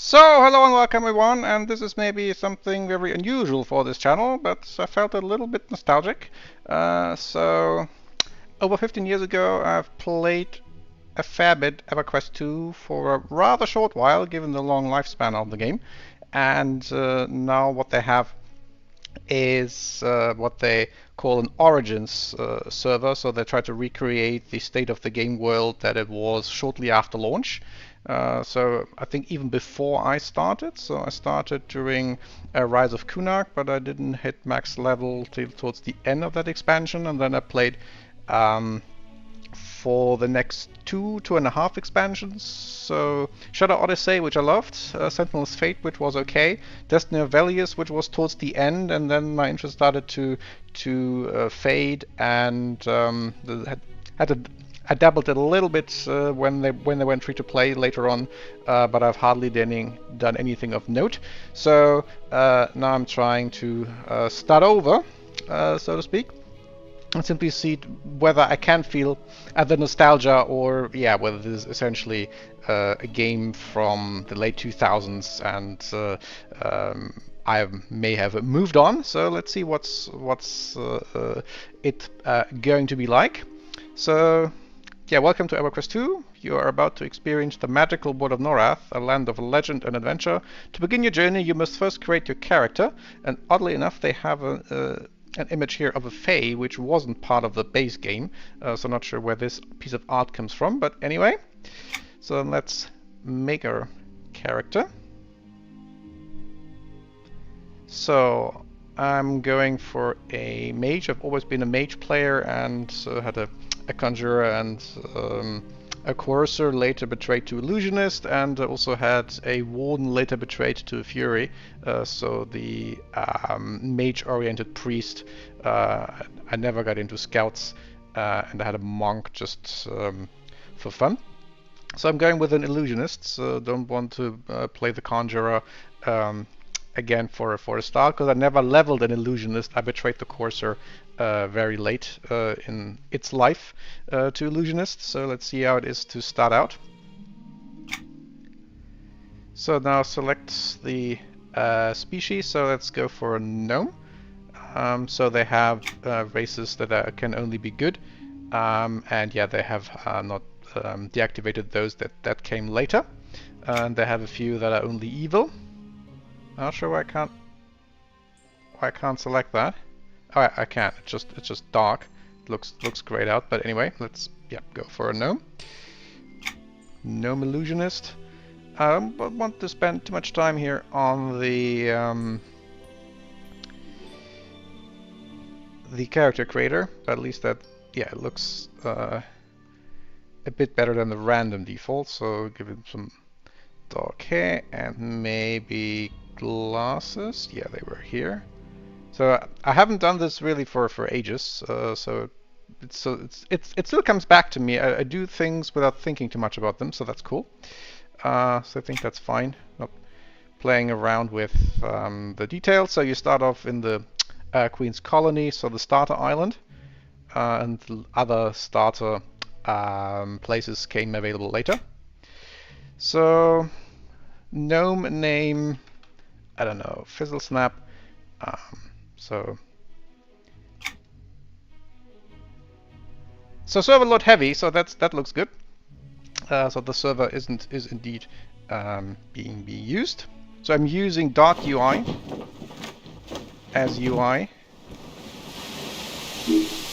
So, hello and welcome everyone, and this is maybe something very unusual for this channel, but I felt a little bit nostalgic. Over 15 years ago, I've played a fair bit EverQuest 2 for a rather short while, given the long lifespan of the game. And now what they have is what they call an Origins server, so they try to recreate the state of the game world that it was shortly after launch. So I think even before I started, so I started during Rise of Kunark, but I didn't hit max level till towards the end of that expansion, and then I played for the next two and a half expansions. So Shadow Odyssey, which I loved, Sentinel's Fate, which was okay, Destiny of Velius, which was towards the end, and then my interest started to fade, and I dabbled it a little bit when they went free to play later on, but I've hardly done anything of note. So now I'm trying to start over, so to speak, and simply see whether I can feel the nostalgia, or whether this is essentially a game from the late 2000s, and I may have moved on. So let's see what's it going to be like. So welcome to EverQuest 2. You are about to experience the magical world of Norath, a land of legend and adventure. To begin your journey, you must first create your character, and oddly enough, they have an image here of a Fae, which wasn't part of the base game, so not sure where this piece of art comes from, but anyway. So let's make our character. So I'm going for a mage. I've always been a mage player, and had a conjurer and a courser, later betrayed to illusionist, and also had a warden, later betrayed to a fury. So the mage-oriented priest. I never got into scouts, and I had a monk just for fun. So I'm going with an illusionist. So don't want to play the conjurer again for a start, because I never leveled an illusionist. I betrayed the courser very late in its life to illusionist. So let's see how it is to start out. So now select the species. So let's go for a gnome. So they have races that can only be good, and they have not deactivated those that came later, and they have a few that are only evil. Not sure why I can't select that. Oh, I can. It's just dark. It looks grayed out. But anyway, let's go for a gnome. Gnome illusionist. I don't want to spend too much time here on the character creator, but at least that it looks a bit better than the random default. So give him some dark hair and maybe glasses. Yeah, they were here. So I haven't done this really for ages, so it still comes back to me. I do things without thinking too much about them, so that's cool. So I think that's fine. Not playing around with the details. So you start off in the Queen's Colony, so the starter island, and the other starter places came available later. So gnome name, I don't know, Fizzle Snap. So server load heavy, so that looks good. So the server is indeed being used. So I'm using Dark UI as UI.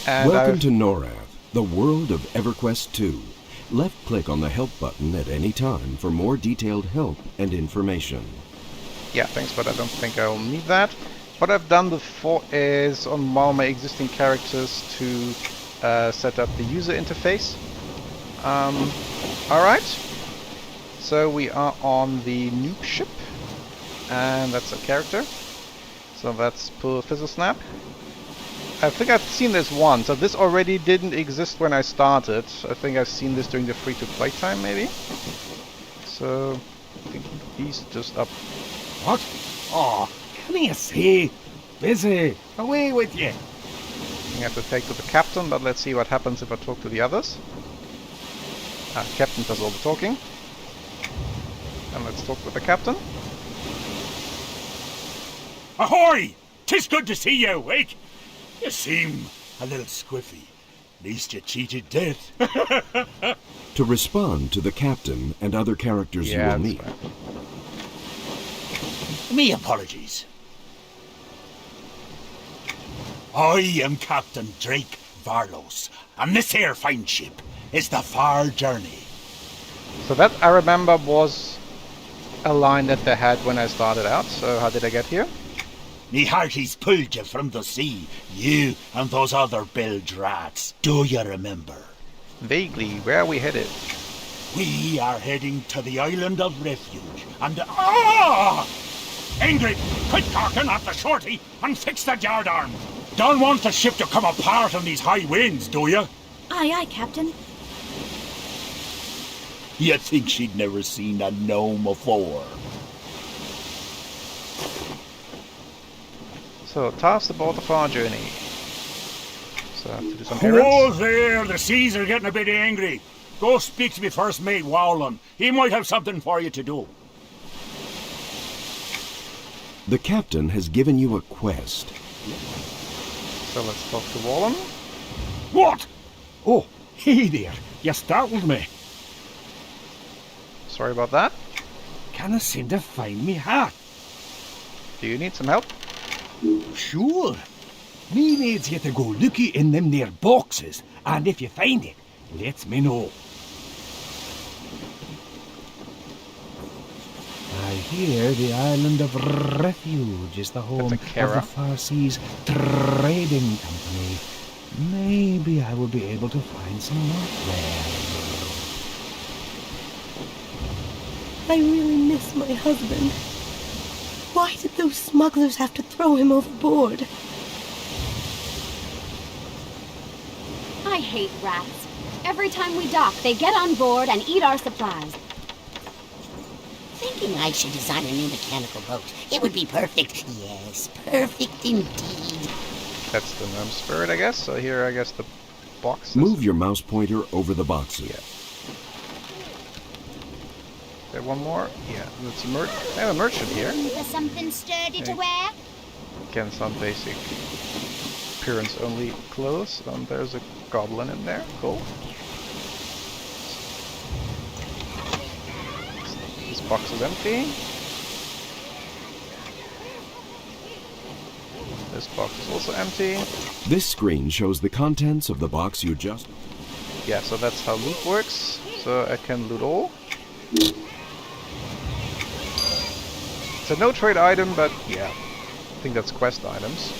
And welcome to Norath, the world of EverQuest 2. Left click on the help button at any time for more detailed help and information. Yeah, thanks, but I don't think I'll need that. What I've done before is on all my existing characters to set up the user interface. Alright, so we are on the noob ship, and that's a character. So that's poor Fizzle Snap. I think I've seen this once, so this already didn't exist when I started. I think I've seen this during the free-to-play time, maybe. So I think he's just up. What? Oh, can you see? Busy. Away with you. I have to take to the captain, but let's see what happens if I talk to the others. Captain does all the talking. And let's talk with the captain. Ahoy! 'Tis good to see you awake. You seem a little squiffy. Least you cheated death. To respond to the captain and other characters you will that's meet, fine. Me apologies. I am Captain Drake Varlos, and this here fine ship is the Far Journey. So that, I remember, was a line that they had when I started out. So how did I get here? Me hearties pulled you from the sea, you and those other bilge rats. Do you remember? Vaguely, where are we headed? We are heading to the island of refuge, and ah! Ingrid, quit talking at the shorty and fix that yardarm. Don't want the ship to come apart in these high winds, do you? Aye, aye, Captain. You think she'd never seen a gnome before? So, task aboard the Far Journey. So I have to do some Whoa errands. there, the seas are getting a bit angry. Go speak to me first mate, Wowland. He might have something for you to do. the captain has given you a quest. So let's talk to Wallen. What? Oh, hey there. You startled me. Sorry about that. Can't seem to find me hat. Do you need some help? Sure. Me needs you to go looky in them there boxes, and if you find it, let me know. I hear the island of refuge is the home of Kara. the Far Seas Trading Company. Maybe I will be able to find some work there. I really miss my husband. Why did those smugglers have to throw him overboard? I hate rats. Every time we dock, they get on board and eat our supplies. Thinking I should design a new mechanical boat. It would be perfect. Yes, perfect indeed. That's the gnome spirit, I guess. So here, I guess the boxes. Move your mouse pointer over the boxes. Yeah. There one more? Yeah, that's a I have a merchant here. For something sturdy to Okay. wear? Again, some basic appearance-only clothes. There's a goblin in there. Cool. This box is empty. This box is also empty. This screen shows the contents of the box you just... Yeah, so that's how loot works. So I can loot all. It's a no trade item, but yeah, I think that's quest items.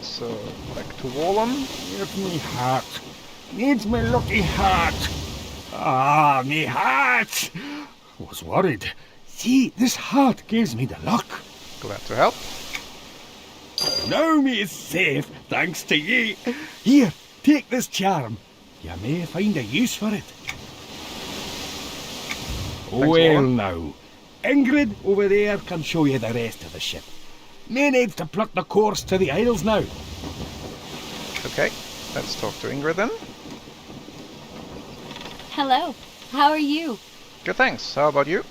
So back to Wallum. Here's me hat. Needs my lucky hat. Ah, me hat! Was worried. See, this hat gives me the luck. Glad to help. Now me is safe, thanks to ye. Here, take this charm. You may find a use for it. Well Warren. now, Ingrid over there can show you the rest of the ship. Me needs to plot the course to the Isles now. Okay, let's talk to Ingrid then. Hello. How are you? Good, thanks. How about you?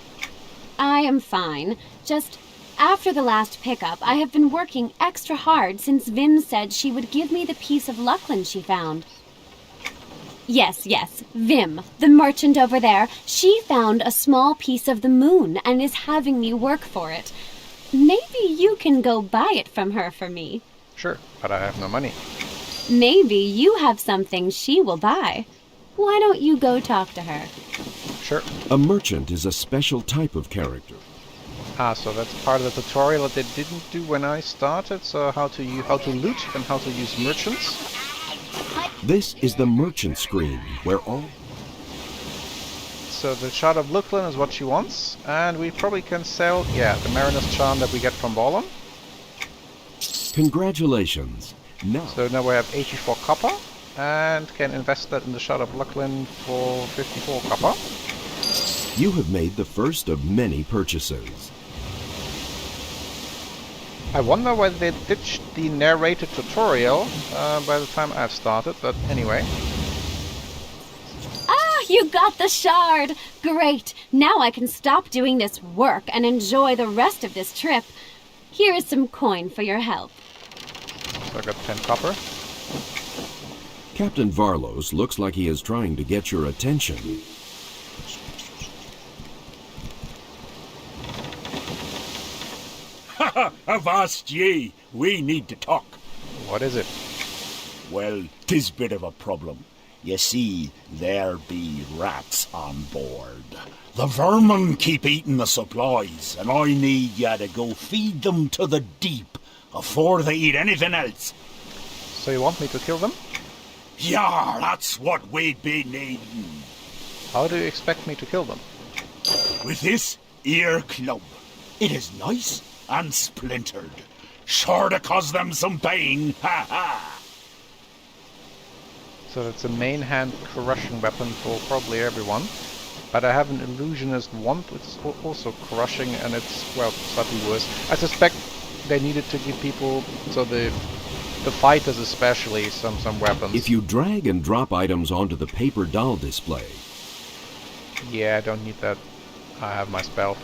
I am fine. Just after the last pickup, I have been working extra hard since Vim said she would give me the piece of Luckland she found. Yes, Vim, the merchant over there. She found a small piece of the moon and is having me work for it. Maybe you can go buy it from her for me. Sure, but I have no money. Maybe you have something she will buy. Why don't you go talk to her? Sure. A merchant is a special type of character. Ah, so that's part of the tutorial that they didn't do when I started. So how to loot and how to use merchants. This is the merchant screen, where all... So the shard of Luckland is what she wants, and we probably can sell, yeah, the Mariner's Charm that we get from Ballum. Congratulations! Now, So now we have 84 copper, and can invest that in the shard of Luckland for 54 copper. you have made the first of many purchases. I wonder whether they ditched the narrated tutorial by the time I've started, but anyway. Ah, You got the shard! Great! Now I can stop doing this work and enjoy the rest of this trip. Here is some coin for your help. So I got 10 copper. Captain Varlos looks like he is trying to get your attention. Avast ye, we need to talk. What is it? Well, 'tis bit of a problem. You see, there be rats on board. The vermin keep eating the supplies, and I need ya to go feed them to the deep afore they eat anything else. So you want me to kill them? Yeah, that's what we'd be needing. How do you expect me to kill them? With this ear club. It is nice and splintered. Sure to cause them some pain, ha ha! So that's a main hand crushing weapon for probably everyone. But I have an illusionist wand, which is also crushing, and it's, well, slightly worse. I suspect they needed to give people, so the fighters especially, some weapons. If you drag and drop items onto the paper doll display... Yeah, I don't need that. I have my spell.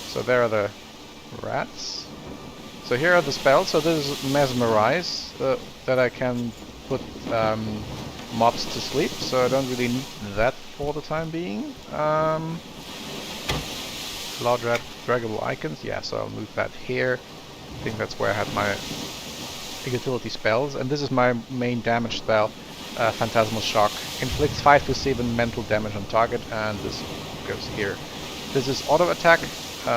So there are the rats. So here are the spells. So this is Mesmerize, that I can put mobs to sleep. So I don't really need that for the time being. Large draggable icons. Yeah, so I'll move that here. I think that's where I had my utility spells. And this is my main damage spell, Phantasmal Shock. Inflicts 5 to 7 mental damage on target, and this goes here. This is auto attack.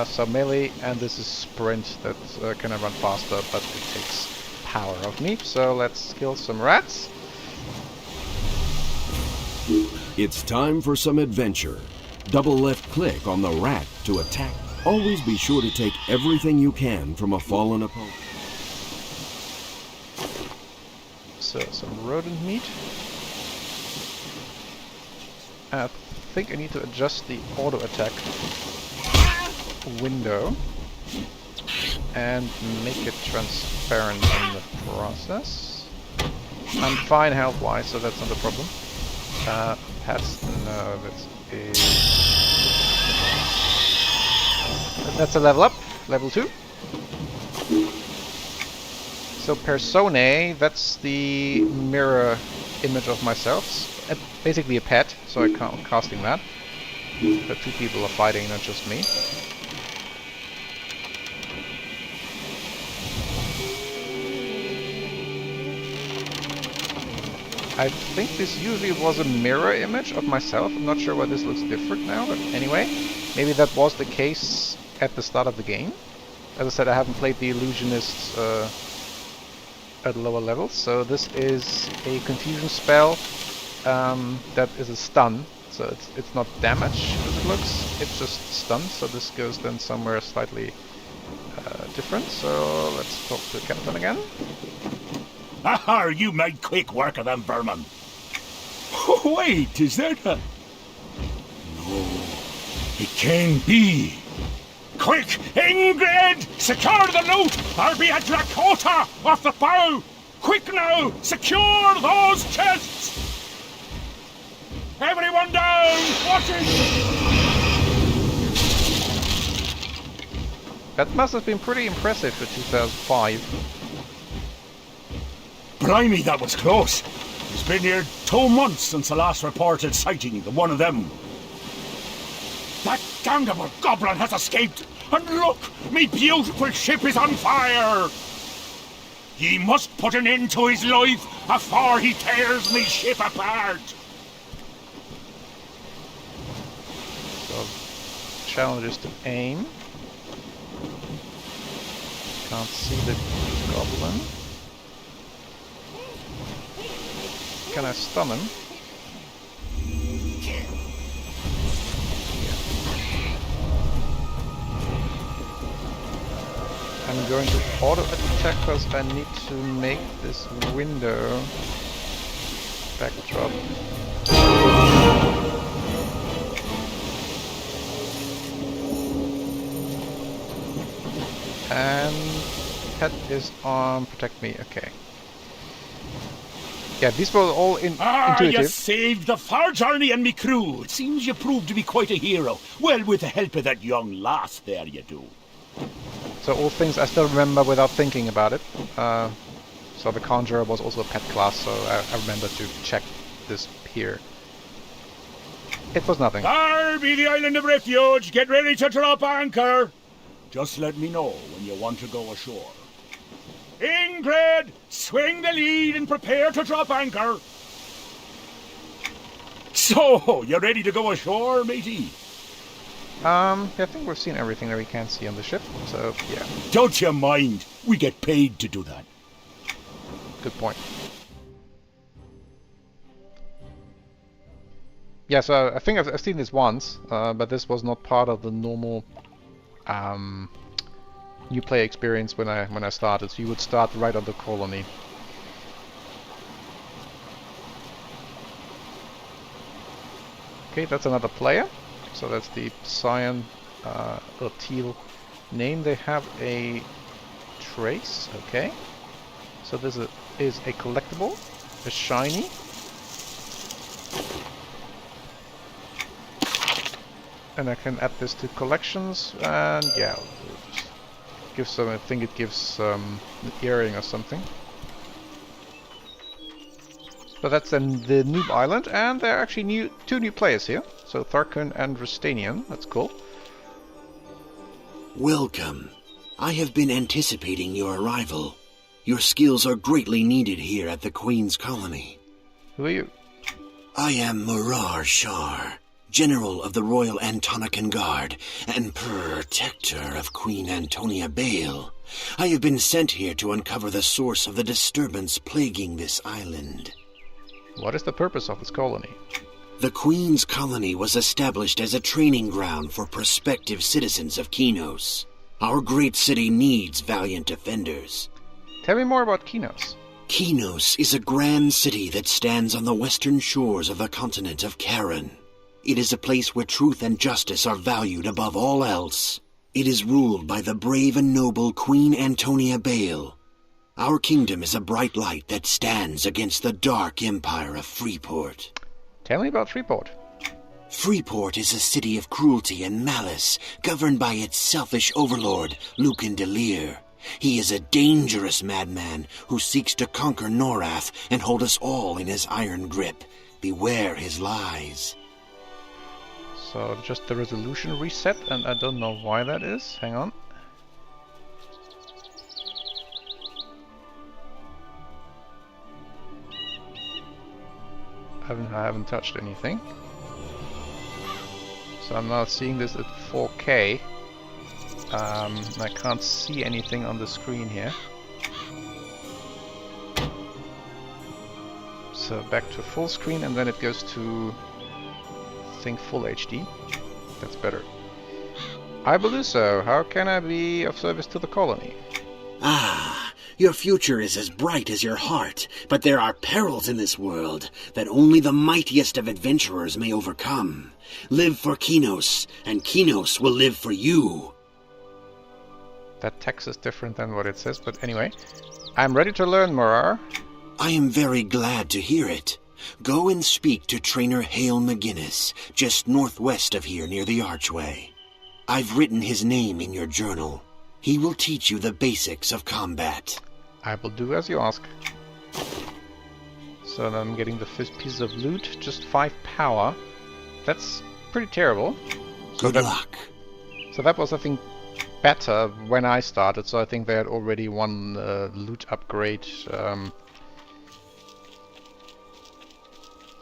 So melee, and this is sprint, that can run faster, but it takes power of me. So let's kill some rats. It's time for some adventure. Double left click on the rat to attack. Always be sure to take everything you can from a fallen opponent. So some rodent meat. I think I need to adjust the auto attack window and make it transparent in the process. I'm fine health-wise, so that's not a problem. Pets, no, that's a level up, level 2. So Personae, that's the mirror image of myself. It's basically a pet, so I'm casting that. The 2 people are fighting, not just me. I think this usually was a mirror image of myself. I'm not sure why this looks different now, but anyway. Maybe that was the case at the start of the game. As I said, I haven't played the Illusionists at lower levels, so this is a confusion spell that is a stun. So it's not damage as it looks, it's just stun, so this goes then somewhere slightly different. So let's talk to Captain again. Ah, you made quick work of them vermin. Wait, is that a... No, it can't be. Quick, Ingrid! Secure the loot, or be a Drakota off the bow! Quick now, secure those chests! Everyone down! Watch it! That must have been pretty impressive for 2005. Blimey, that was close. It's been here 2 months since the last reported sighting of one of them. That damned of a goblin has escaped! And look, me beautiful ship is on fire! Ye must put an end to his life afore he tears me ship apart! So, challenge is to aim. Can't see the goblin. Can I stun him? Yeah. I'm going to auto attack because I need to make this window backdrop. And pet is on protect me, okay. Yeah, these were all You intuitive. saved the far journey and me crew. It seems you proved to be quite a hero. Well, with the help of that young lass there, you do. So all things I still remember without thinking about it. So the Conjurer was also a pet class, so I remember to check this here. It was nothing. There be the island of refuge. Get ready to drop anchor. Just let me know when you want to go ashore. Ingrid, swing the lead and prepare to drop anchor. So, you ready to go ashore, matey? I think we've seen everything that we can see on the ship, so yeah. Don't you mind. We get paid to do that. Good point. Yeah, so I think I've seen this once, but this was not part of the normal new player experience when I started. So you would start right on the colony. Okay, that's another player. So that's the cyan or teal name. They have a trace. Okay. So this is a collectible, a shiny. And I can add this to collections, and yeah, give some. I think it gives an earring or something. So that's then the Noob Island, and there are actually two new players here. So Tharkun and Rustanian. That's cool. Welcome. I have been anticipating your arrival. Your skills are greatly needed here at the Queen's Colony. Who are you? I am Murar Shar, General of the Royal Antonican Guard and Protector of Queen Antonia Bale. I have been sent here to uncover the source of the disturbance plaguing this island. What is the purpose of this colony? The Queen's Colony was established as a training ground for prospective citizens of Kinos. Our great city needs valiant defenders. Tell me more about Kinos. Kinos is a grand city that stands on the western shores of the continent of Karen. It is a place where truth and justice are valued above all else. It is ruled by the brave and noble Queen Antonia Bale. Our kingdom is a bright light that stands against the dark empire of Freeport. Tell me about Freeport. Freeport is a city of cruelty and malice, governed by its selfish overlord, Lucan Delir. He is a dangerous madman who seeks to conquer Norath and hold us all in his iron grip. Beware his lies. So just the resolution reset, and I don't know why that is. Hang on. I haven't touched anything. So I'm now seeing this at 4K. I can't see anything on the screen here. So back to full screen, and then it goes to, I think, full HD. That's better. I will do so. How can I be of service to the colony? Ah, your future is as bright as your heart, but there are perils in this world that only the mightiest of adventurers may overcome. Live for Kinos, and Kinos will live for you. That text is different than what it says, but anyway. I'm ready to learn, Murar. I am very glad to hear it. Go and speak to Trainer Hale McGinnis, just northwest of here near the archway. I've written his name in your journal. He will teach you the basics of combat. I will do as you ask. So then I'm getting the first piece of loot, just 5 power. That's pretty terrible. Good luck. So that was, I think, better when I started, so I think they had already one loot upgrade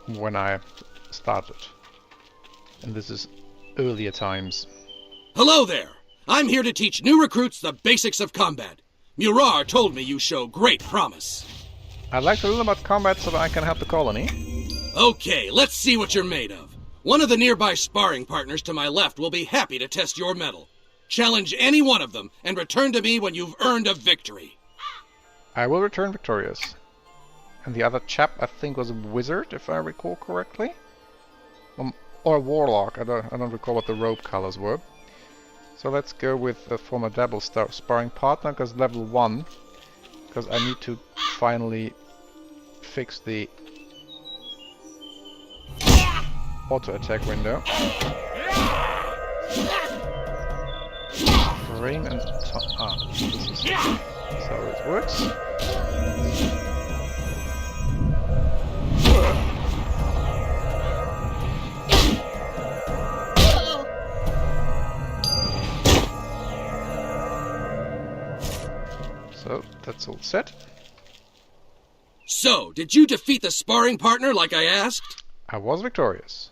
when I started. And this is earlier times. Hello there! I'm here to teach new recruits the basics of combat. Murar told me you show great promise. I'd like to learn about combat so that I can help the colony. Okay, let's see what you're made of. One of the nearby sparring partners to my left will be happy to test your mettle. Challenge any one of them and return to me when you've earned a victory. I will return victorious. And the other chap, I think, was a wizard, if I recall correctly. Or a warlock. I don't recall what the robe colors were. So let's go with the formidable sparring partner, because level 1. Because I need to finally fix the auto attack window. Frame and this is how it works. So that's all set. So, did you defeat the sparring partner like I asked? I was victorious.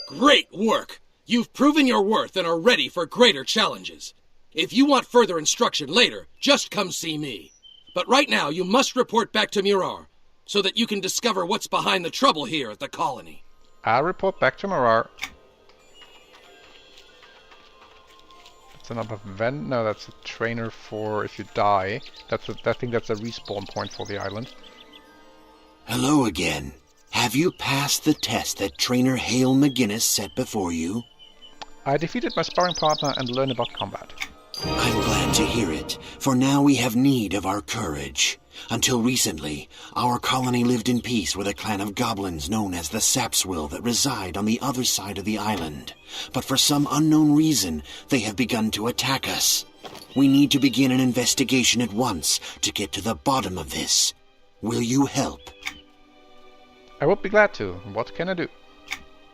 Great work! You've proven your worth and are ready for greater challenges. If you want further instruction later, just come see me. But right now, you must report back to Mirar, so that you can discover what's behind the trouble here at the colony. I'll report back to Mirar. That's another vent? No, that's a trainer for if you die. I think that's a respawn point for the island. Hello again. Have you passed the test that Trainer Hale McGinnis set before you? I defeated my sparring partner and learned about combat. I'm glad to hear it, for now we have need of our courage. Until recently, our colony lived in peace with a clan of goblins known as the Sapswill that reside on the other side of the island. But for some unknown reason, they have begun to attack us. We need to begin an investigation at once to get to the bottom of this. Will you help? I would be glad to. What can I do?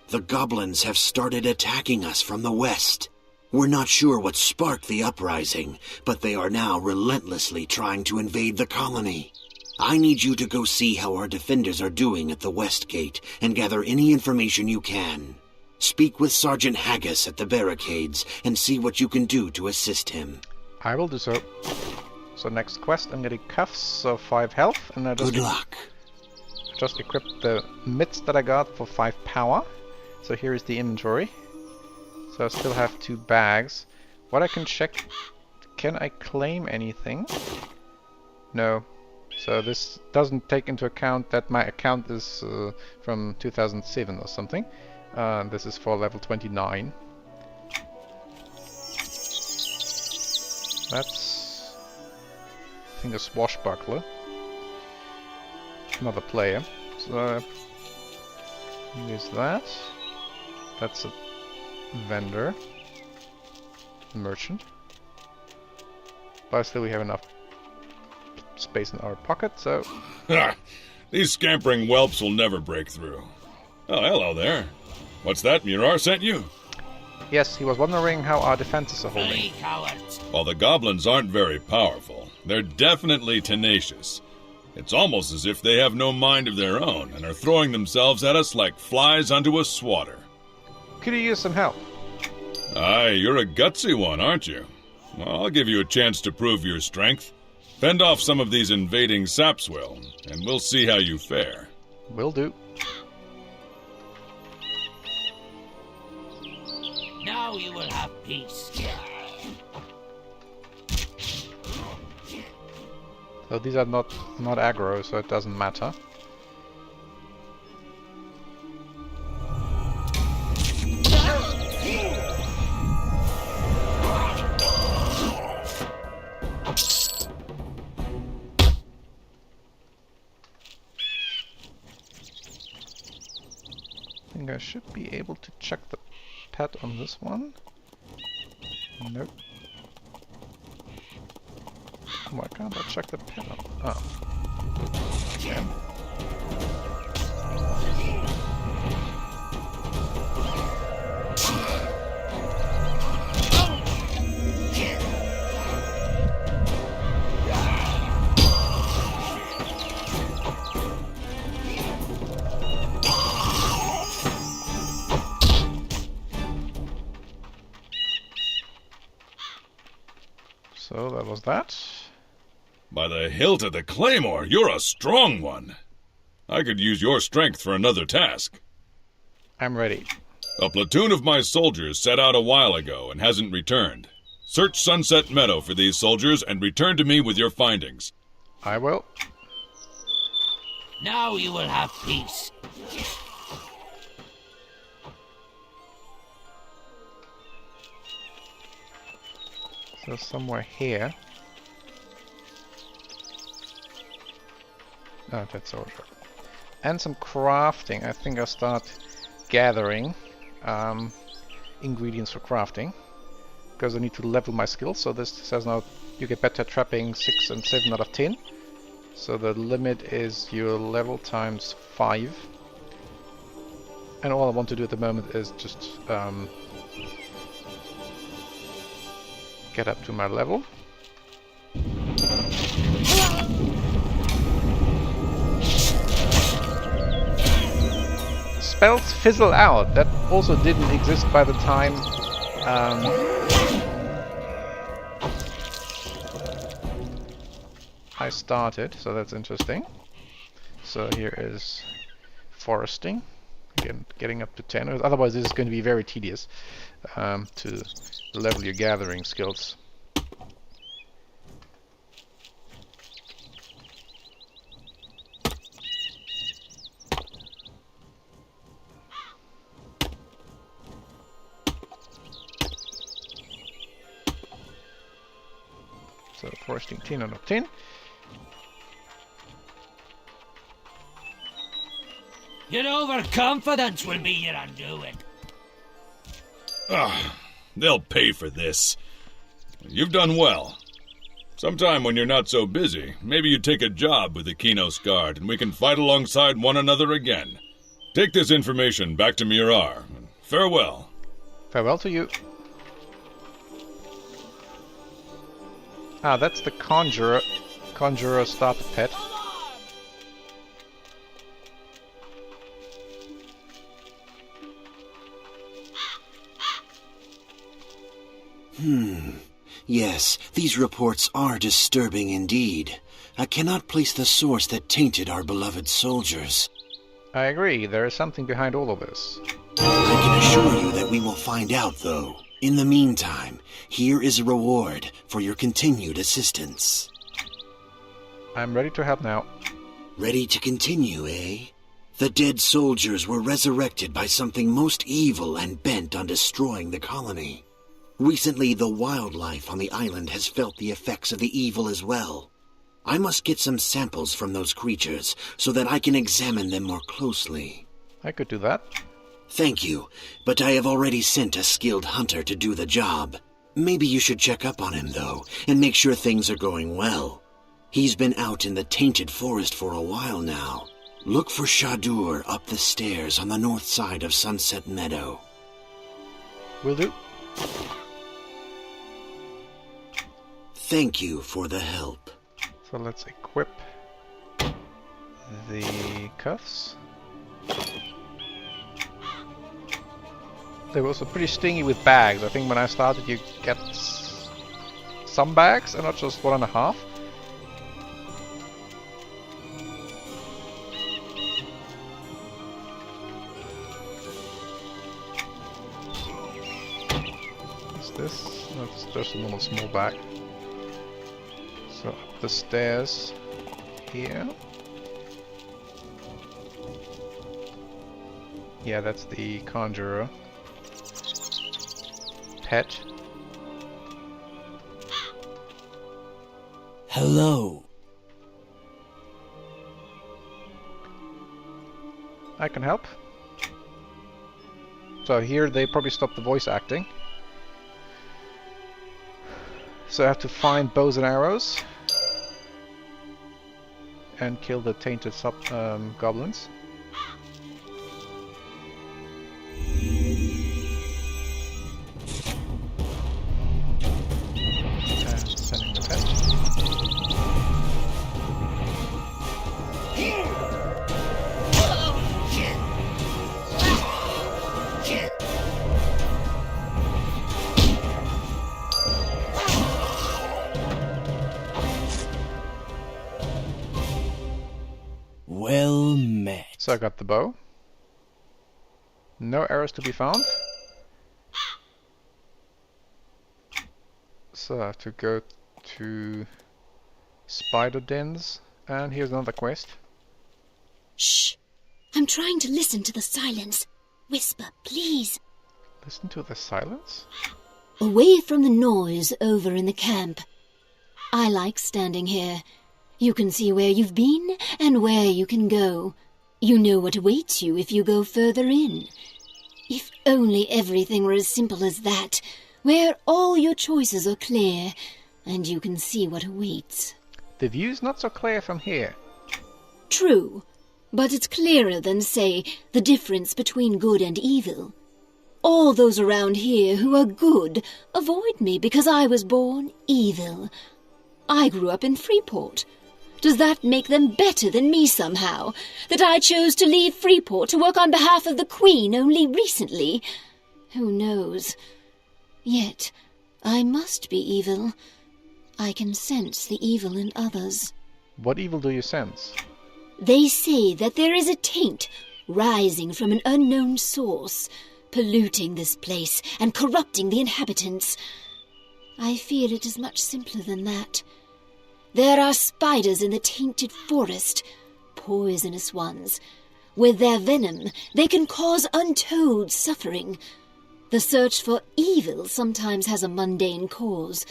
The goblins have started attacking us from the west. We're not sure what sparked the uprising, but they are now relentlessly trying to invade the colony. I need you to go see how our defenders are doing at the west gate and gather any information you can. Speak with Sergeant Haggis at the barricades and see what you can do to assist him. I will do so. So next quest, I'm getting cuffs, so 5 health, and I just Good luck. Just equipped the mitts that I got for 5 power. So here is the inventory. So I still have 2 bags. What I can check, can I claim anything? No. So this doesn't take into account that my account is from 2007 or something. This is for level 29. That's, I think, a swashbuckler. Another player. So use that. That's a vendor. Merchant. But still we have enough space in our pocket, so... Ha! These scampering whelps will never break through. Oh, hello there. What's that Mirar sent you? Yes, he was wondering how our defenses are holding. Hey, cowards! While the goblins aren't very powerful, they're definitely tenacious. It's almost as if they have no mind of their own and are throwing themselves at us like flies onto a swatter. Could you use some help? Aye, you're a gutsy one, aren't you? Well, I'll give you a chance to prove your strength. Fend off some of these invading Sapswill, and we'll see how you fare. Will do. Now you will have peace. So these are not aggro, so it doesn't matter. I think I should be able to check the pet on this one. Nope. Why can't I check the pet on? Oh. Again. So that was that. By the hilt of the claymore, you're a strong one. I could use your strength for another task. I'm ready. A platoon of my soldiers set out a while ago and hasn't returned. Search Sunset Meadow for these soldiers and return to me with your findings. I will. Now you will have peace. So somewhere here. Oh, that's over. and some crafting. I think I'll start gathering ingredients for crafting, because I need to level my skills. So this says now you get better trapping 6 and 7 out of 10. So the limit is your level times 5. And all I want to do at the moment is just get up to my level. Spells fizzle out. That also didn't exist by the time I started, so that's interesting. So here is foresting. Again, getting up to 10. Otherwise this is going to be very tedious to level your gathering skills. So foresting 10 out of 10. Your overconfidence will be your undoing. They'll pay for this. You've done well. Sometime when you're not so busy, maybe you take a job with the Kinos Guard and we can fight alongside one another again. Take this information back to Mirar. Farewell. Farewell to you. Ah, that's the Conjurer starter pet. Yes, these reports are disturbing indeed. I cannot place the source that tainted our beloved soldiers. I agree, there is something behind all of this. I can assure you that we will find out, though. In the meantime, here is a reward for your continued assistance. I'm ready to help now. Ready to continue, eh? The dead soldiers were resurrected by something most evil and bent on destroying the colony. Recently, the wildlife on the island has felt the effects of the evil as well. I must get some samples from those creatures so that I can examine them more closely. I could do that. Thank you, but I have already sent a skilled hunter to do the job. Maybe you should check up on him, though, and make sure things are going well. He's been out in the tainted forest for a while now. Look for Shadur up the stairs on the north side of Sunset Meadow. Will do. Thank you for the help. So let's equip the cuffs. They were also pretty stingy with bags. I think when I started you get some bags and not just 1.5. What's this? No, it's just a little small bag. So up the stairs here. Yeah, that's the Conjurer pet. Hello. I can help. So here they probably stopped the voice acting. So I have to find bows and arrows and kill the tainted goblins. And sending the pet. Well met. So I got the bow. No arrows to be found. So I have to go to spider dens, and here's another quest. Shh! I'm trying to listen to the silence. Whisper, please. Listen to the silence? Away from the noise over in the camp. I like standing here. You can see where you've been and where you can go. You know what awaits you if you go further in. If only everything were as simple as that, where all your choices are clear, and you can see what awaits. The view's not so clear from here. True, but it's clearer than, say, the difference between good and evil. All those around here who are good avoid me because I was born evil. I grew up in Freeport. Does that make them better than me somehow? That I chose to leave Freeport to work on behalf of the Queen only recently? Who knows? Yet, I must be evil. I can sense the evil in others. What evil do you sense? They say that there is a taint rising from an unknown source, polluting this place and corrupting the inhabitants. I fear it is much simpler than that. There are spiders in the tainted forest, poisonous ones. With their venom, they can cause untold suffering. The search for evil sometimes has a mundane cause.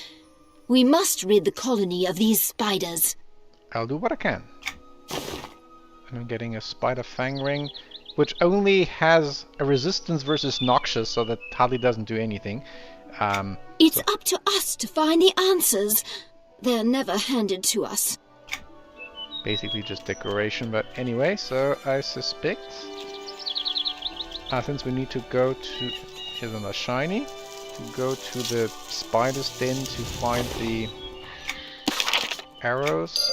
We must rid the colony of these spiders. I'll do what I can. And I'm getting a spider fang ring, which only has a resistance versus noxious, so that hardly doesn't do anything. It's up to us to find the answers. They're never handed to us. Basically just decoration, but anyway, so I suspect... since we need to go to... Here's another shiny. To go to the spider's den to find the arrows.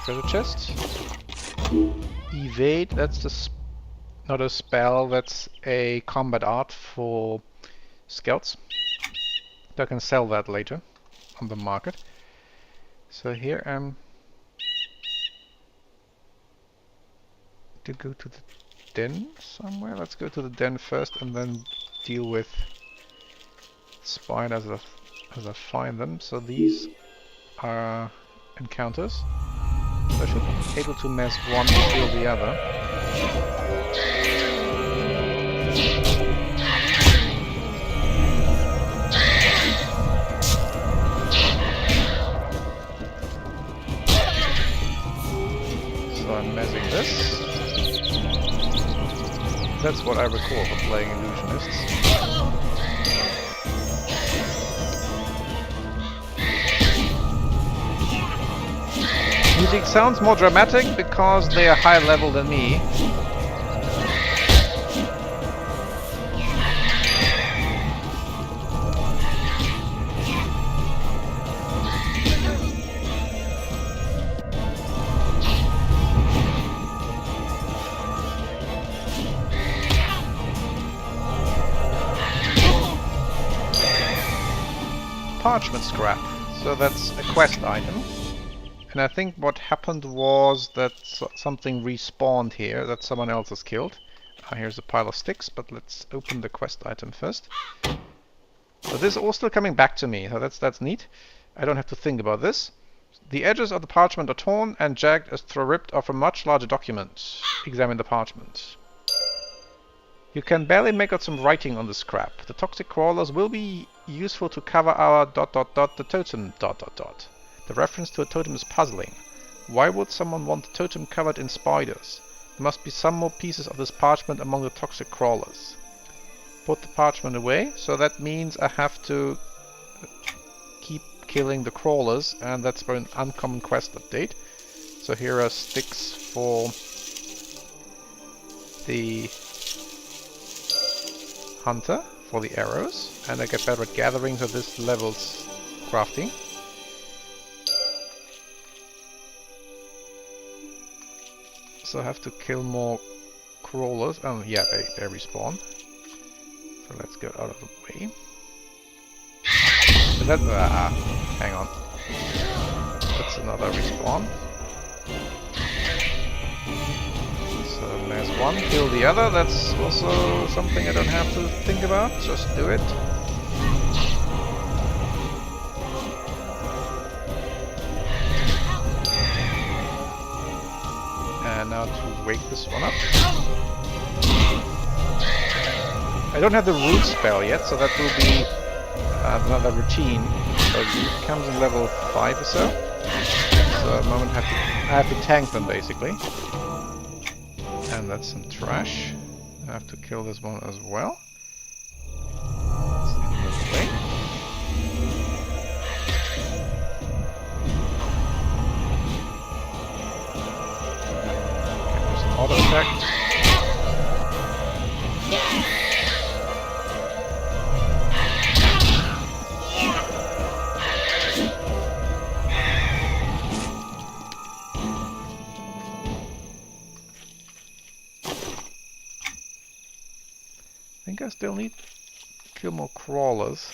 Treasure chest. Evade, that's the not a spell, that's a combat art for scouts. I can sell that later on the market. So here I'm to go to the den somewhere. Let's go to the den first and then deal with spiders as I find them. So these are encounters. So I should be able to mess one to kill the other. So I'm messing this. That's what I recall for playing illusionists. Music sounds more dramatic because they are higher level than me. Parchment scrap, so that's a quest item. And I think what happened was that something respawned here that someone else has killed. Here's a pile of sticks, but let's open the quest item first. So this is all still coming back to me, so that's neat. I don't have to think about this. The edges of the parchment are torn and jagged as though ripped off a much larger document. Examine the parchment. You can barely make out some writing on the scrap. The toxic crawlers will be useful to cover our ... the totem ... The reference to a totem is puzzling. Why would someone want a totem covered in spiders? There must be some more pieces of this parchment among the toxic crawlers. Put the parchment away, so that means I have to keep killing the crawlers, and that's for an uncommon quest update. So here are sticks for the hunter, for the arrows, and I get better at gathering, so this levels crafting. So I have to kill more crawlers. Oh yeah, they respawn. So let's get out of the way. Is that... hang on. That's another respawn. So there's one, kill the other. That's also something I don't have to think about. Just do it. And now to wake this one up. I don't have the root spell yet, so that will be another routine. So it comes in level 5 or so. So at the moment I have to tank them basically. And that's some trash. I have to kill this one as well. It's in the way. Okay, there's an auto attack. I think I still need to kill more crawlers.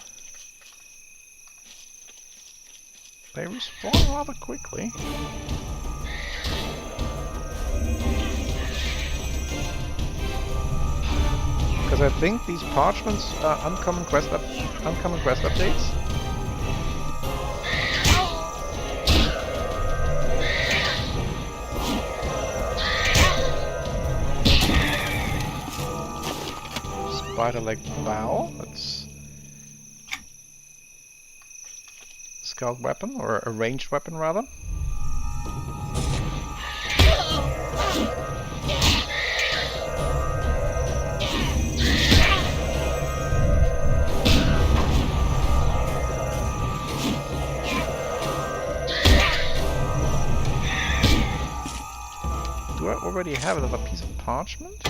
They respawn rather quickly. Because I think these parchments are uncommon quest updates. Spider-leg bow. That's scout weapon, or a ranged weapon rather. Do I already have another piece of parchment?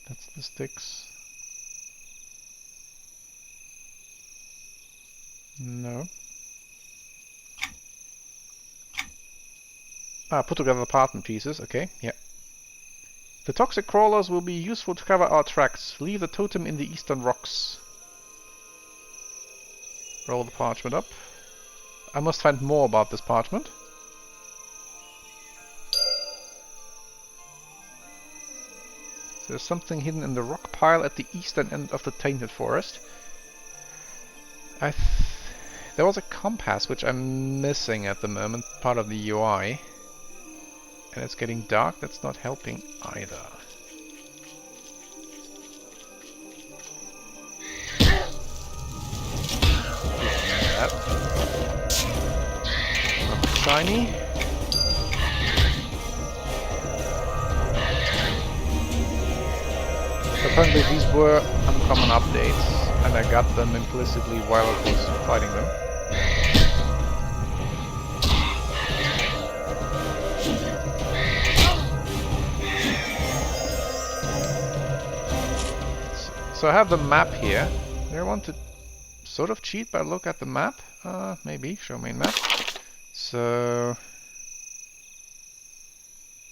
That's the sticks. No. Put together the parchment pieces, okay, yeah. The toxic crawlers will be useful to cover our tracks. Leave the totem in the eastern rocks. Roll the parchment up. I must find more about this parchment. There's something hidden in the rock pile at the eastern end of the Tainted Forest. There was a compass which I'm missing at the moment, part of the UI. And it's getting dark, that's not helping either. Not shiny. Apparently these were uncommon updates, and I got them implicitly while I was fighting them. So I have the map here. Do I want to sort of cheat by look at the map? Maybe, show main map. So...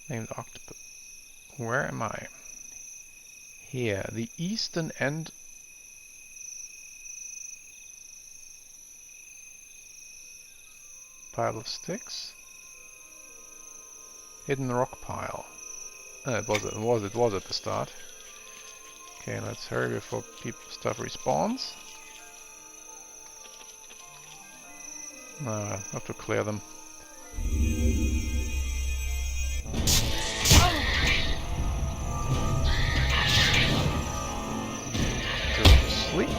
named Octopus. Where am I? Here, the eastern end. Pile of sticks. Hidden rock pile. It was at the start. Okay, let's hurry before stuff respawns. I have to clear them. Sleep.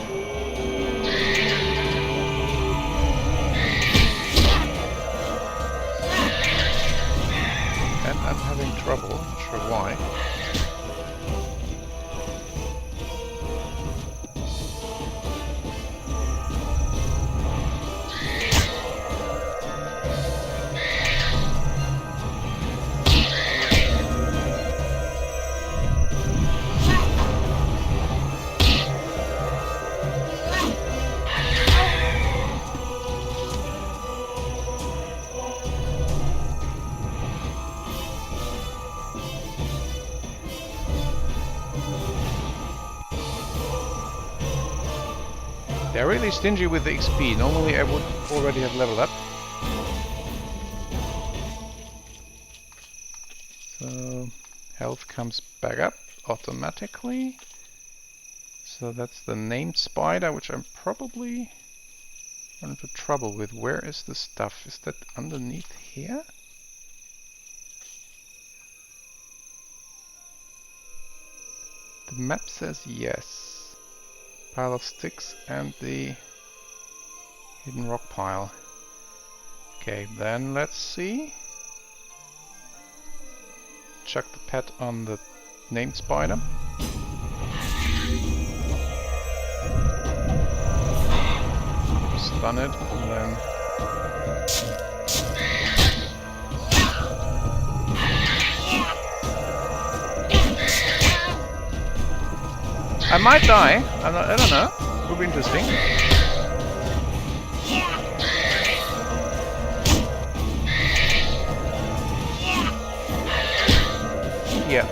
And I'm having trouble, not sure why. They're really stingy with the XP. Normally I would already have leveled up. health comes back up automatically. So that's the named spider, which I'm probably run into trouble with. Where is the stuff? Is that underneath here? The map says yes. Pile of sticks and the hidden rock pile. Okay, then let's see. Chuck the pet on the named spider. Stun it, and then I might die. I don't know. Would be interesting. Yeah.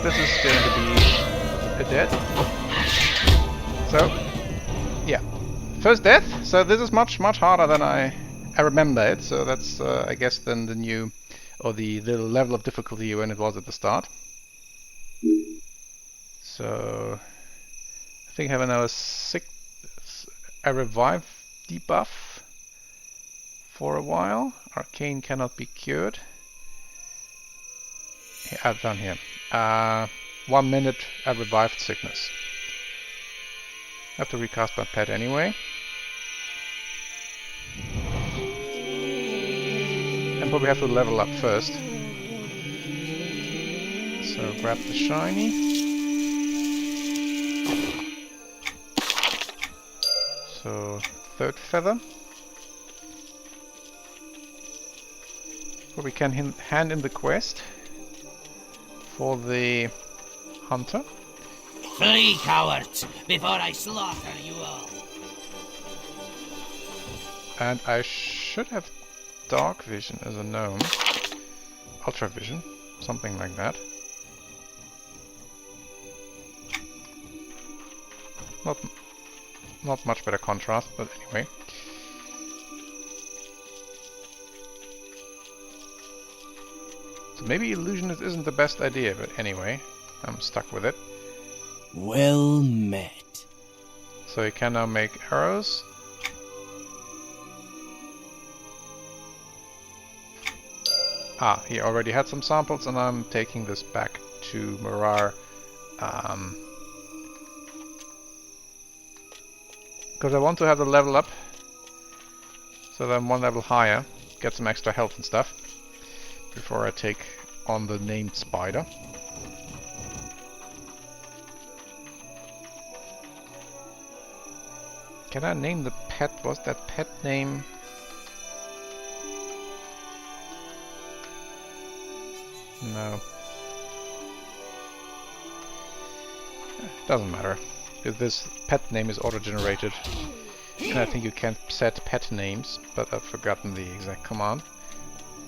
This is going to be a death. So, yeah. First death. So this is much harder than I remember it. So that's, I guess, then the new, or the level of difficulty when it was at the start. So, I think I have another a revive debuff for a while. Arcane cannot be cured. Down here. 1 minute a revived sickness. I have to recast my pet anyway. And probably have to level up first. So grab the shiny. So, third feather. So we can hand in the quest for the hunter. Flee, cowards, before I slaughter you all. And I should have dark vision as a gnome. Ultra vision, something like that. Not much better contrast, but anyway. So maybe illusionist isn't the best idea, but anyway, I'm stuck with it. Well met. So you can now make arrows. Ah, he already had some samples, and I'm taking this back to Mirar. Because I want to have the level up, so then 1 level higher, get some extra health and stuff, before I take on the named spider. Can I name the pet? Was that pet name? No. Doesn't matter. If this pet name is auto-generated, and I think you can set pet names, but I've forgotten the exact command.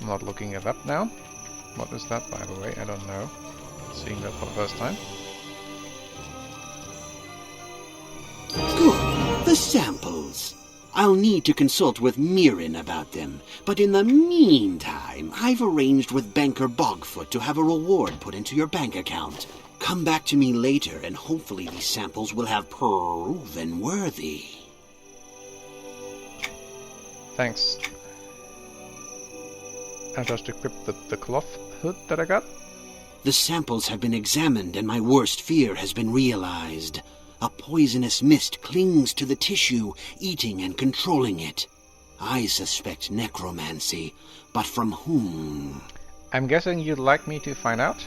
I'm not looking it up now. What is that, by the way? I don't know. Seeing that for the first time. Good. The samples. I'll need to consult with Mirren about them, but in the meantime, I've arranged with banker Bogfoot to have a reward put into your bank account. Come back to me later, and hopefully these samples will have proven worthy. Thanks. I just equipped the cloth hood that I got. The samples have been examined, and my worst fear has been realized. A poisonous mist clings to the tissue, eating and controlling it. I suspect necromancy, but from whom? I'm guessing you'd like me to find out?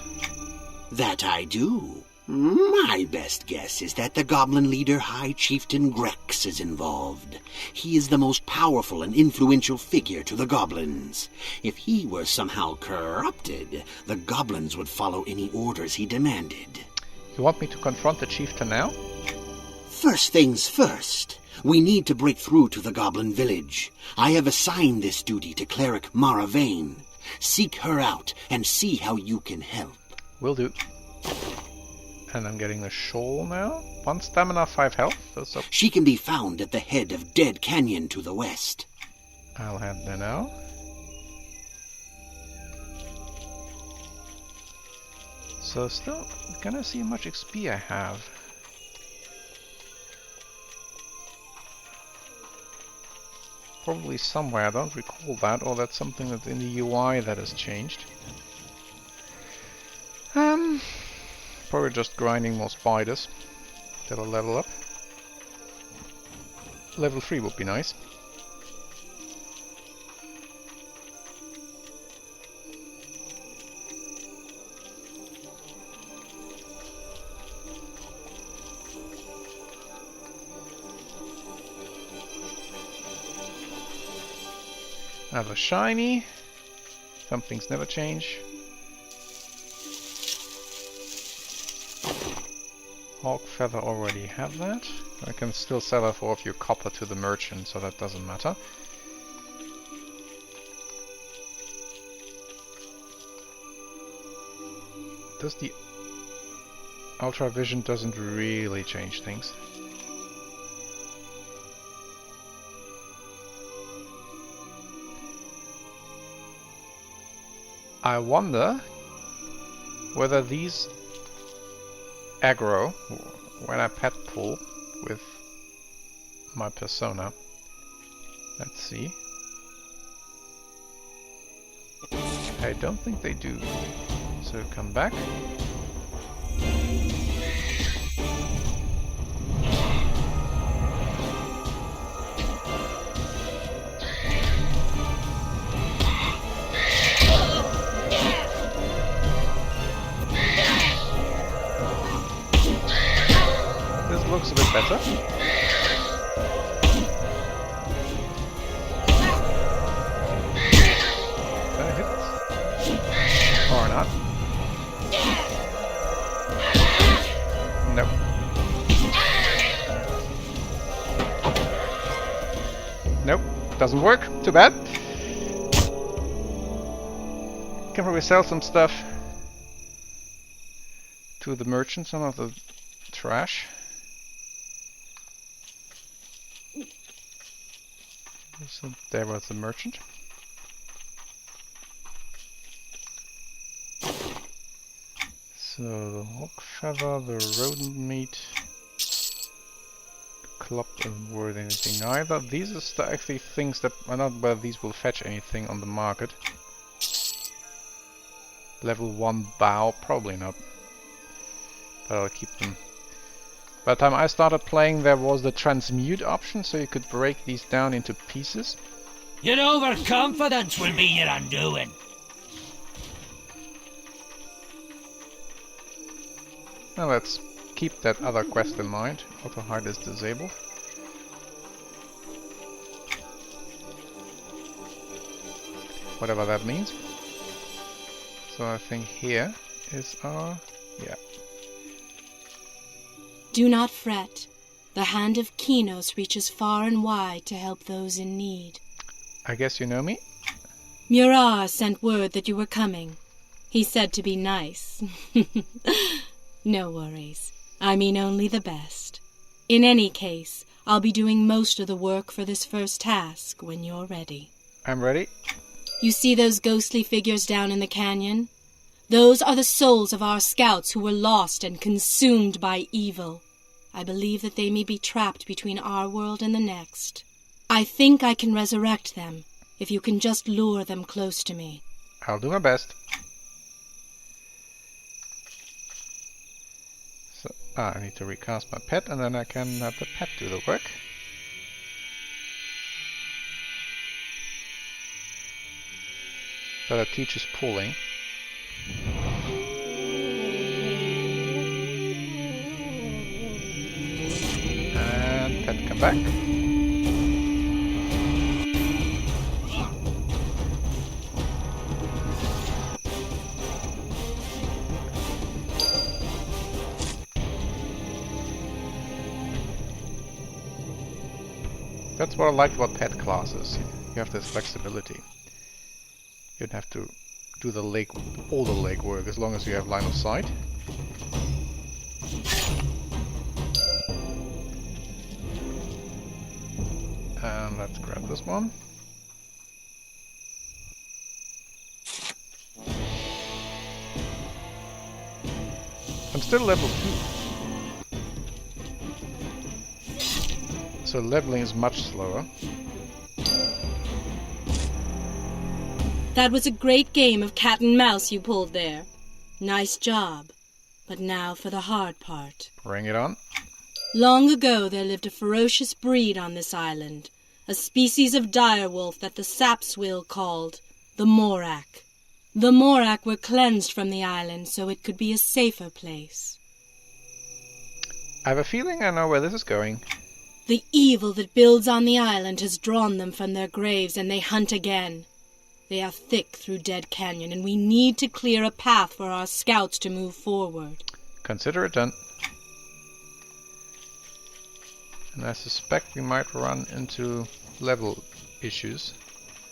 That I do. My best guess is that the goblin leader High Chieftain Grex is involved. He is the most powerful and influential figure to the goblins. If he were somehow corrupted, the goblins would follow any orders he demanded. You want me to confront the chieftain now? First things first. We need to break through to the goblin village. I have assigned this duty to cleric Mara Vane. Seek her out and see how you can help. Will do. And I'm getting a shawl now. 1 stamina, 5 health. She can be found at the head of Dead Canyon to the west. I'll head there now. So still gonna see how much XP I have. Probably somewhere, I don't recall that, or that's something that's in the UI that has changed. Probably just grinding more spiders that'll level up. Level 3 would be nice. Another shiny. Some things never change. Hawk feather already have that. I can still sell it for a few copper to the merchant, so that doesn't matter. Does the Ultra Vision doesn't really change things. I wonder whether these aggro when I pet pull with my persona. Let's see. I don't think they do. So come back. Looks a bit better. That hits. Or not. Nope. Nope. Doesn't work. Too bad. Can probably sell some stuff to the merchant, some of the trash. So there was the merchant. So the hawk feather, the rodent meat, club isn't worth anything either. These are actually things that are not whether these will fetch anything on the market. Level 1 bow, probably not. But I'll keep them. By the time I started playing, there was the transmute option, so you could break these down into pieces. Your overconfidence will be your undoing. Now let's keep that other quest in mind. Auto hide is disabled. Whatever that means. So I think here is our... yeah. Do not fret. The hand of Kinos reaches far and wide to help those in need. I guess you know me? Murar sent word that you were coming. He said to be nice. No worries. I mean only the best. In any case, I'll be doing most of the work for this first task when you're ready. I'm ready. You see those ghostly figures down in the canyon? Those are the souls of our scouts who were lost and consumed by evil. I believe that they may be trapped between our world and the next. I think I can resurrect them, if you can just lure them close to me. I'll do my best. So, I need to recast my pet, and then I can have the pet do the work. So that teaches pulling. And pet come back. That's what I liked about pet classes. You have this flexibility. You don't have to do the all the legwork as long as you have line of sight. And let's grab this one. still level 2. So leveling is much slower. That was a great game of cat and mouse you pulled there. Nice job. But now for the hard part. Bring it on. Long ago there lived a ferocious breed on this island, a species of direwolf that the Sapswill called the Morak. The Morak were cleansed from the island so it could be a safer place. I have a feeling I know where this is going. The evil that builds on the island has drawn them from their graves, and they hunt again. They are thick through Dead Canyon, and we need to clear a path for our scouts to move forward. Consider it done. And I suspect we might run into level issues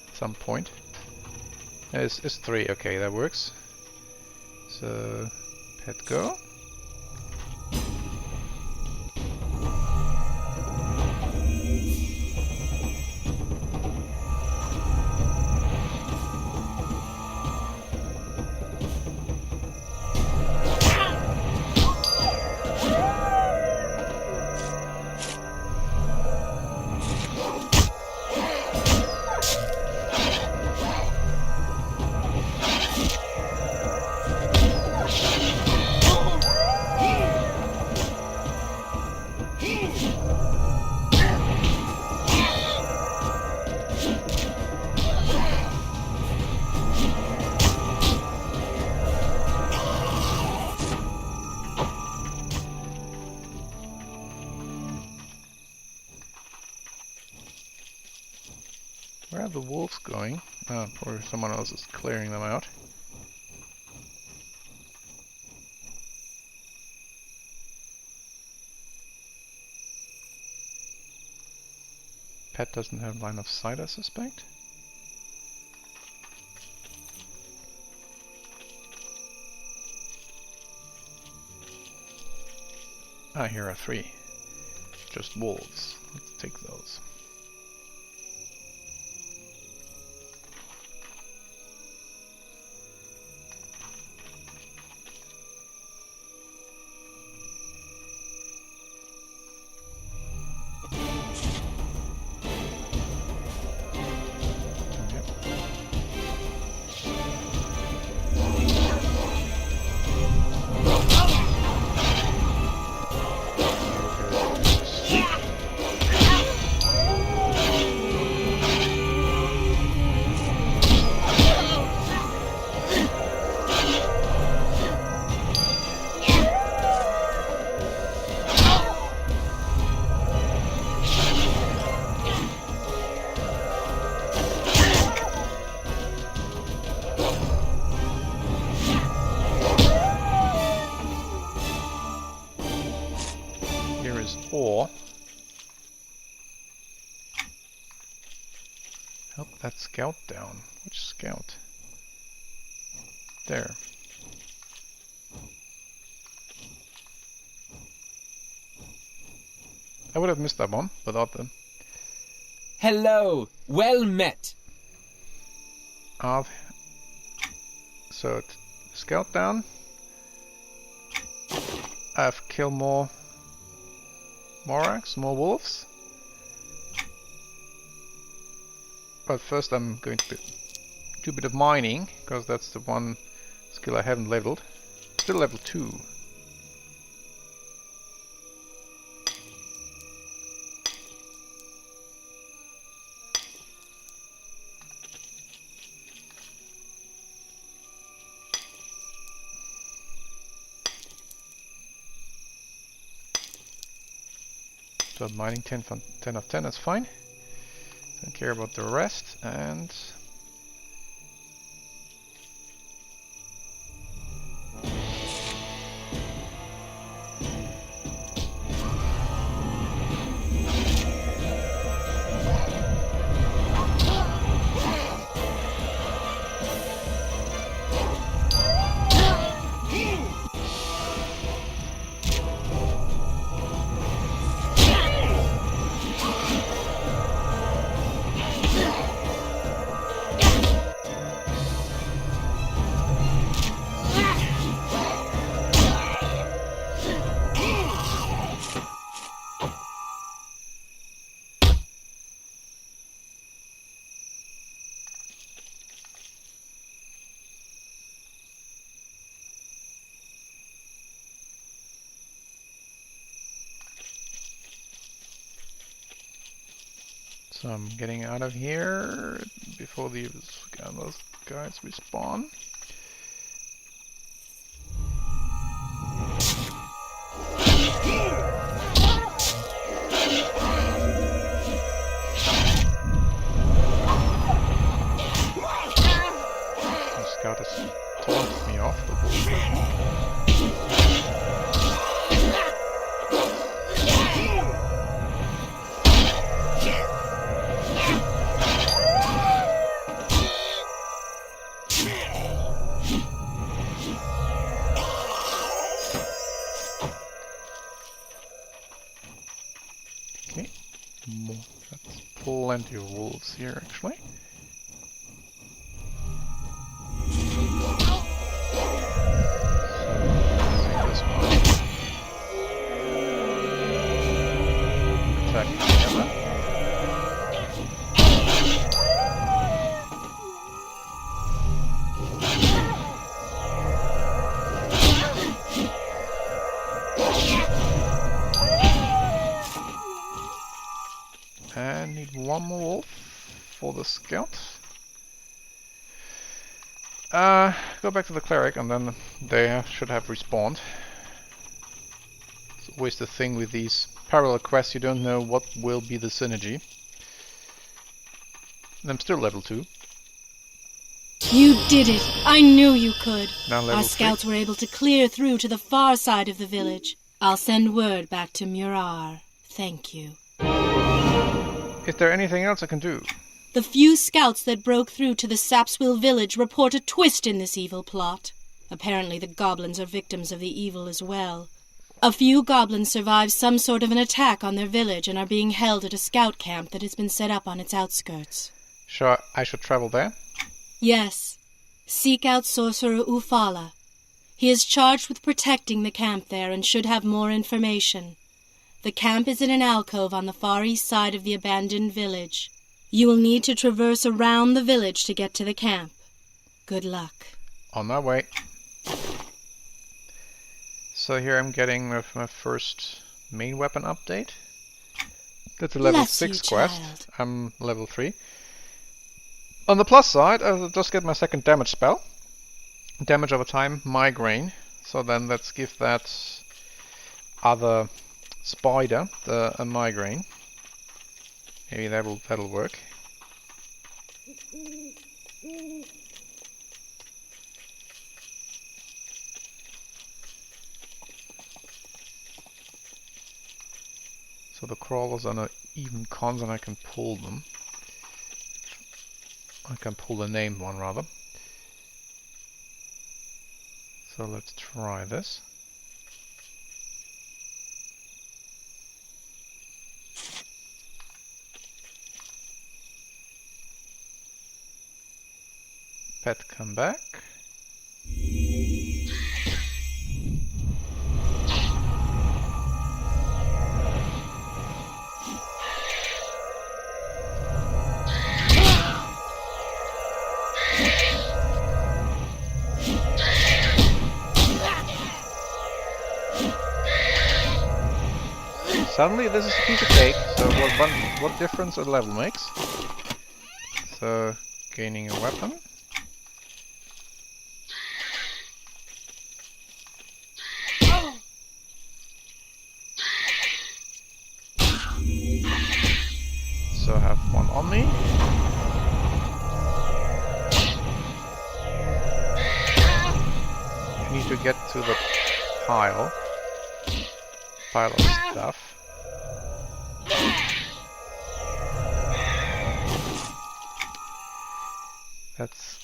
at some point. It's 3, okay, that works. So, pet go. Where are the wolves going? Oh, or someone else is clearing them out. Pet doesn't have line of sight, I suspect. Ah, here are 3. Just wolves. Let's take those. Or help that scout down. Which scout? There. I would have missed that one without them. Hello, well met. So scout down. I've killed more Moraks, more wolves. But first I'm going to do a bit of mining, because that's the one skill I haven't leveled. Still level 2. So mining 10 of 10, that's fine. Don't care about the rest, and So I'm getting out of here before those guys respawn. The scout has taunted me off the bullshit. That's plenty of wolves here, actually. So, this one. Attack together. And need one more wolf for the scout. Go back to the cleric and then they should have respawned. It's always the thing with these parallel quests, you don't know what will be the synergy. And I'm still level 2. You did it! I knew you could! Now level Our scouts were able to clear through to the far side of the village. I'll send word back to Murar. Thank you. Is there anything else I can do? The few scouts that broke through to the Sapswill village report a twist in this evil plot. Apparently the goblins are victims of the evil as well. A few goblins survived some sort of an attack on their village and are being held at a scout camp that has been set up on its outskirts. Sure, I should travel there? Yes. Seek out Sorcerer Ufala. He is charged with protecting the camp there and should have more information. The camp is in an alcove on the far east side of the abandoned village. You will need to traverse around the village to get to the camp. Good luck. On my way. So here I'm getting my first main weapon update. That's a level 6 quest. I'm level 3. On the plus side, I'll just get my second damage spell. Damage over time, migraine. So then let's give that other spider a migraine. Maybe that'll work. So the crawlers are not even cons and I can pull them. I can pull the named one rather. So let's try this. Pet, come back. Suddenly this is a piece of cake, so what difference a level makes. So, gaining a weapon. So I have one on me. I need to get to the pile of stuff. That's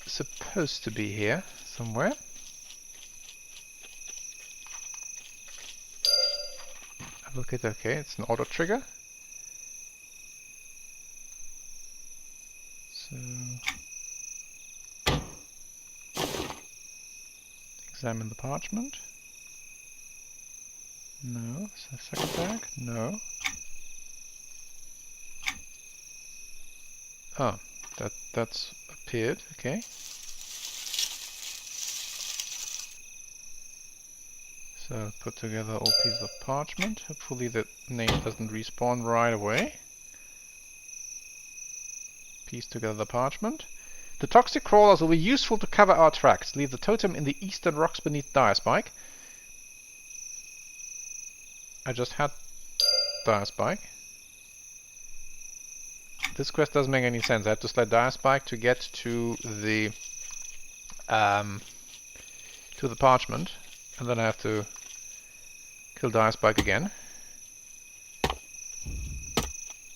supposed to be here somewhere. Look at okay, it's an auto trigger. So examine the parchment. No. So second bag? No. Oh, that's appeared, okay. So put together all pieces of parchment. Hopefully the name doesn't respawn right away. piece together the parchment. The toxic crawlers will be useful to cover our tracks. Leave the totem in the eastern rocks beneath Dire Spike. I just had Dire Spike. This quest doesn't make any sense. I have to slay Dire Spike to get to the parchment, and then I have to kill Dire Spike again.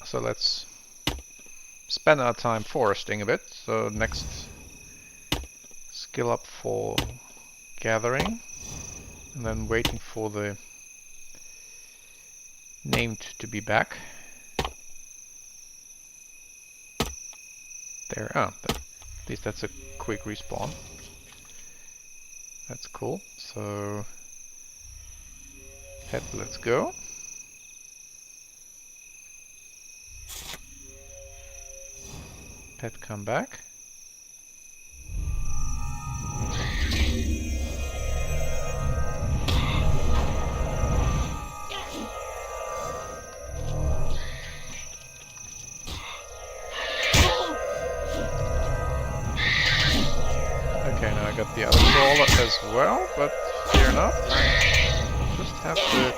So let's spend our time foresting a bit. So next skill up for gathering, and then waiting for the named to be back. There, at least that's a quick respawn. That's cool. So pet, let's go. Pet, come back. Okay, now I got the other crawler as well, but fair enough. I just have to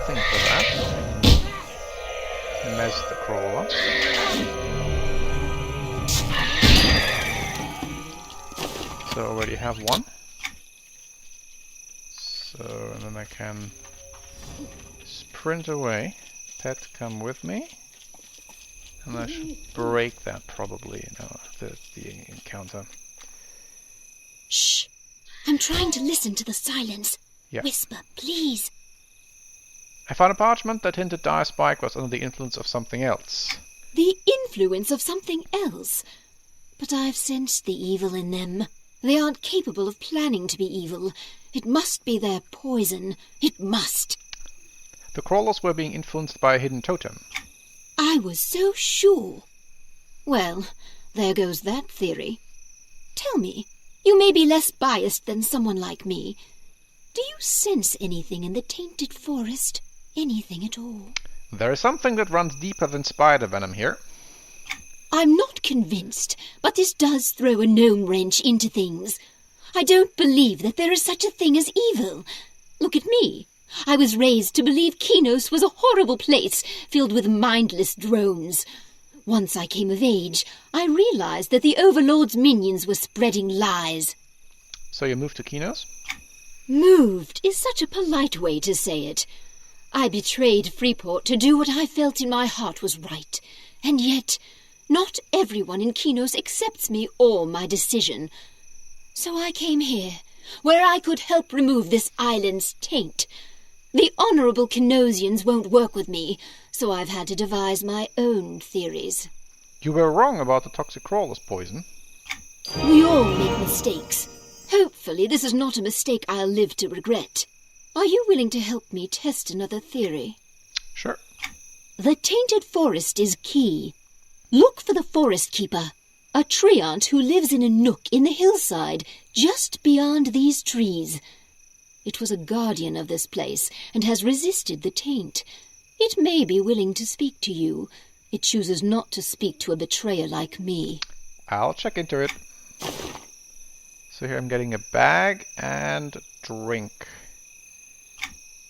think of that. Mess the crawler. So I already have one. So, and then I can sprint away. Pet, come with me. And I should break that probably, the encounter. Shh! I'm trying to listen to the silence. Yeah. Whisper, please. I found a parchment that hinted Dire Spike was under the influence of something else. The influence of something else? But I've sensed the evil in them. They aren't capable of planning to be evil. It must be their poison. It must. The crawlers were being influenced by a hidden totem. I was so sure. Well, there goes that theory. Tell me, you may be less biased than someone like me. Do you sense anything in the tainted forest? Anything at all? There is something that runs deeper than spider venom here. I'm not convinced, but this does throw a gnome wrench into things. I don't believe that there is such a thing as evil. Look at me. I was raised to believe Kinos was a horrible place filled with mindless drones. Once I came of age, I realized that the Overlord's minions were spreading lies. So you moved to Kinos? Moved is such a polite way to say it. I betrayed Freeport to do what I felt in my heart was right. And yet, not everyone in Kinos accepts me or my decision. So I came here, where I could help remove this island's taint. The honorable Kinosians won't work with me, so I've had to devise my own theories. You were wrong about the toxic crawler's poison. We all make mistakes. Hopefully this is not a mistake I'll live to regret. Are you willing to help me test another theory? Sure. The tainted forest is key. Look for the forest keeper, a treant who lives in a nook in the hillside just beyond these trees. It was a guardian of this place and has resisted the taint. It may be willing to speak to you. It chooses not to speak to a betrayer like me. I'll check into it. So here I'm getting a bag and a drink.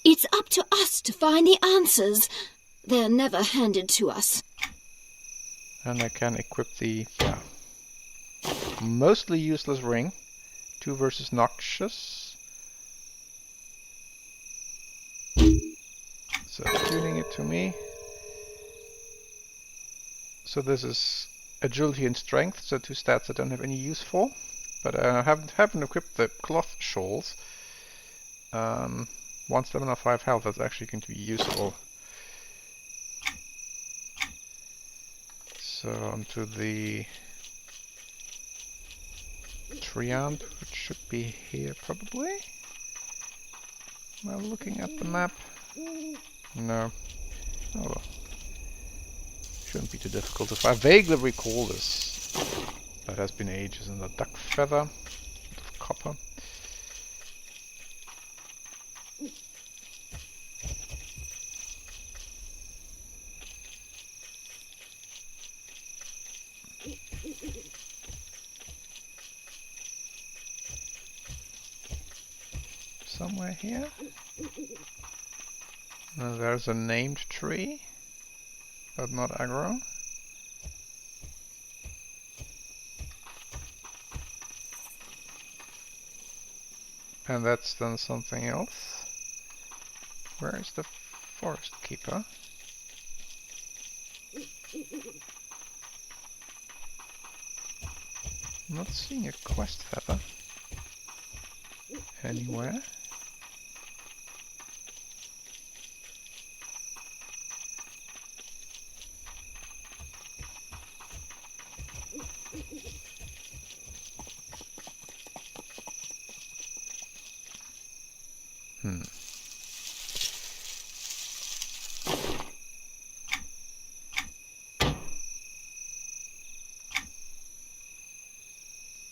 It's up to us to find the answers. They're never handed to us. And I can equip the mostly useless ring. 2 versus Noxious. So tuning it to me. So this is agility and strength, so 2 stats I don't have any use for. But I haven't equipped the cloth shawls. 1 stamina, 5 health, that's actually going to be useful. So onto the treant, which should be here probably. Am I looking at the map? No. Oh well. Shouldn't be too difficult to find. I vaguely recall this. That has been ages. And the duck feather. Bit of copper. somewhere here. There's a named tree, but not aggro. And that's then something else. Where is the forest keeper? I'm not seeing a quest feather anywhere.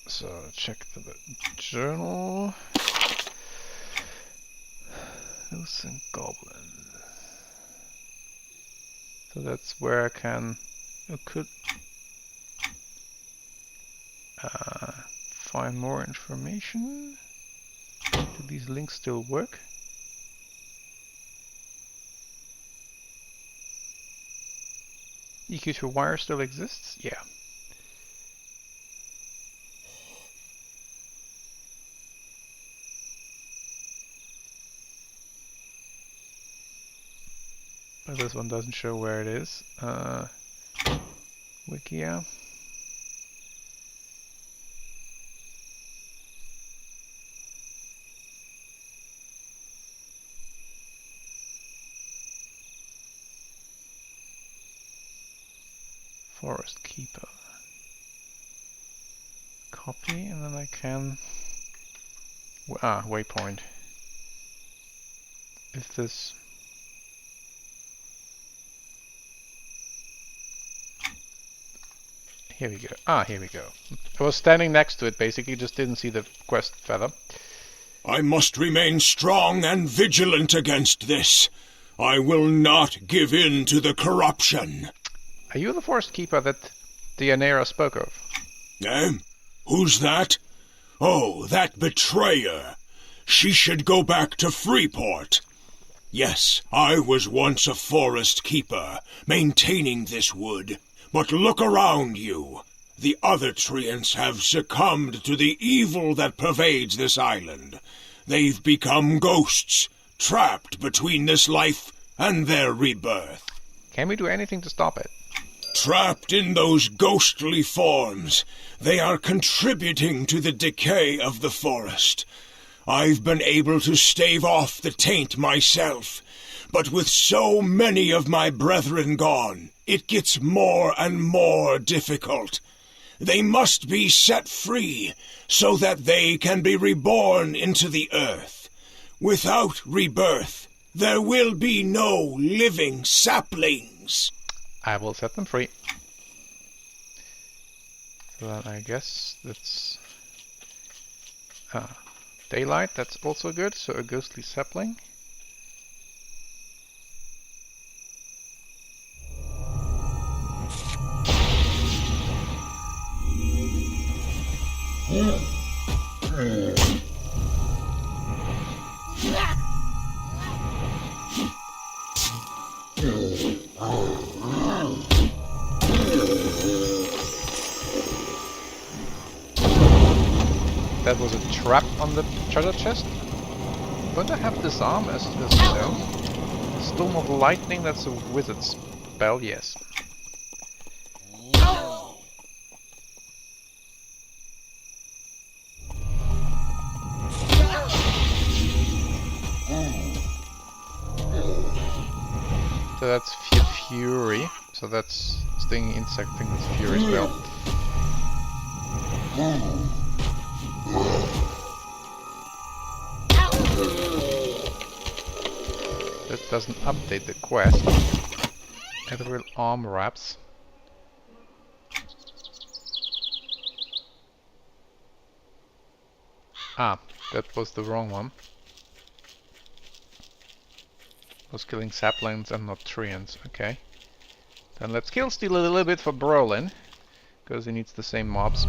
So check the journal. Ghosts and goblins. So that's where I can find more information. Do these links still work? EQ2 wire still exists? Yeah. But this one doesn't show where it is. Wikia. Forest Keeper. Copy, and then I can... waypoint. If this... Here we go. Here we go. I was standing next to it, basically, just didn't see the quest feather. I must remain strong and vigilant against this. I will not give in to the corruption. Are you the forest keeper that Deianira spoke of? Who's that? Oh, that betrayer. She should go back to Freeport. Yes, I was once a forest keeper, maintaining this wood. But look around you. The other treants have succumbed to the evil that pervades this island. They've become ghosts, trapped between this life and their rebirth. Can we do anything to stop it? Trapped in those ghostly forms, they are contributing to the decay of the forest. I've been able to stave off the taint myself, but with so many of my brethren gone, it gets more and more difficult. They must be set free, so that they can be reborn into the earth. Without rebirth, there will be no living saplings. I will set them free. So then I guess that's... daylight, that's also good, so a ghostly sapling. That was a trap on the treasure chest. Don't I have disarm as no? Storm of Lightning, that's a wizard spell, yes. So that's Fury, so that's stinging insect thing with Fury spell. That doesn't update the quest. Ethereal arm wraps. That was the wrong one. I was killing saplings and not treants. Okay. Then let's kill steal a little bit for Brolin, because he needs the same mobs.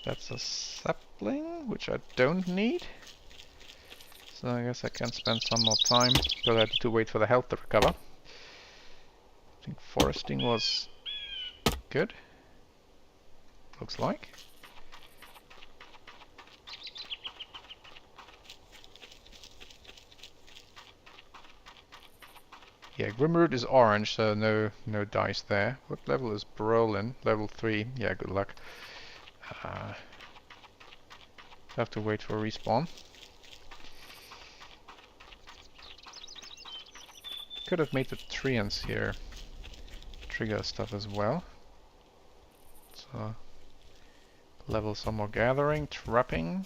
That's a sapling, which I don't need. So I guess I can spend some more time, because I had to wait for the health to recover. I think foresting was good. Looks like. Yeah, Grimroot is orange, so no dice there. What level is Brolin? Level 3. Yeah, good luck. Have to wait for respawn. Could have made the treants here trigger stuff as well. So level some more gathering, trapping.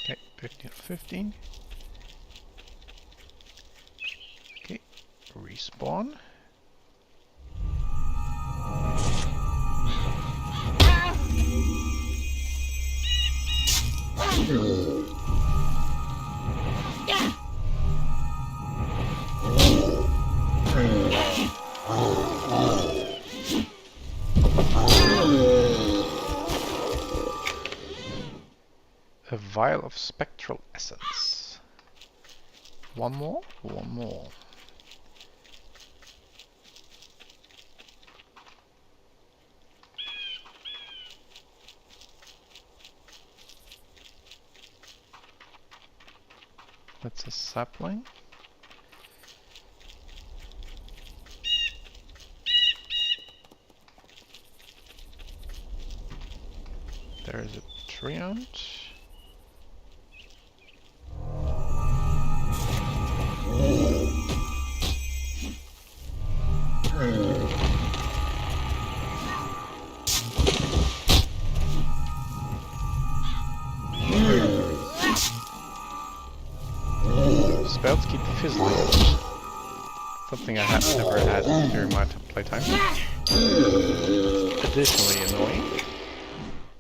Okay, 15 of 15. Okay, respawn. A vial of spectral essence. One more? One more. That's a sapling. There is a treant. Spells keep fizzling. Something I have never had during my playtime. Additionally annoying.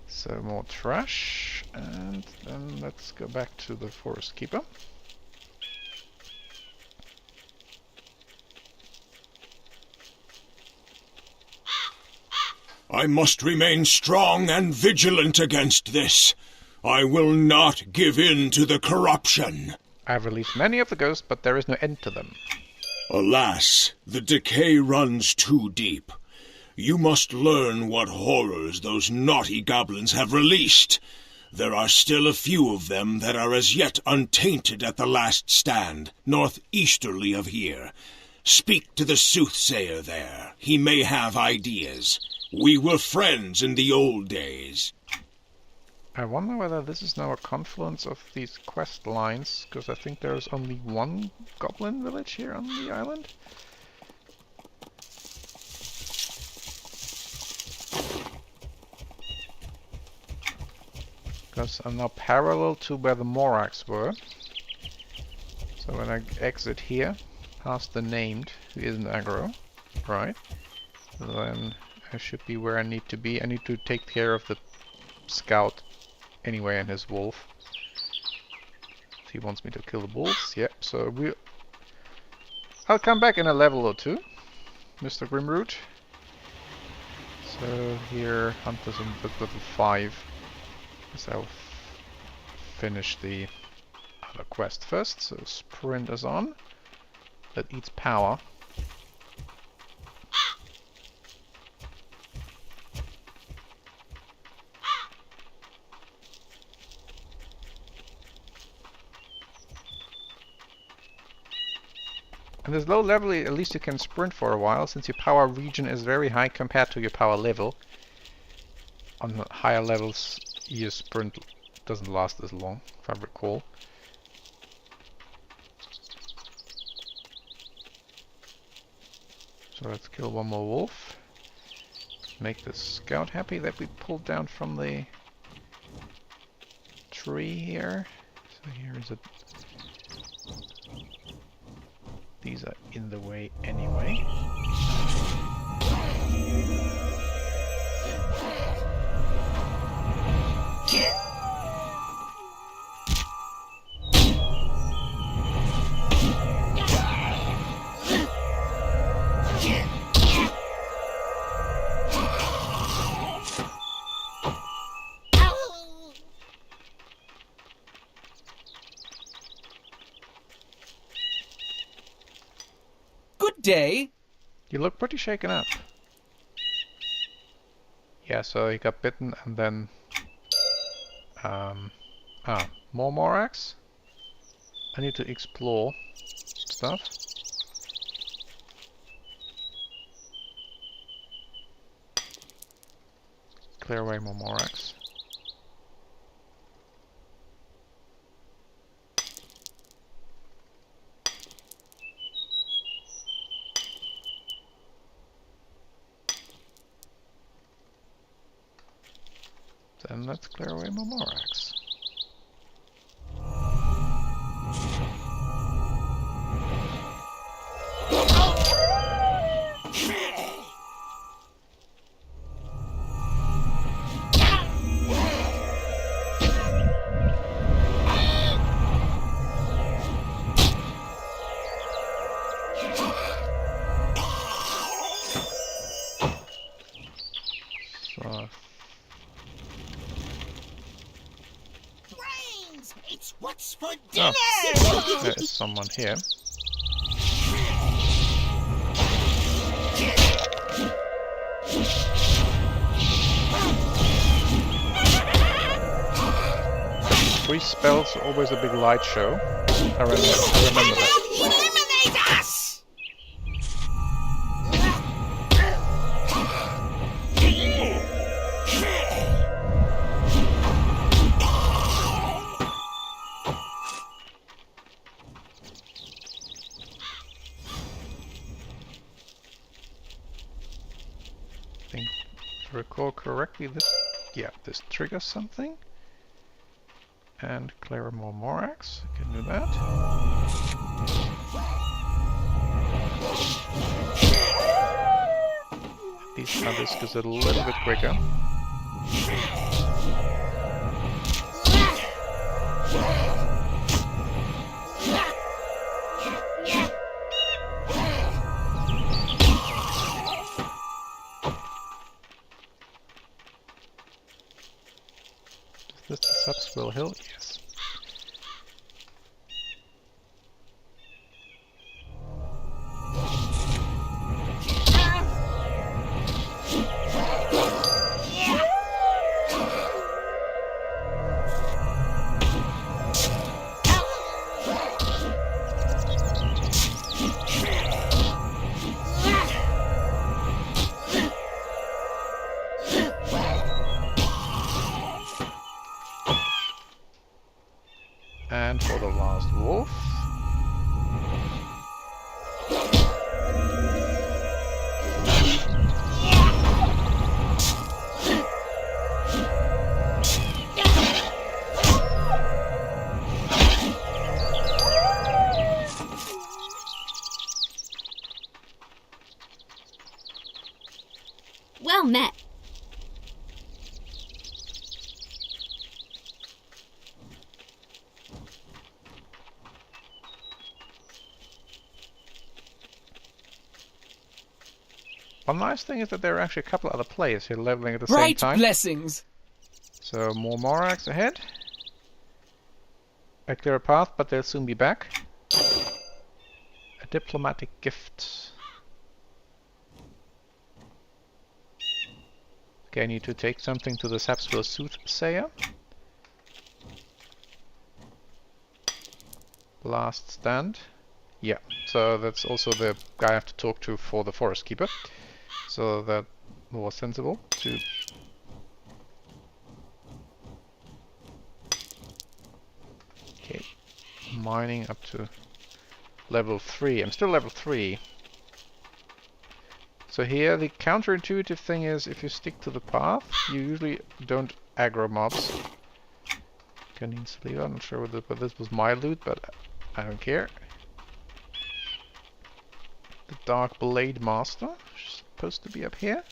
So more trash, and then let's go back to the Forest Keeper. I must remain strong and vigilant against this. I will not give in to the corruption. I've released many of the ghosts, but there is no end to them. Alas, the decay runs too deep. You must learn what horrors those naughty goblins have released. There are still a few of them that are as yet untainted at the last stand, northeasterly of here. Speak to the soothsayer there. He may have ideas. We were friends in the old days. I wonder whether this is now a confluence of these quest lines, because I think there is only one goblin village here on the island. Because I'm now parallel to where the Morax were. So when I exit here, past the named, who isn't aggro, right, then I should be where I need to be. I need to take care of the scout anyway and his wolf. He wants me to kill the wolves. Yep, so I'll come back in a level or two, Mr. Grimroot. So here, Hunters in level 5. So I'll finish the other quest first. So sprint is on. That eats power. And this low level, at least you can sprint for a while, since your power region is very high compared to your power level. On the higher levels, your sprint doesn't last as long, if I recall. So let's kill one more wolf. Make the scout happy that we pulled down from the tree here. So here is a... These are in the way anyway. day. You look pretty shaken up. Yeah, so he got bitten and then... more Morax? I need to explore stuff. Clear away more Morax. Then let's clear away more Morax. So It's what's for dinner! oh, there is someone here. Free spells are always a big light show. I remember that. Eliminate us! I think, if I recall correctly, this triggers something. And clear more Morax. I can do that. These others goes a little bit quicker. Is this the Subswell Hill? Yes. And for the last wolf. Well met. One nice thing is that there are actually a couple other players here leveling at the same time. Bright blessings! So more Morax ahead. I clear a path, but they'll soon be back. A diplomatic gift. Okay, I need to take something to the Sapswell Soothsayer. Last stand. Yeah, so that's also the guy I have to talk to for the Forest Keeper. So that was sensible to... Okay, mining up to level 3. I'm still level 3. So here the counterintuitive thing is if you stick to the path, you usually don't aggro mobs. Canine Sleeve, I'm not sure whether this was my loot, but I don't care. The Dark Blade Master, supposed to be up here.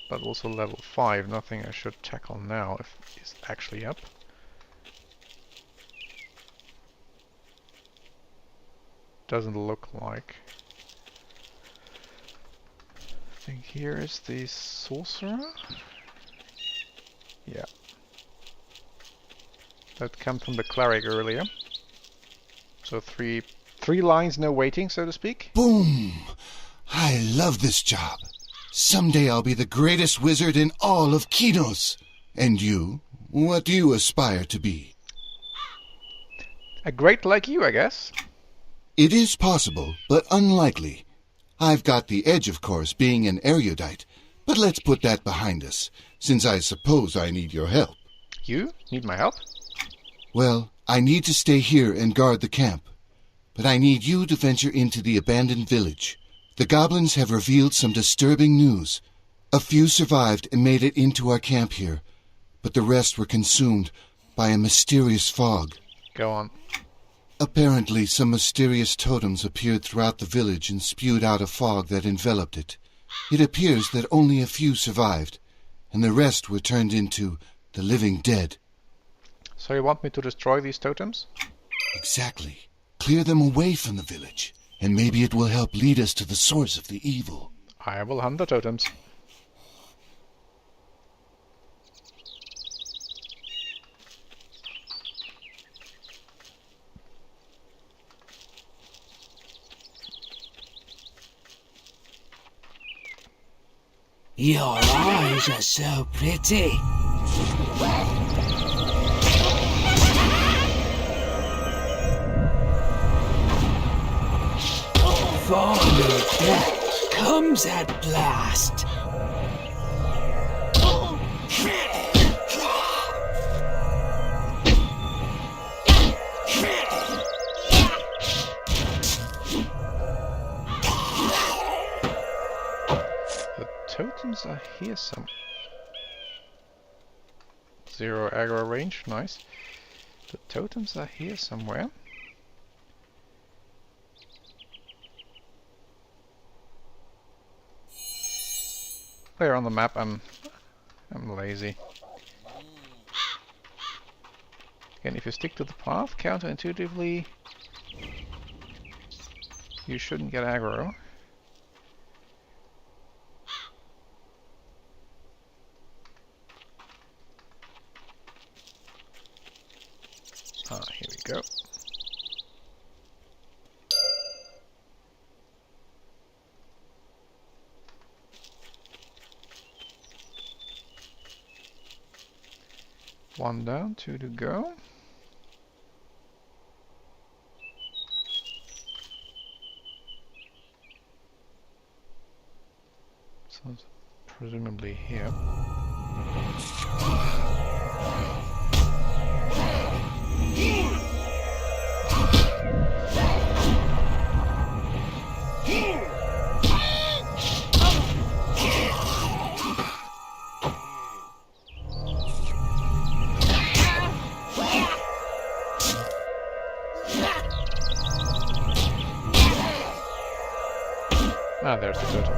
But also level 5, nothing I should tackle now if it's actually up. Doesn't look like. I think here is the Sorcerer. Yeah. That came from the Cleric earlier. So three 3 lines, no waiting, so to speak. Boom! I love this job. Someday I'll be the greatest wizard in all of Kinos. And you? What do you aspire to be? A great like you, I guess. It is possible, but unlikely. I've got the edge, of course, being an erudite. But let's put that behind us, since I suppose I need your help. You need my help? Well, I need to stay here and guard the camp. But I need you to venture into the abandoned village. The goblins have revealed some disturbing news. A few survived and made it into our camp here, but the rest were consumed by a mysterious fog. Go on. Apparently, some mysterious totems appeared throughout the village and spewed out a fog that enveloped it. It appears that only a few survived, and the rest were turned into the living dead. So you want me to destroy these totems? Exactly. Clear them away from the village, and maybe it will help lead us to the source of the evil. I will hunt the totems. Your eyes are so pretty. Final death comes at last. Totems are here some. 0 aggro range, nice. The totems are here somewhere. Where on the map? I'm lazy. Again, if you stick to the path, counterintuitively, you shouldn't get aggro. Here we go. One down, 2 to go. So it's presumably here. Ah, there's the totem.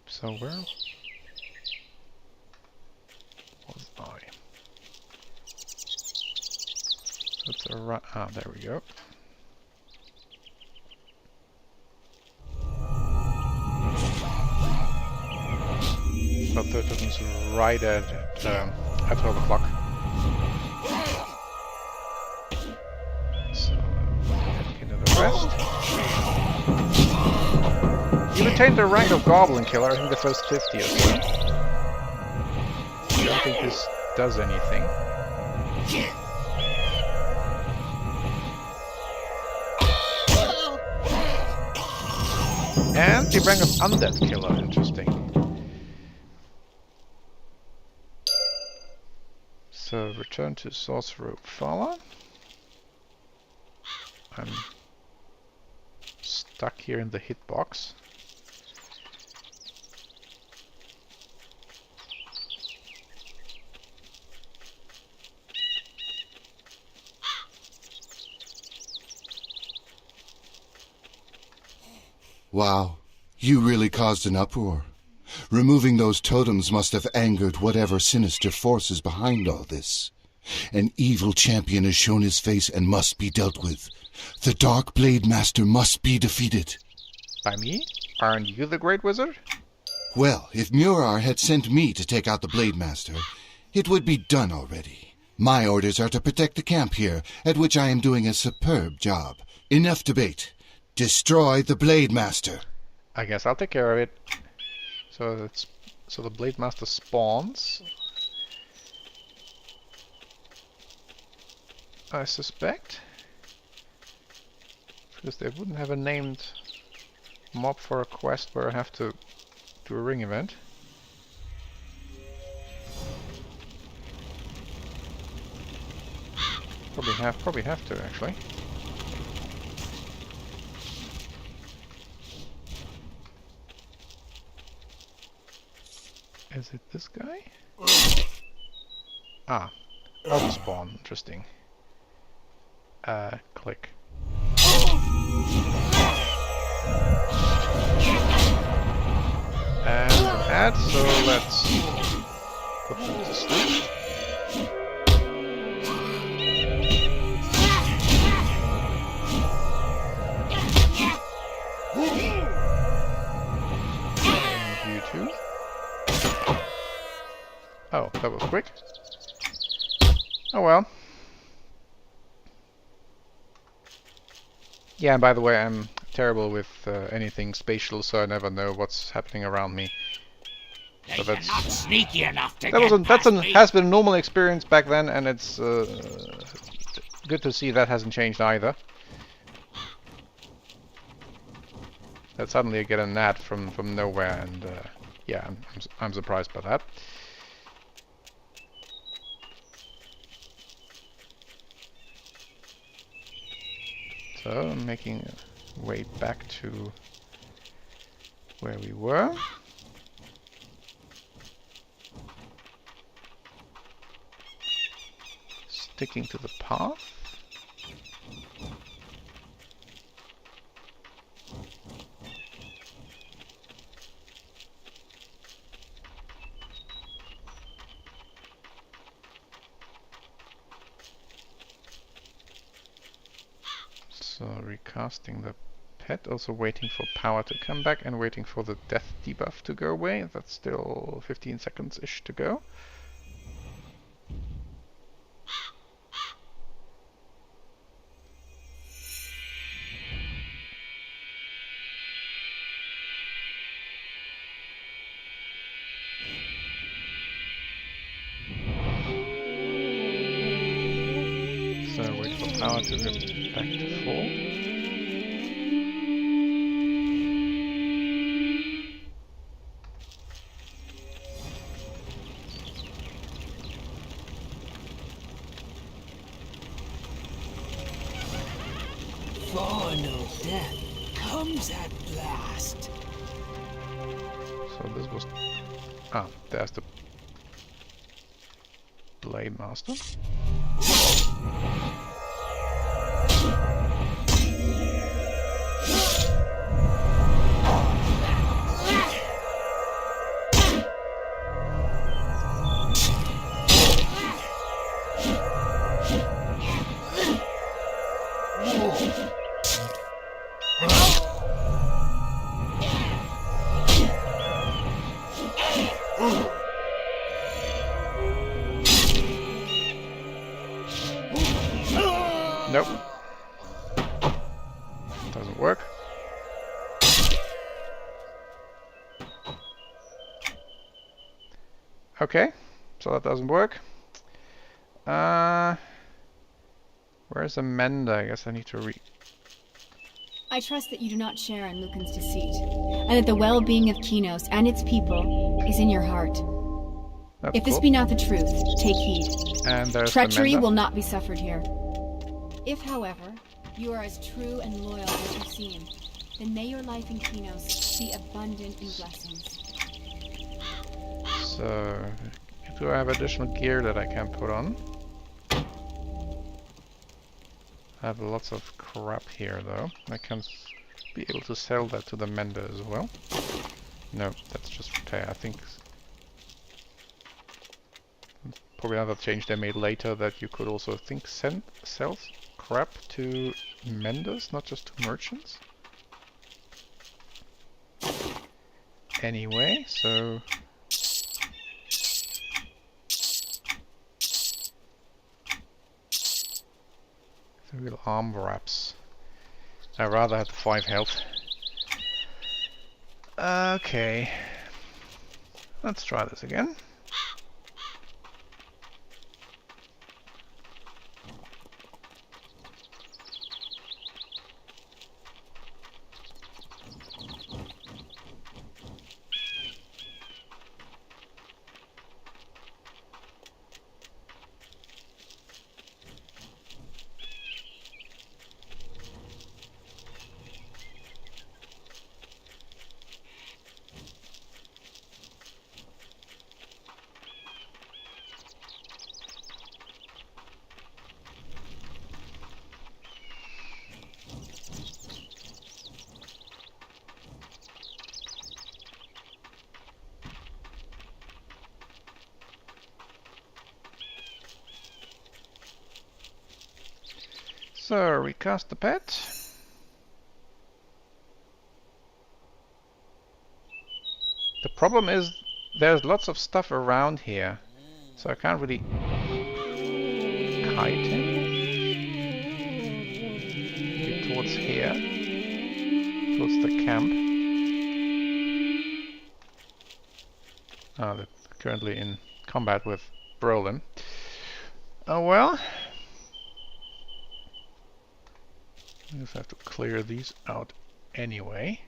So where was I? That's a right. Ah, there we go. But the totem's right at 12 o'clock. So heading into the rest. You attained the rank of Goblin Killer in the first 50 or so. I don't think this does anything. And the rank of Undead Killer, interesting. So return to Sorcerer Fala. I'm stuck here in the hitbox. Wow, you really caused an uproar. Removing those totems must have angered whatever sinister force is behind all this. An evil champion has shown his face and must be dealt with. The Dark Blade Master must be defeated. By me? Aren't you the Great Wizard? Well, if Murar had sent me to take out the Blade Master, it would be done already. My orders are to protect the camp here, at which I am doing a superb job. Enough debate. Destroy the Blade Master. I guess I'll take care of it. So the Blade Master spawns. I suspect. Because they wouldn't have a named mob for a quest where I have to do a ring event. Probably have to actually. Is it this guy? Ah, auto spawn. Interesting. Click. And an ad, so let's put them to sleep. And you too. Oh, that was quick. Oh well. Yeah, and by the way, I'm terrible with anything spatial, so I never know what's happening around me. So that's not sneaky enough to has been a normal experience back then, and it's good to see that hasn't changed either. That suddenly I get an ad from nowhere, and yeah, I'm surprised by that. So I'm making a way back to where we were. Sticking to the path. So recasting the pet, also waiting for power to come back and waiting for the death debuff to go away. That's still 15 seconds-ish to go. So wait for power to go back to full. Final death comes at last. So this was... Ah, there's the Blade Master. Nope. Doesn't work. Okay, so that doesn't work. Where's Amanda? I guess I need to I trust that you do not share in Lucan's deceit, and that the well-being of Kinos and its people is in your heart. That's if this cool. be not the truth, take heed. And there's Treachery Amanda. will not be suffered here. If, however, you are as true and loyal as you seem, then may your life in Kinos be abundant in blessings. So, do I have additional gear that I can put on? I have lots of crap here though. I can be able to sell that to the mender as well. No, that's just okay, I think. Probably another change they made later that you could also send sells crap to menders, not just to merchants. Anyway, so the real arm wraps. I rather had 5 health. Okay, let's try this again. So, recast the pet. The problem is there's lots of stuff around here, so I can't really kite him. Maybe towards here, towards the camp. They're currently in combat with Brolin. Oh well. I just have to clear these out anyway.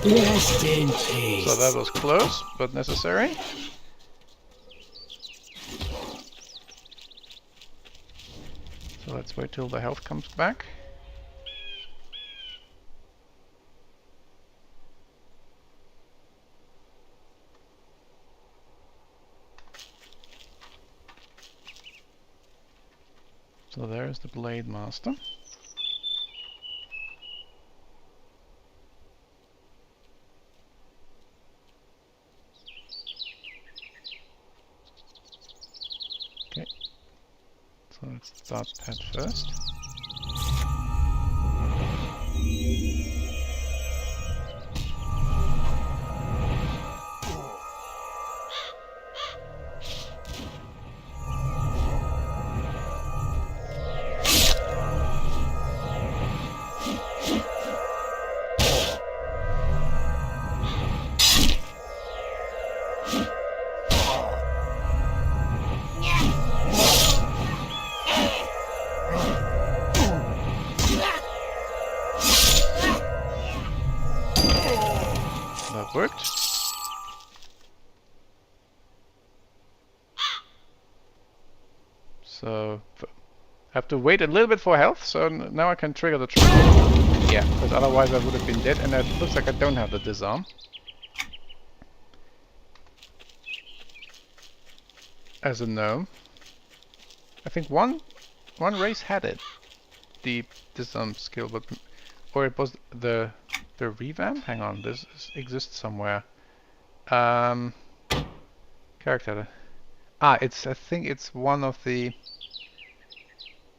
Rest in peace. So that was close, but necessary. So let's wait till the health comes back. So there's the Blade Master. Okay, so let's start pet first. That worked. So I have to wait a little bit for health, so now I can trigger the trigger. Yeah, because otherwise I would have been dead, and it looks like I don't have the disarm. As a gnome. I think one race had it. The disarm skill, but or it was the revamp? Hang on, this exists somewhere. Character. It's I think it's one of the.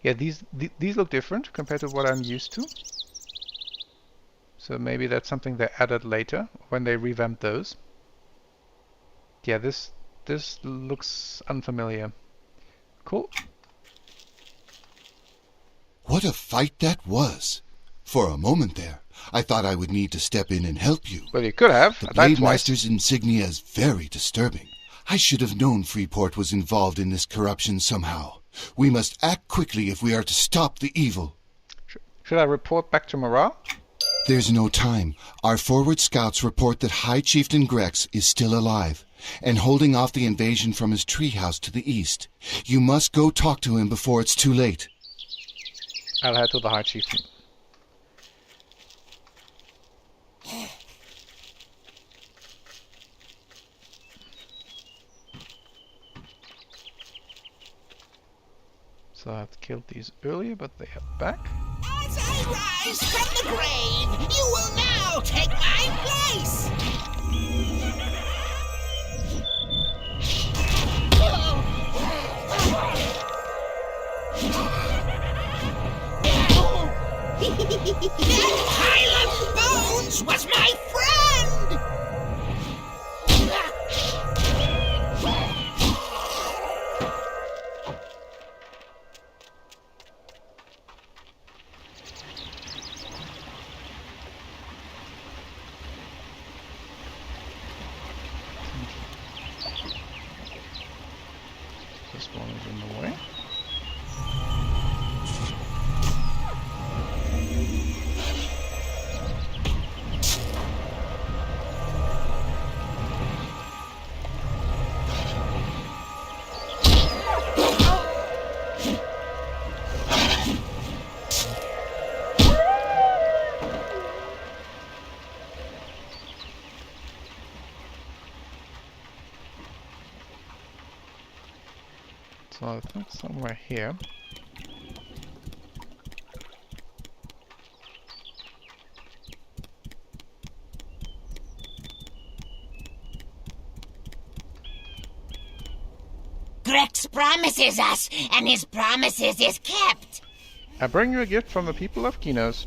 Yeah, these look different compared to what I'm used to. So maybe that's something they added later when they revamped those. Yeah, this looks unfamiliar. Cool. What a fight that was! For a moment there, I thought I would need to step in and help you. Well, you could have. The Blade Master's insignia is very disturbing. I should have known Freeport was involved in this corruption somehow. We must act quickly if we are to stop the evil. Should I report back to Morale? There's no time. Our forward scouts report that High Chieftain Grex is still alive and holding off the invasion from his treehouse to the east. You must go talk to him before it's too late. I'll head to the High Chieftain. So I had killed these earlier, but they are back. As I rise from the grave, you will now take my place! That pile of bones was my friend! This one is in the way. So I think somewhere here. Grex promises us, and his promises is kept. I bring you a gift from the people of Kinos.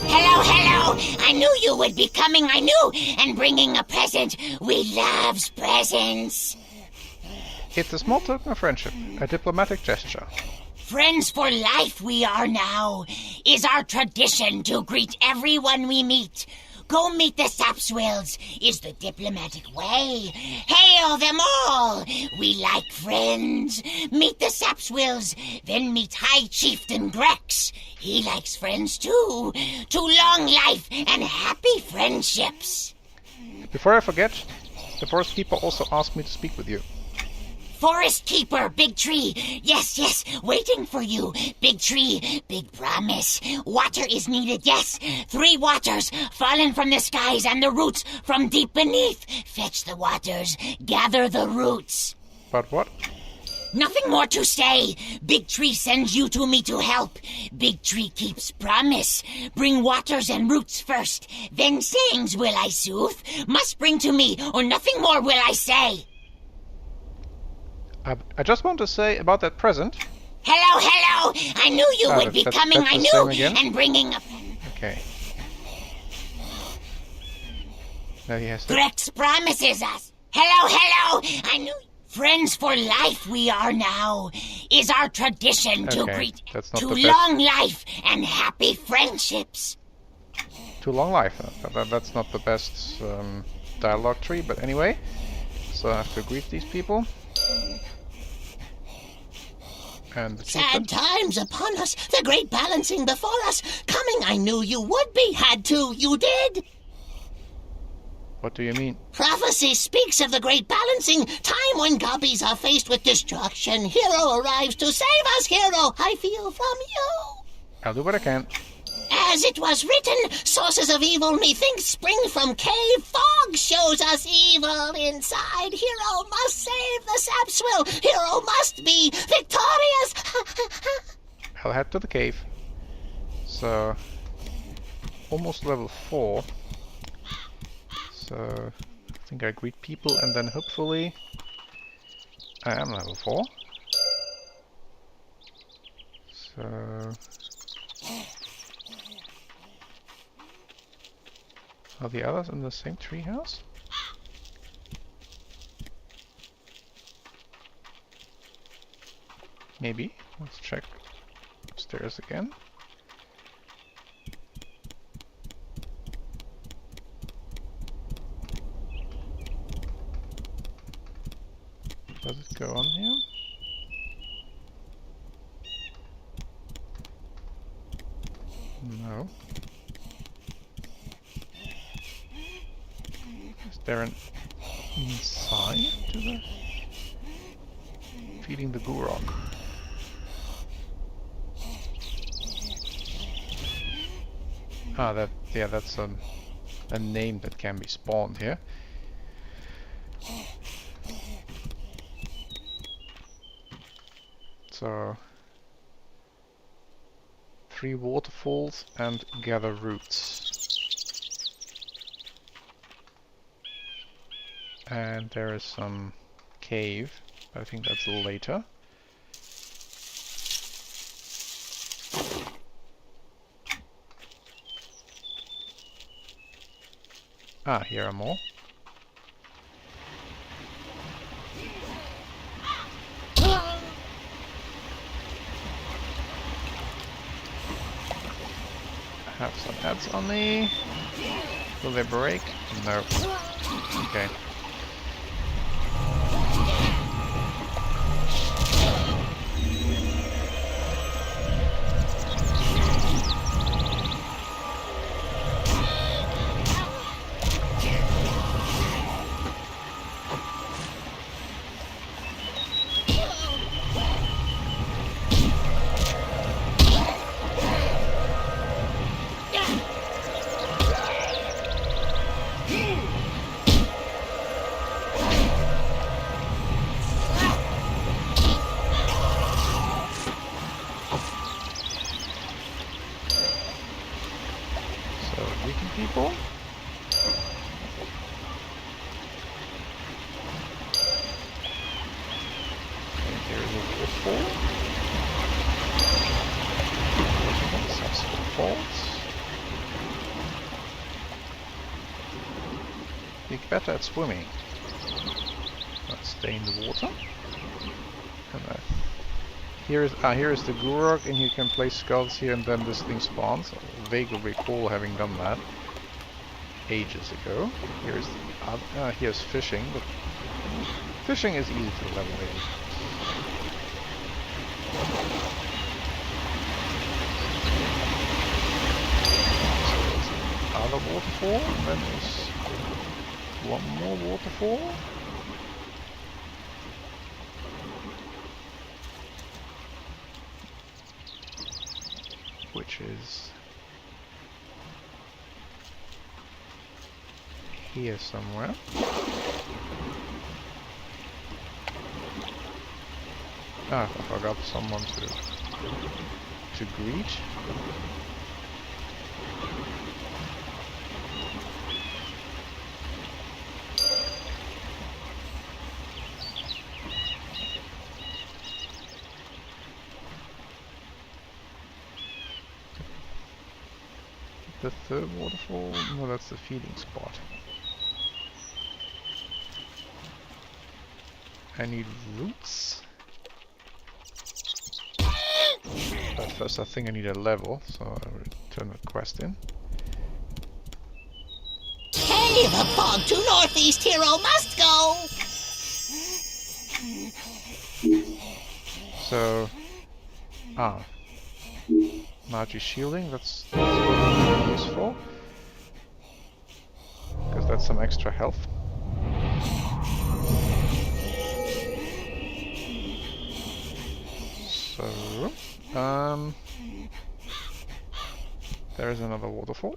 Hello, hello! I knew you would be coming, I knew! And bringing a present. We loves presents. It's a small token of friendship, a diplomatic gesture. Friends for life we are now. Is our tradition to greet everyone we meet. Go meet the Sapswells is the diplomatic way. Hail them all! We like friends. Meet the Sapswells, then meet High Chieftain Grex. He likes friends too. To long life and happy friendships. Before I forget, the Forest Keeper also asked me to speak with you. Forest Keeper, Big Tree. Yes, yes, waiting for you. Big Tree, big promise. Water is needed, yes. 3 waters fallen from the skies and the roots from deep beneath. Fetch the waters, gather the roots. But what? Nothing more to say. Big Tree sends you to me to help. Big Tree keeps promise. Bring waters and roots first. Then sayings will I soothe. Must bring to me, or nothing more will I say. I just want to say about that present. Hello, hello! I knew you would be coming, I knew! And bringing a... Okay. Now he has to... Grex promises us. Hello, hello! I knew... Friends for life we are now. Is our tradition to greet... To long life and happy friendships. To long life. That's not the best dialogue tree, but anyway. So I have to greet these people. And the sad times upon us, the great balancing before us. Coming I knew you would be, had to, you did. What do you mean? Prophecy speaks of the great balancing, time when gobbies are faced with destruction. Hero arrives to save us, hero, I feel from you. I'll do what I can. As it was written, sources of evil methinks spring from cave. Fog shows us evil inside. Hero must save the Sapswell. Hero must be victorious. I'll head to the cave. So, almost level 4. So, I think I greet people and then hopefully I am level 4. So... Are the others in the same treehouse? Maybe. Let's check upstairs again. Does it go on here? No. Is there an inside to the feeding the Gurok? Ah, that's a name that can be spawned here. So 3 waterfalls and gather roots. And there is some cave, but I think that's later. Ah, here are more. I have some ads on me. Will they break? No. Okay. People. And here is a waterfall. Some falls. Be better at swimming. Let's stay in the water. And here is the Gurok, and you can place skulls here, and then this thing spawns. I vaguely recall having done that ages ago. Here's fishing, but fishing is easy to level 80. So there's another waterfall, and then there's one more waterfall. Which is here somewhere. Ah, I forgot someone to greet. The third waterfall? No, that's the feeding spot. I need roots. But first I think I need a level, so I'll return the quest in. Hey, the fog to northeast hero must go! So... Magi shielding, that's useful. Because that's some extra health. So... there is another waterfall.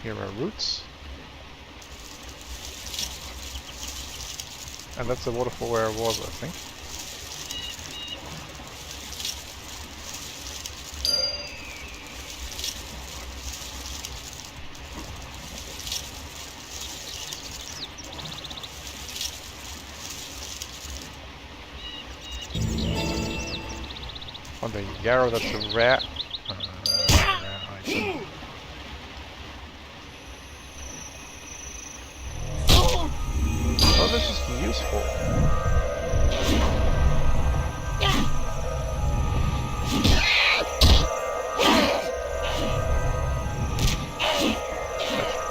Here are roots. And that's the waterfall where I was, I think. Oh, the yarrow, that's a rare item. Oh, this is new. useful.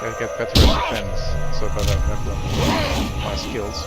Gotta get better at defense, so that I don't have my skills.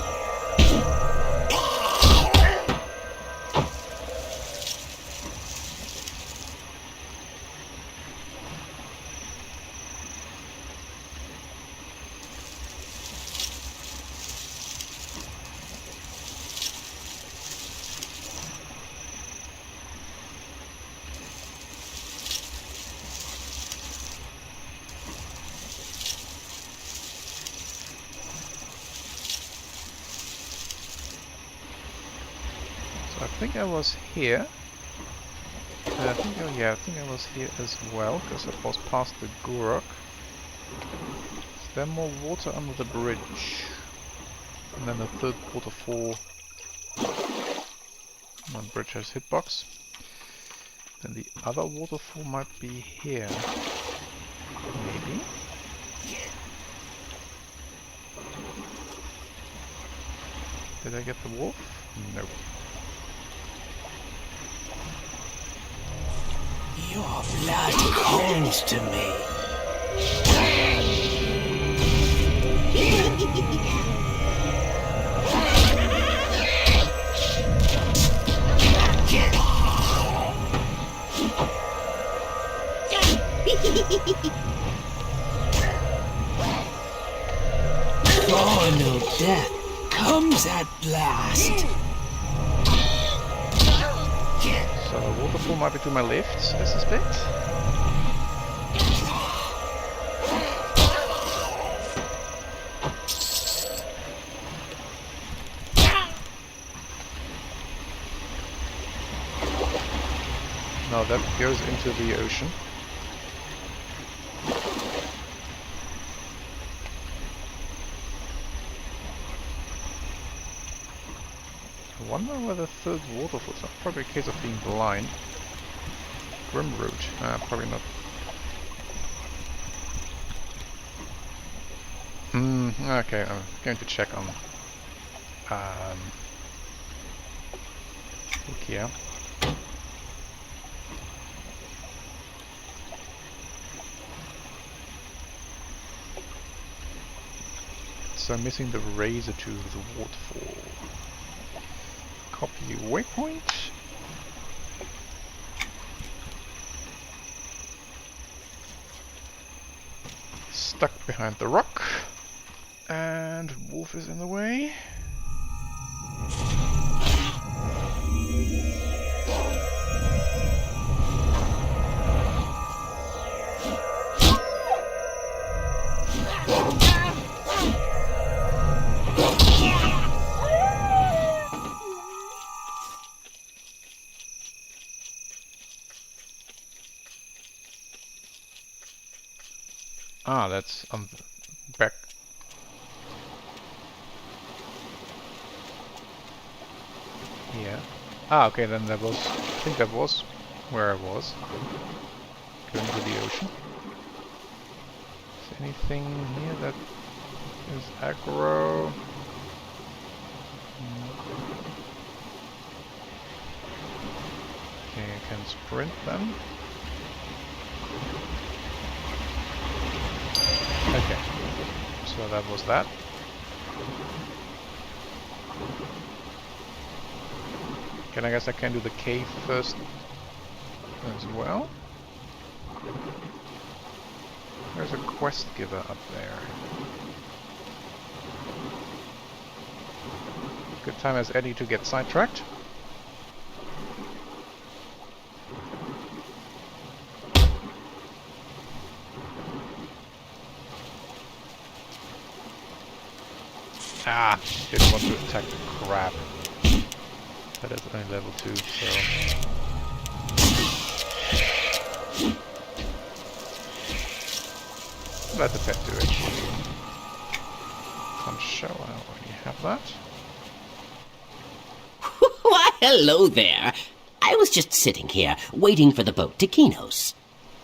I think I was here. I think I was here as well, because I was past the Gurok. Is there more water under the bridge? And then the third waterfall. My bridge has hitbox. Then the other waterfall might be here. Maybe. Did I get the wolf? Nope. Your blood calls to me. Final death comes at last. So the waterfall might be to my left, I suspect. No, that goes into the ocean. I wonder where the third waterfall is. Probably a case of being blind. Grim Route. Probably not. Okay, I'm going to check on Wikia. So I'm missing the razor to the waterfall. Copy waypoint. Stuck behind the rock. And wolf is in the way. Ah, that's back. Yeah. Ah, okay, then that was. I think that was where I was. Going to the ocean. Is there anything here that is aggro? Okay, I can sprint then. Okay, so that was that. I guess I can do the cave first as well. There's a quest giver up there. Good time as any to get sidetracked. Ah, didn't want to attack the crab. That is only level 2, so... Let the pet do it. Conch shell, I already have that. Why, hello there. I was just sitting here, waiting for the boat to Kinos.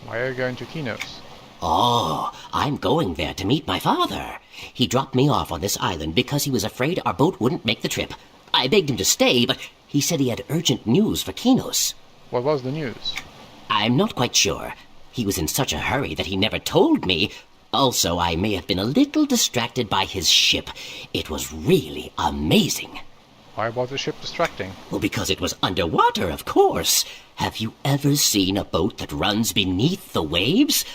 Why are you going to Kinos? Oh, I'm going there to meet my father. He dropped me off on this island because he was afraid our boat wouldn't make the trip. I begged him to stay, but he said he had urgent news for Kinos. What was the news? I'm not quite sure. He was in such a hurry that he never told me. Also, I may have been a little distracted by his ship. It was really amazing. Why was the ship distracting? Well, because it was underwater, of course. Have you ever seen a boat that runs beneath the waves?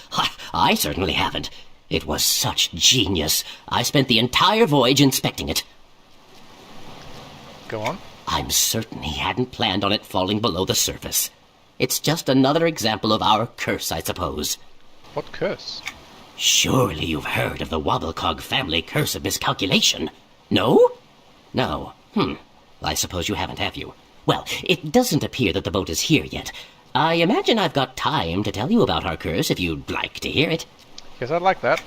I certainly haven't. It was such genius. I spent the entire voyage inspecting it. Go on. I'm certain he hadn't planned on it falling below the surface. It's just another example of our curse, I suppose. What curse? Surely you've heard of the Wobblecog family curse of miscalculation. No? No. I suppose you haven't, have you? Well, it doesn't appear that the boat is here yet. I imagine I've got time to tell you about our curse if you'd like to hear it. Yes, I'd like that.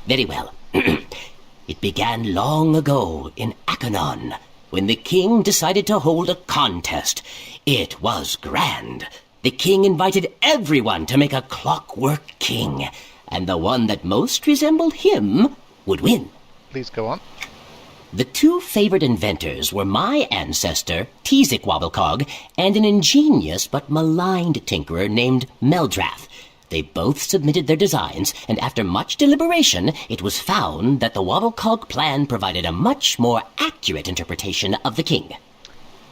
Very well. It began long ago in Achenon, when the king decided to hold a contest. It was grand. The king invited everyone to make a clockwork king, and the one that most resembled him would win. Please go on. The two favored inventors were my ancestor, Teesic Wobblecog, and an ingenious but maligned tinkerer named Meldrath. They both submitted their designs, and after much deliberation, it was found that the Wobblecog plan provided a much more accurate interpretation of the king.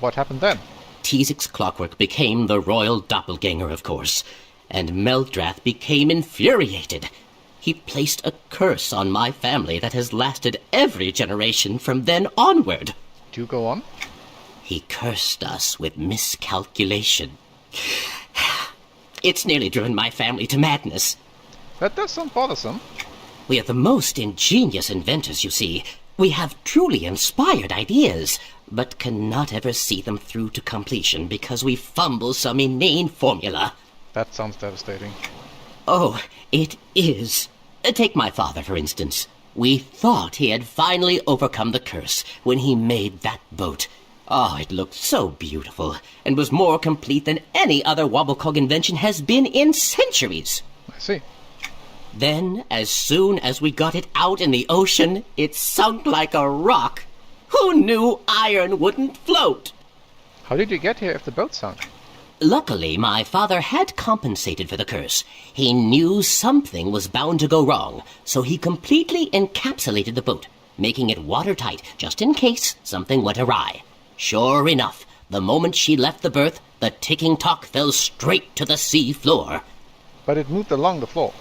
What happened then? Teesic's clockwork became the royal doppelganger, of course, and Meldrath became infuriated. He placed a curse on my family that has lasted every generation from then onward. Do go on. He cursed us with miscalculation. It's nearly driven my family to madness. That does sound bothersome. We are the most ingenious inventors, you see. We have truly inspired ideas, but cannot ever see them through to completion because we fumble some inane formula. That sounds devastating. Oh, it is. Take my father, for instance. We thought he had finally overcome the curse when he made that boat. Oh, it looked so beautiful, and was more complete than any other Wobblecog invention has been in centuries. I see. Then, as soon as we got it out in the ocean, it sunk like a rock. Who knew iron wouldn't float? How did you get here if the boat sunk? Luckily, my father had compensated for the curse. He knew something was bound to go wrong, so he completely encapsulated the boat, making it watertight just in case something went awry. Sure enough, the moment she left the berth, the ticking tock fell straight to the sea floor. But it moved along the floor.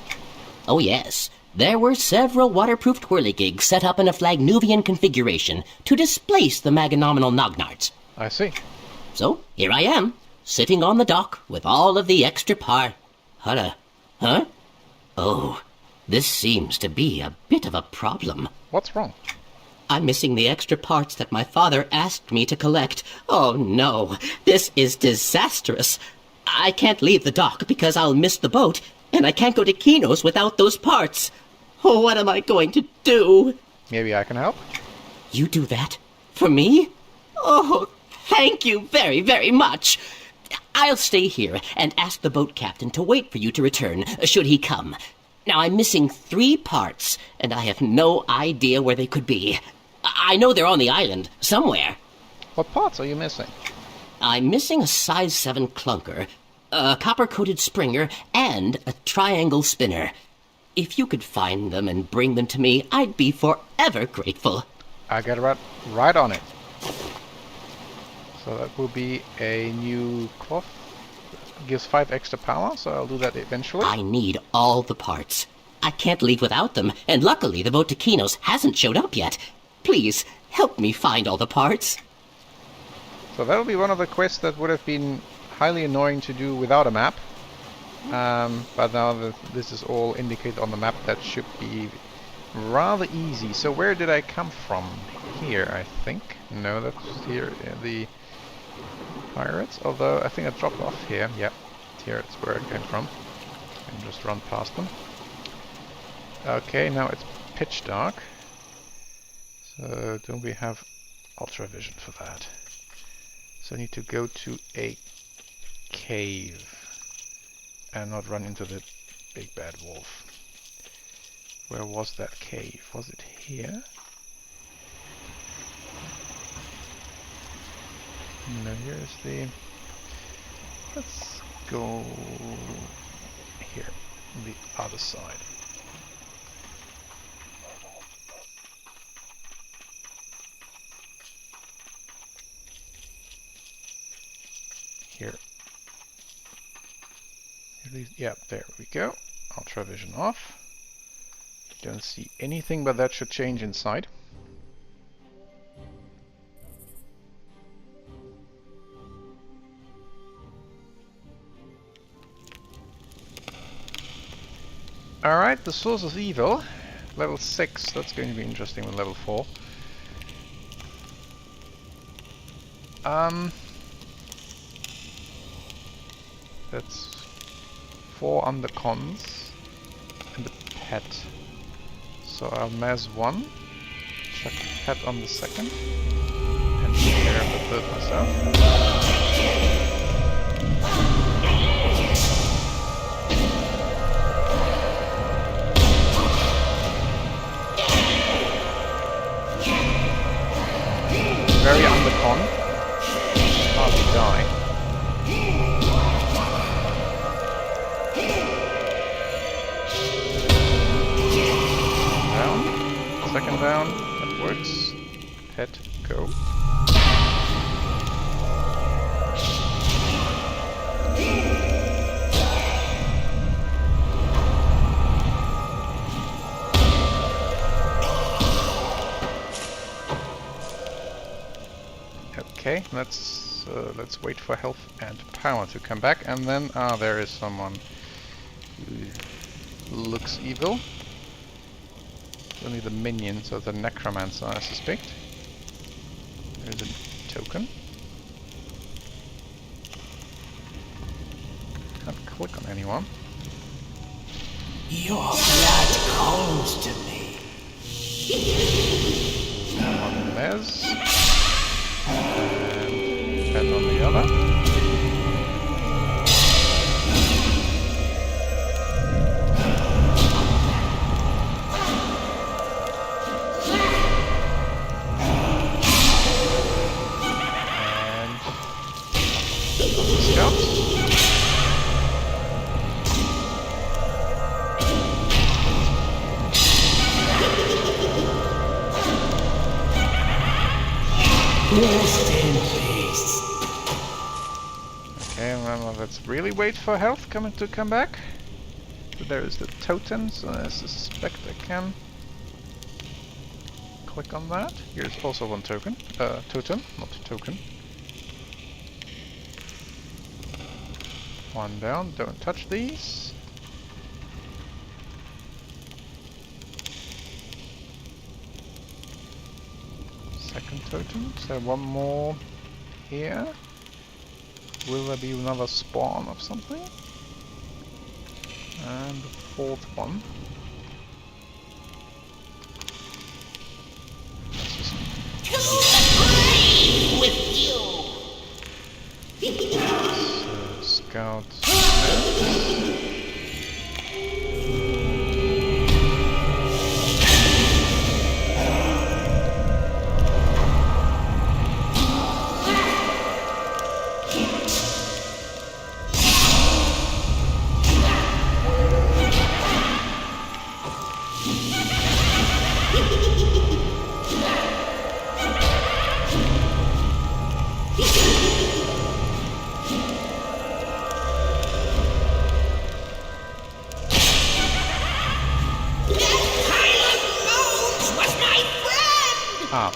Oh, yes. There were several waterproofed whirligigs set up in a Flagnuvian configuration to displace the Maganominal Nognards. I see. So, here I am, sitting on the dock with all of the extra Huh? Oh, this seems to be a bit of a problem. What's wrong? I'm missing the extra parts that my father asked me to collect. Oh, no. This is disastrous. I can't leave the dock because I'll miss the boat, and I can't go to Kinos without those parts. Oh, what am I going to do? Maybe I can help? You do that? For me? Oh, thank you very, very much. I'll stay here and ask the boat captain to wait for you to return, should he come. Now, I'm missing 3 parts, and I have no idea where they could be. I know they're on the island, somewhere. What parts are you missing? I'm missing a size 7 clunker, a copper-coated springer, and a triangle spinner. If you could find them and bring them to me, I'd be forever grateful. I get right on it. So that will be a new cloth. Gives 5 extra power, so I'll do that eventually. I need all the parts. I can't leave without them, and luckily the boat to Kinos hasn't showed up yet. Please, help me find all the parts. So that'll be one of the quests that would have been highly annoying to do without a map. But now that this is all indicated on the map, that should be rather easy. So where did I come from? Here, I think. No, that's here in the pirates, although I think I dropped off here. Yep, here it's where I came from. And just run past them. Okay, now it's pitch dark. So don't we have ultra vision for that? So I need to go to a cave and not run into the big bad wolf. Where was that cave? Was it here? No, here's the... Let's go here, the other side. Here. Yeah, there we go. Ultravision off. Don't see anything, but that should change inside. Alright, the source of evil. Level 6, that's going to be interesting with level 4. That's 4 undercons and a pet. So I'll mez 1, chuck a pet on the second, and take care of the third myself. Very undercon. Hardly die. Down. Second down. That works. Pet, go. Okay, let's wait for health and power to come back, and then there is someone who looks evil. It's only the minion, so the necromancer, I suspect. There's a token. Can't click on anyone. Your blood calls to me. One Mez. And pen on the other. And scouts. Rest in peace. Okay, well, let's really wait for health to come back. So there is the totem, so I suspect I can click on that. Here's also one token. Totem, not token. One down, don't touch these. Second totem, so one more here. Will there be another spawn of something? And the fourth one. With you. Scout.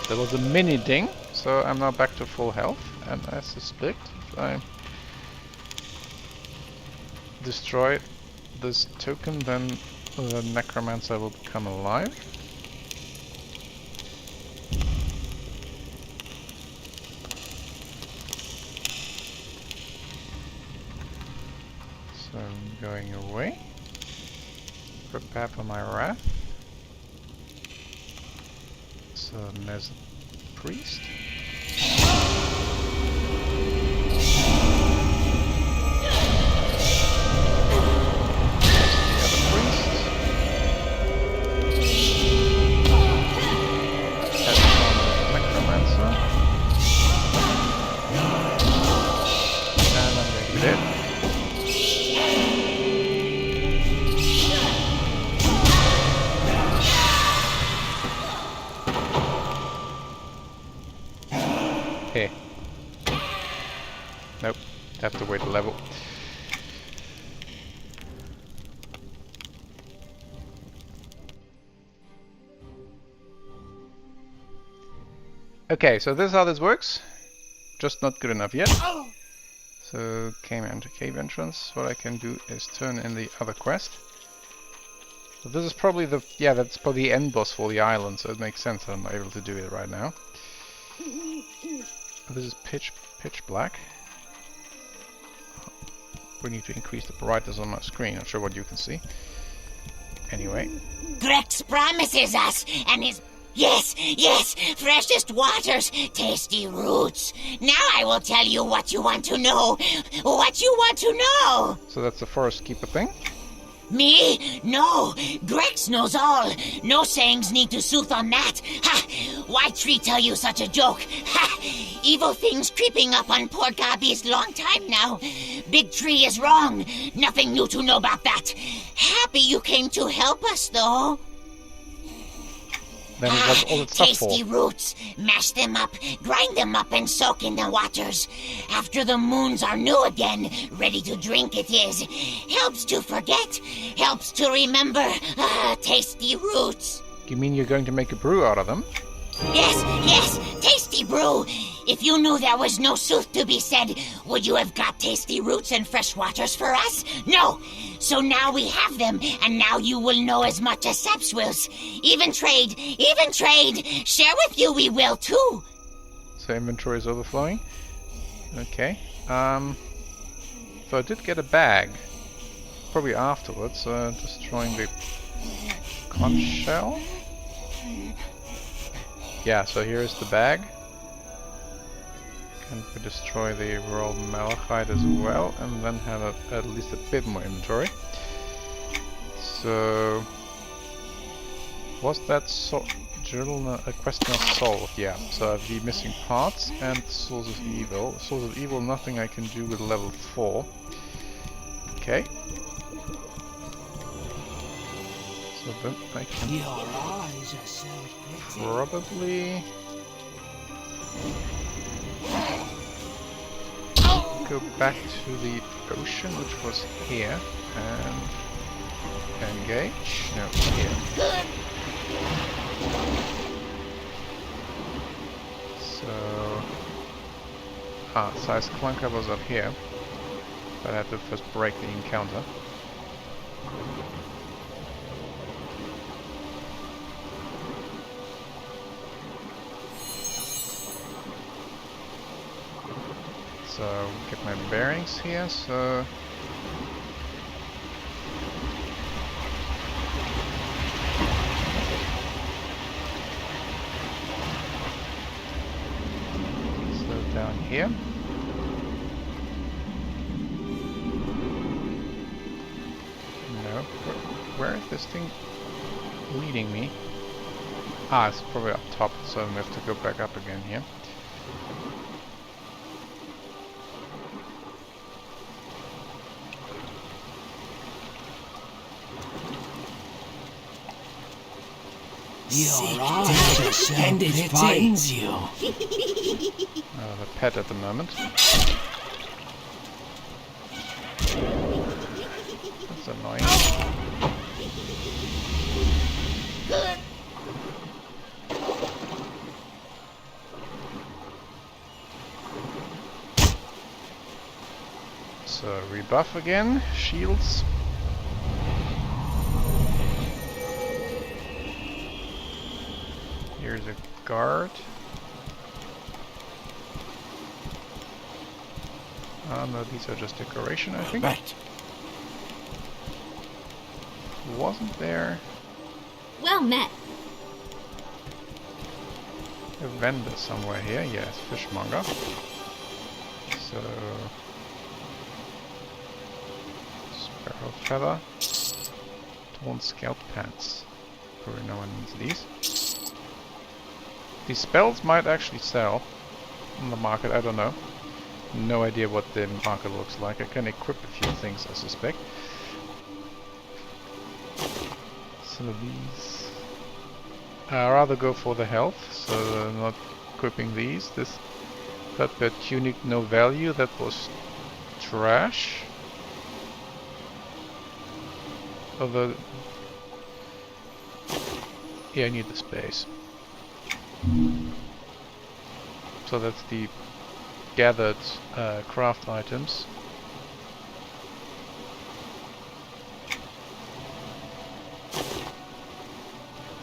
There was a mini ding, so I'm now back to full health, and I suspect if I destroy this token, then the necromancer will become alive. So I'm going away. Prepare for my wrath. So there's a priest. The other priest. have to wait a level. Okay, so this is how this works. Just not good enough yet. So came into cave entrance. What I can do is turn in the other quest. So this is probably the that's probably the end boss for the island. So it makes sense that I'm not able to do it right now. This is pitch black. We need to increase the brightness on my screen. Not sure what you can see. Anyway. Grex promises us and his... Yes, freshest waters, tasty roots. Now I will tell you what you want to know. What you want to know. So that's the forest keeper thing? Me? No. Grex knows all. No sayings need to sooth on that. Ha! Why Tree tell you such a joke? Ha! Evil things creeping up on poor Gabi's long time now. Big Tree is wrong. Nothing new to know about that. Happy you came to help us, though. Then what's all that stuff tasty for? Roots. Mash them up, grind them up, and soak in the waters. After the moons are new again, ready to drink it is. Helps to forget, helps to remember. Tasty roots. You mean you're going to make a brew out of them? Yes, tasty brew. If you knew there was no sooth to be said, would you have got tasty roots and fresh waters for us? No. So now we have them, and now you will know as much as Saps wills. Even trade. Share with you we will too. So inventory is overflowing. Okay. So I did get a bag. Probably afterwards, destroying the conch shell. Yeah, so here's the bag. Can we destroy the raw malachite as well, and then have at least a bit more inventory. So was that journal a quest now solved? Yeah. So I have the missing parts and source of evil. Source of evil, nothing I can do with level 4. Okay. So then I can probably go back to the ocean, which was here, and engage. No, here. So, size clunker was up here, but I had to first break the encounter. So, get my bearings here, so... So, down here. No, where is this thing leading me? Ah, it's probably up top, so I have to go back up again here. Your eyes and it finds you. The pet at the moment. That's annoying. So rebuff again, shields. Here's a guard. No, these are just decoration, I think. Right. Wasn't there Well met. a vendor somewhere here? Yes, fishmonger. So... Sparrow feather. Torn scalp pants. Probably no one needs these. These spells might actually sell on the market, I don't know. No idea what the market looks like. I can equip a few things, I suspect. Some of these... I'd rather go for the health, so not equipping these. This Flatbed tunic, no value. That was trash. Although... yeah, I need the space. So that's the gathered craft items.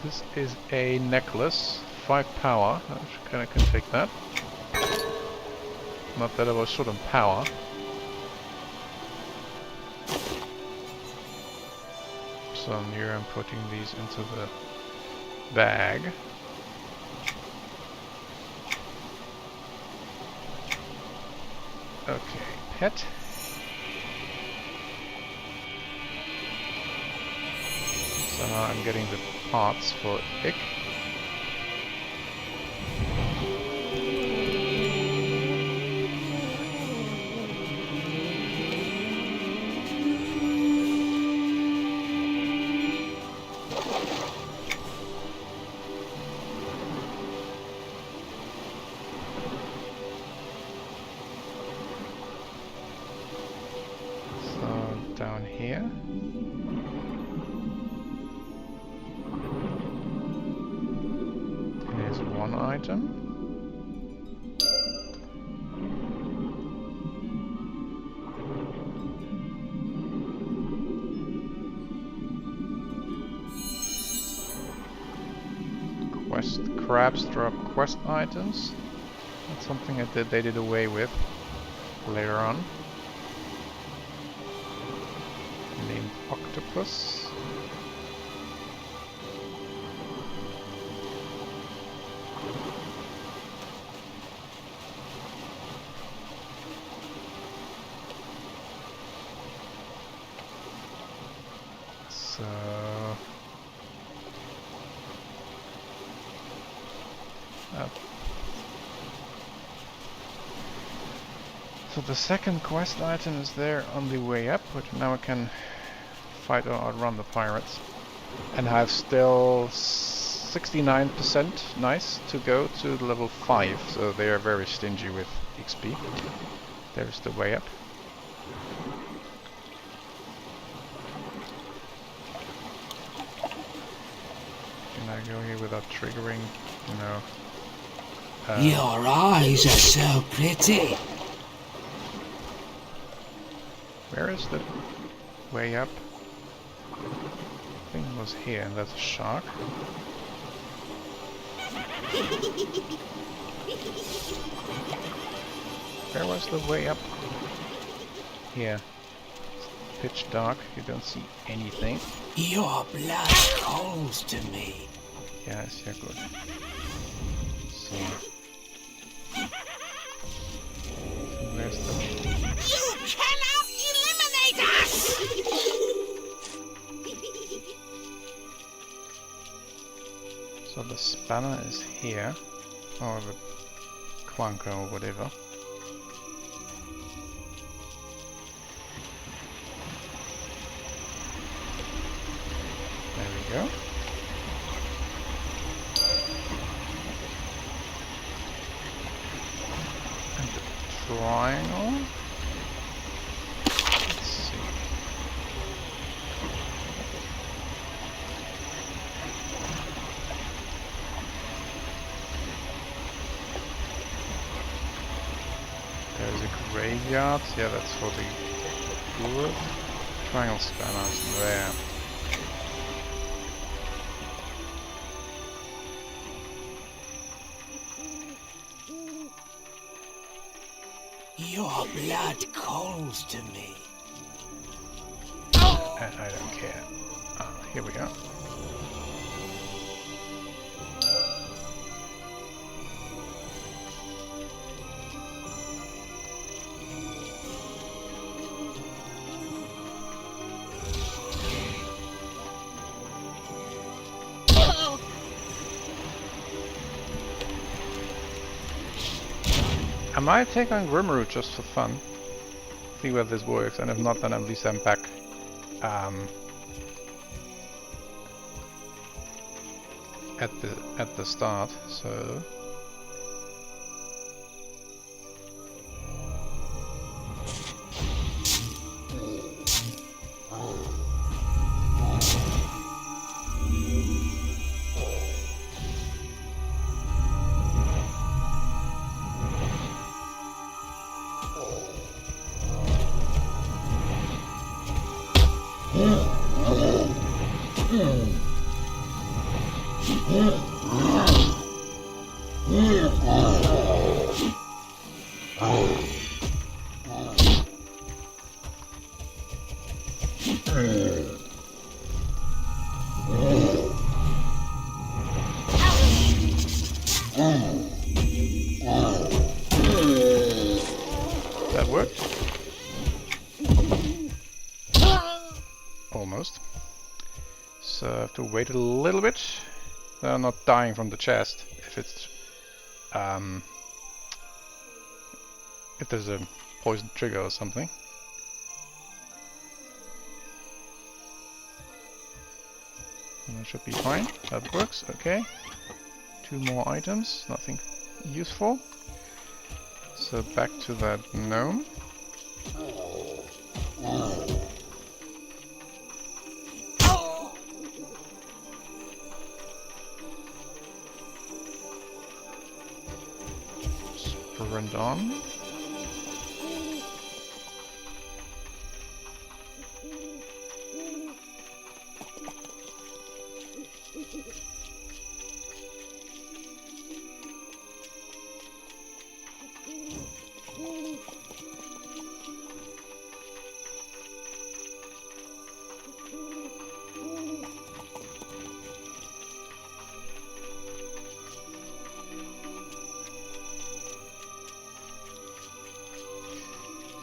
This is a necklace, 5 power. I kinda can take that. Not that I was short on power. So here I'm putting these into the bag. Okay, pet. So now I'm getting the parts for Ick. Down here. Here's one item. Crabs drop quest items. That's something they did away with later on. Named Octopus. So so the second quest item is there on the way up, but now I can fight or outrun the pirates. And I have still 69% nice to go to level 5, so they are very stingy with XP. There's the way up. Can I go here without triggering, you know? Your eyes are so pretty. Where is the way up? Thing was here, and that's a shark. Where was the way up? Here. It's pitch dark, you don't see anything. Your blood calls to me. Yes, yeah, good. So where's the... You cannot eliminate us! So the spanner is here, or the clunker or whatever. There we go. And the triangle. Let's see. There's a graveyard. Yeah, that's for the good. Triangle spanners there. Your blood calls to me. I don't care. Ah, here we go. I might take on Grimroot just for fun. See whether this works, and if not, then at least I'm back. At the start. So That worked. Almost. So I have to wait a little bit. I'm not dying from the chest if it's if there's a poison trigger or something. And that should be fine. That works. Okay. 2 more items. Nothing useful. So back to that gnome. Sprint on.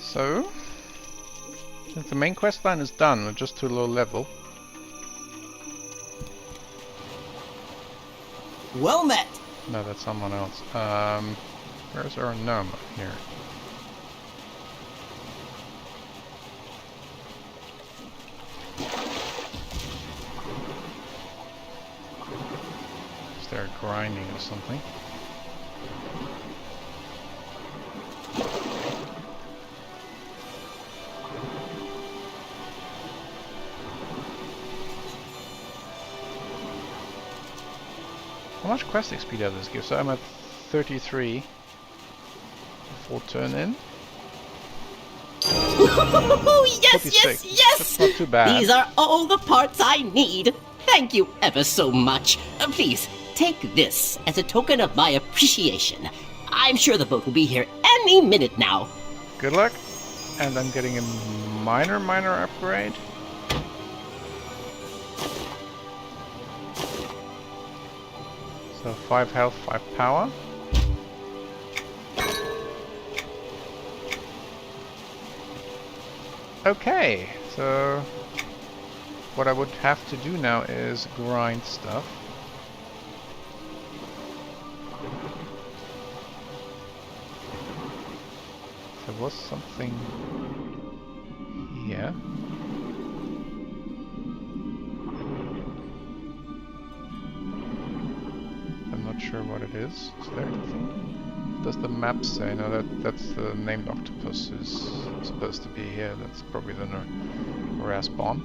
So, the main quest line is done, we're just too low level. Well met! No, that's someone else. Where's our gnome? Here. Is there grinding or something? How much quest XP does this give? So I'm at 33. Full turn in. Yes, 46. yes, yes! That's not too bad. These are all the parts I need. Thank you ever so much. Please, take this as a token of my appreciation. I'm sure the boat will be here any minute now. Good luck. And I'm getting a minor upgrade. So 5 health, 5 power. Okay, so what I would have to do now is grind stuff. There was something here. I'm not sure what it is. Is there anything? Does the map say? No, that's the named octopus is supposed to be here. That's probably the rare spawn.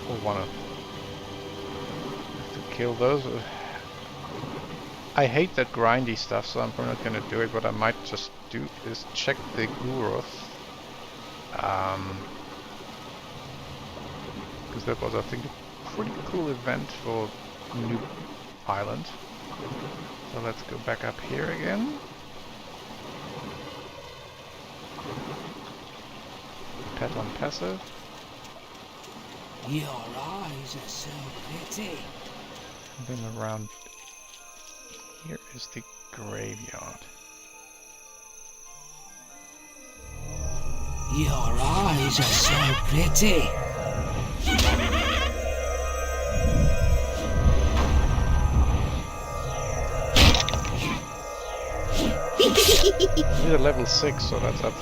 We'll wanna have to kill those. I hate that grindy stuff, so I'm probably not gonna do it. What I might just do is check the Guroth. Because that was, I think, a pretty cool event for New Island. So let's go back up here again. Pet on passive. Your eyes are so pretty. And then around here is the graveyard. Your eyes are so pretty. We're at level 6, so that should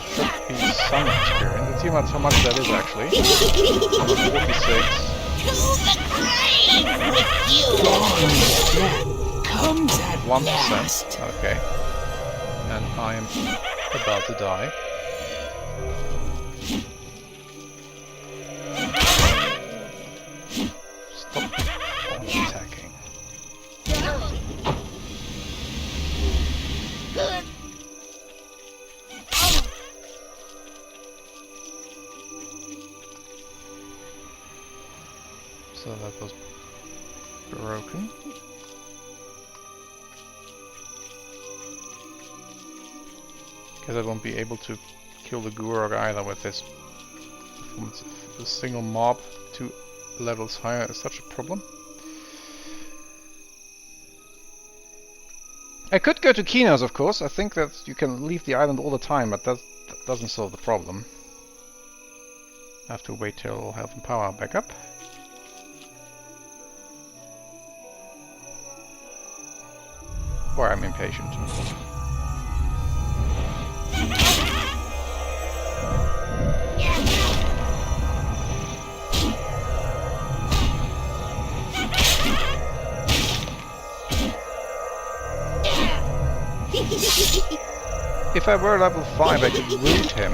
be some experience. Let's see how much that is actually. 46. Comes at 1%. Okay. And I am about to die. Stop attacking. So that was broken. Guess I won't be able to kill the Gurog either with this. The single mob 2 levels higher is such a problem. I could go to Kinos, of course. I think that you can leave the island all the time, but that doesn't solve the problem. I have to wait till health and power are back up. Or I'm impatient. If I were level 5 I could root him,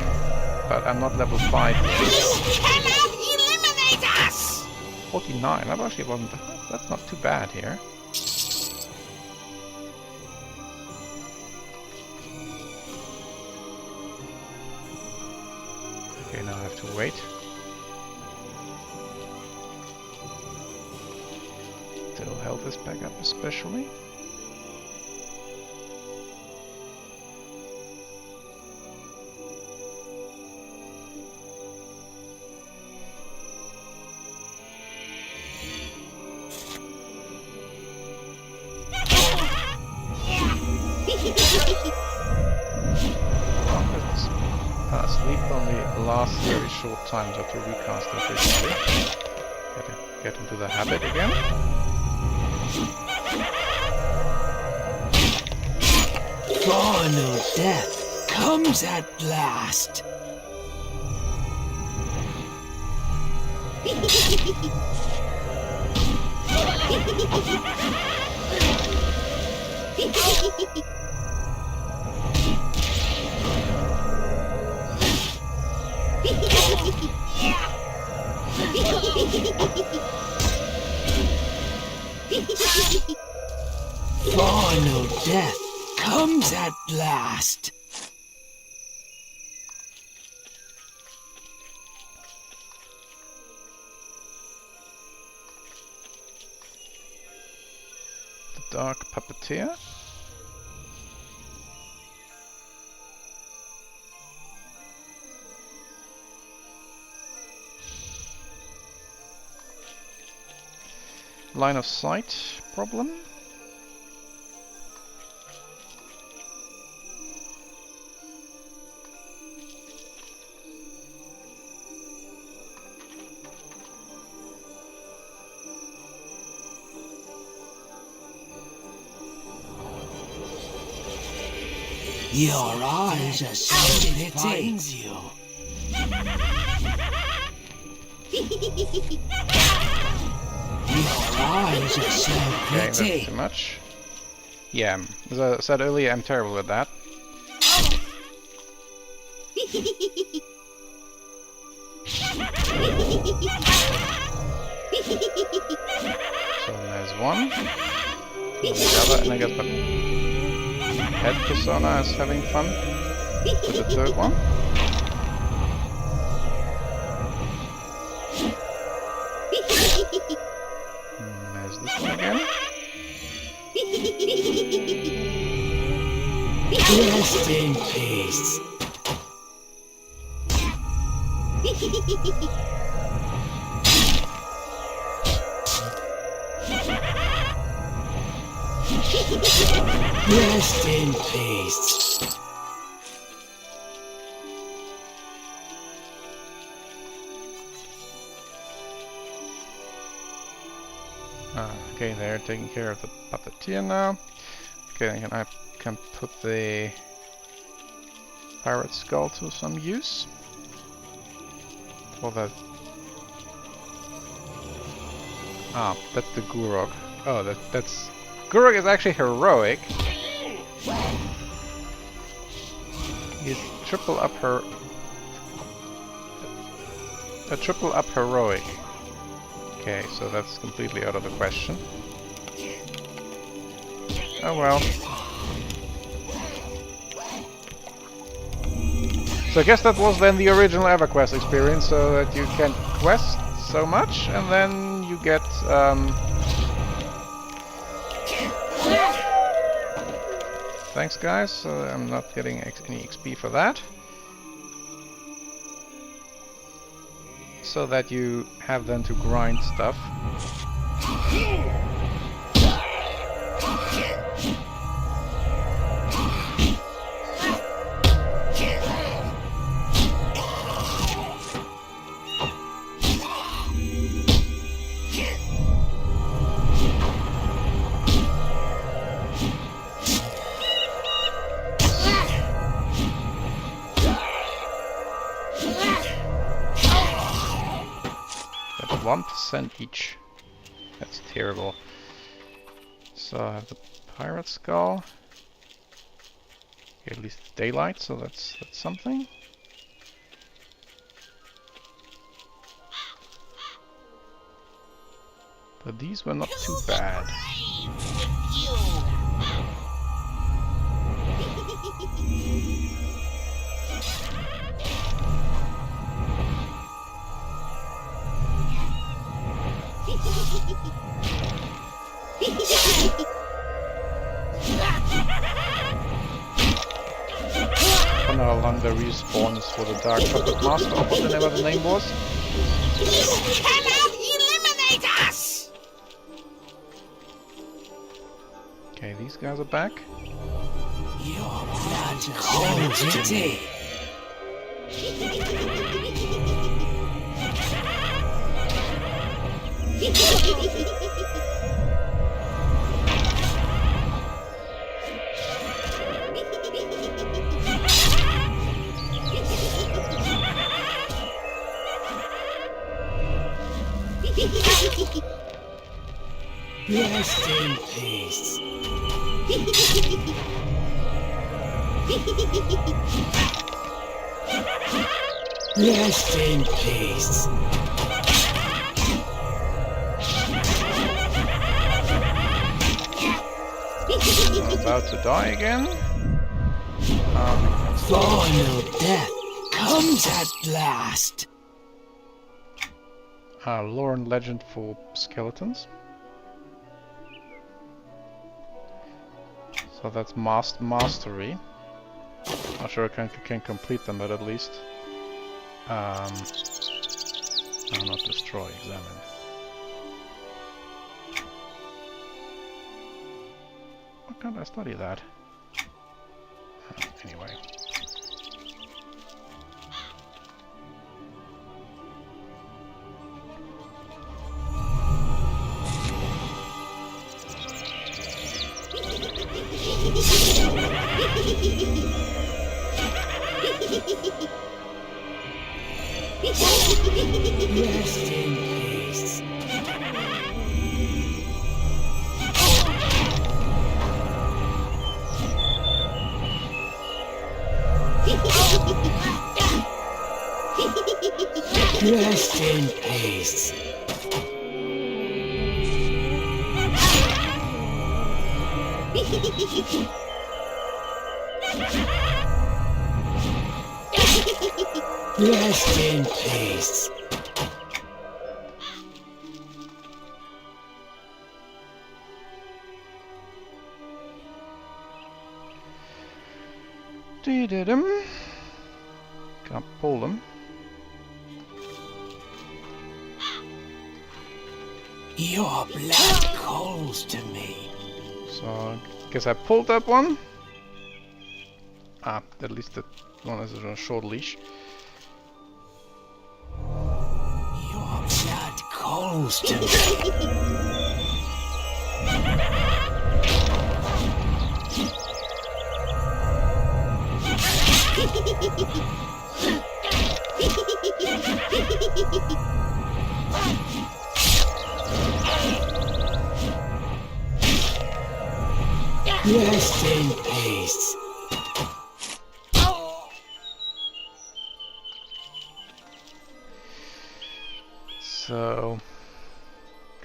but I'm not level 5 yet. You cannot eliminate us! 49, that actually wasn't... that's not too bad here. Okay, now I have to wait. Till health is back up especially. Sleep only lasts very short times after recast efficiently. Get into the habit again. Final death comes at last. Final death comes at last. The Dark Puppeteer. Line of sight problem. Your eyes are so pretty. You. Your eyes are so Okay, that's pretty. too much. Yeah, as I said earlier, I'm terrible at that. So there's one. The other, and I guess the head persona is having fun with the third one. And there's this one again. Rest in peace. Rest in peace. Okay, they're taking care of the puppeteer now. Okay, I can put the pirate skull to some use. For that. Ah, that's the Gurog. Oh, that's Gurog is actually heroic. He's triple up a triple up heroic. Okay, so that's completely out of the question. Oh well. So I guess that was then the original EverQuest experience, so that you can quest so much and then you get thanks guys, I'm not getting any XP for that. So that you have then to grind stuff. That's 1% each. That's terrible. So I have the pirate skull. At least it's daylight, so that's something. But these were not too bad. I don't know how long the respawn is for the Dark Puppet Master, or whatever the name was. You cannot eliminate us! Okay, these guys are back. Your blood cold today. Rest in peace. Rest in peace. I'm about to die again. Final death comes at last. Lore and legend for skeletons. So that's mastery. Not sure I can complete them, but at least I'll not destroy, examine. Why can't I study that? Anyway. Rest in peace. Rest in peace. Rest in peace. Did him. Can't pull them. Your blood calls to me. So I guess I pulled that one. At least that one is on a short leash. Your blood calls to me. Rest in peace. So,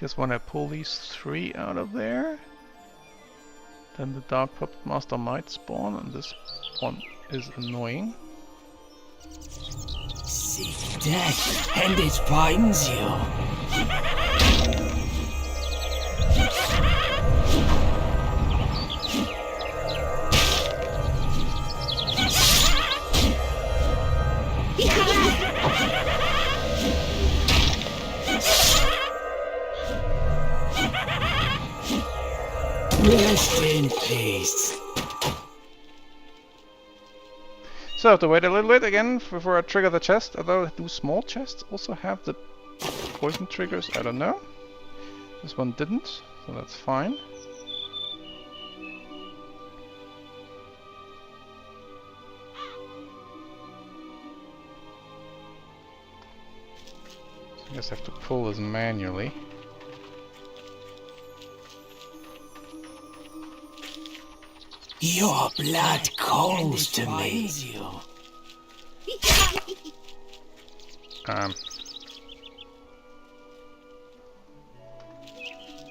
guess when I pull these 3 out of there, then the Dark Puppet Master might spawn, and this one is annoying. Seek death, and it finds you. Rest in peace. So I have to wait a little bit again before I trigger the chest. Although, do small chests also have the poison triggers? I don't know. This one didn't, so that's fine. I guess I have to pull this manually. Your blood calls to me.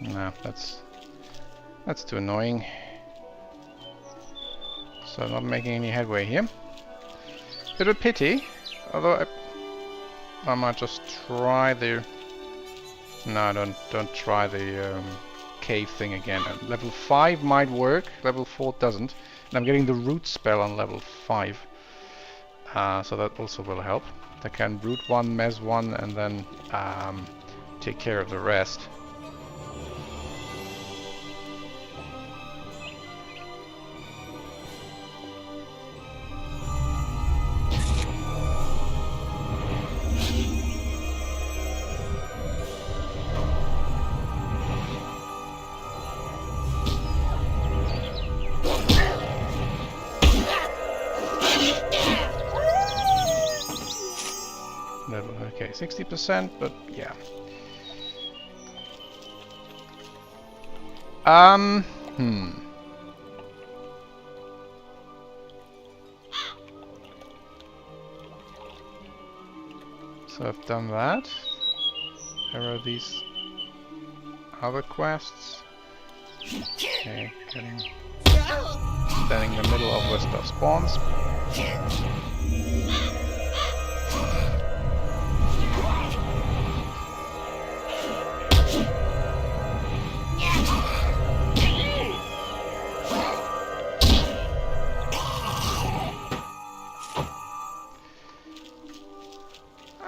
No, that's too annoying. So I'm not making any headway here. Bit of a pity, although I might just try the... No, don't try the cave thing again. Level 5 might work, level 4 doesn't. And I'm getting the root spell on level 5. So that also will help. I can root 1, mez 1, and then take care of the rest. Okay, 60%, but yeah. So I've done that. There are these other quests. Okay, standing in the middle of where stuff spawns.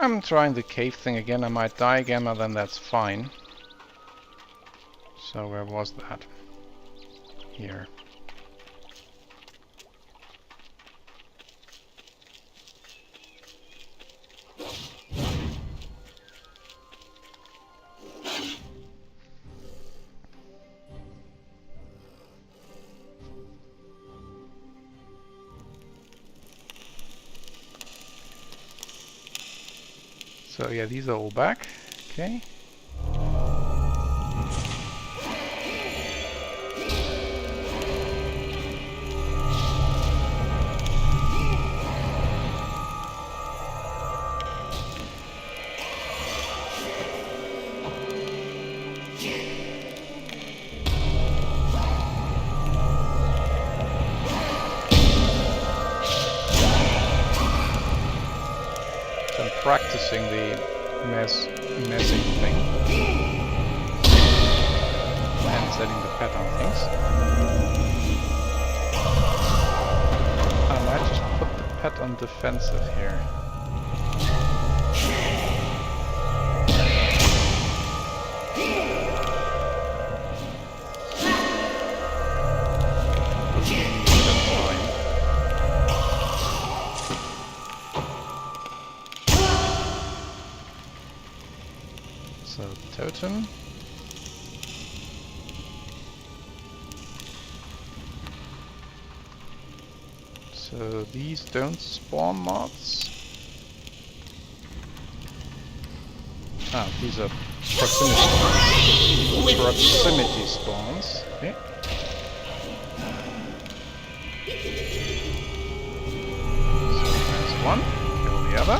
I'm trying the cave thing again. I might die again, but then that's fine. So where was that? Here. So yeah, these are all back. Okay. Practicing the messing thing and setting the pet on things. I might just put the pet on defensive here. Totem. So these don't spawn moths. Ah, these are proximity spawns. Okay. So there's one, kill the other.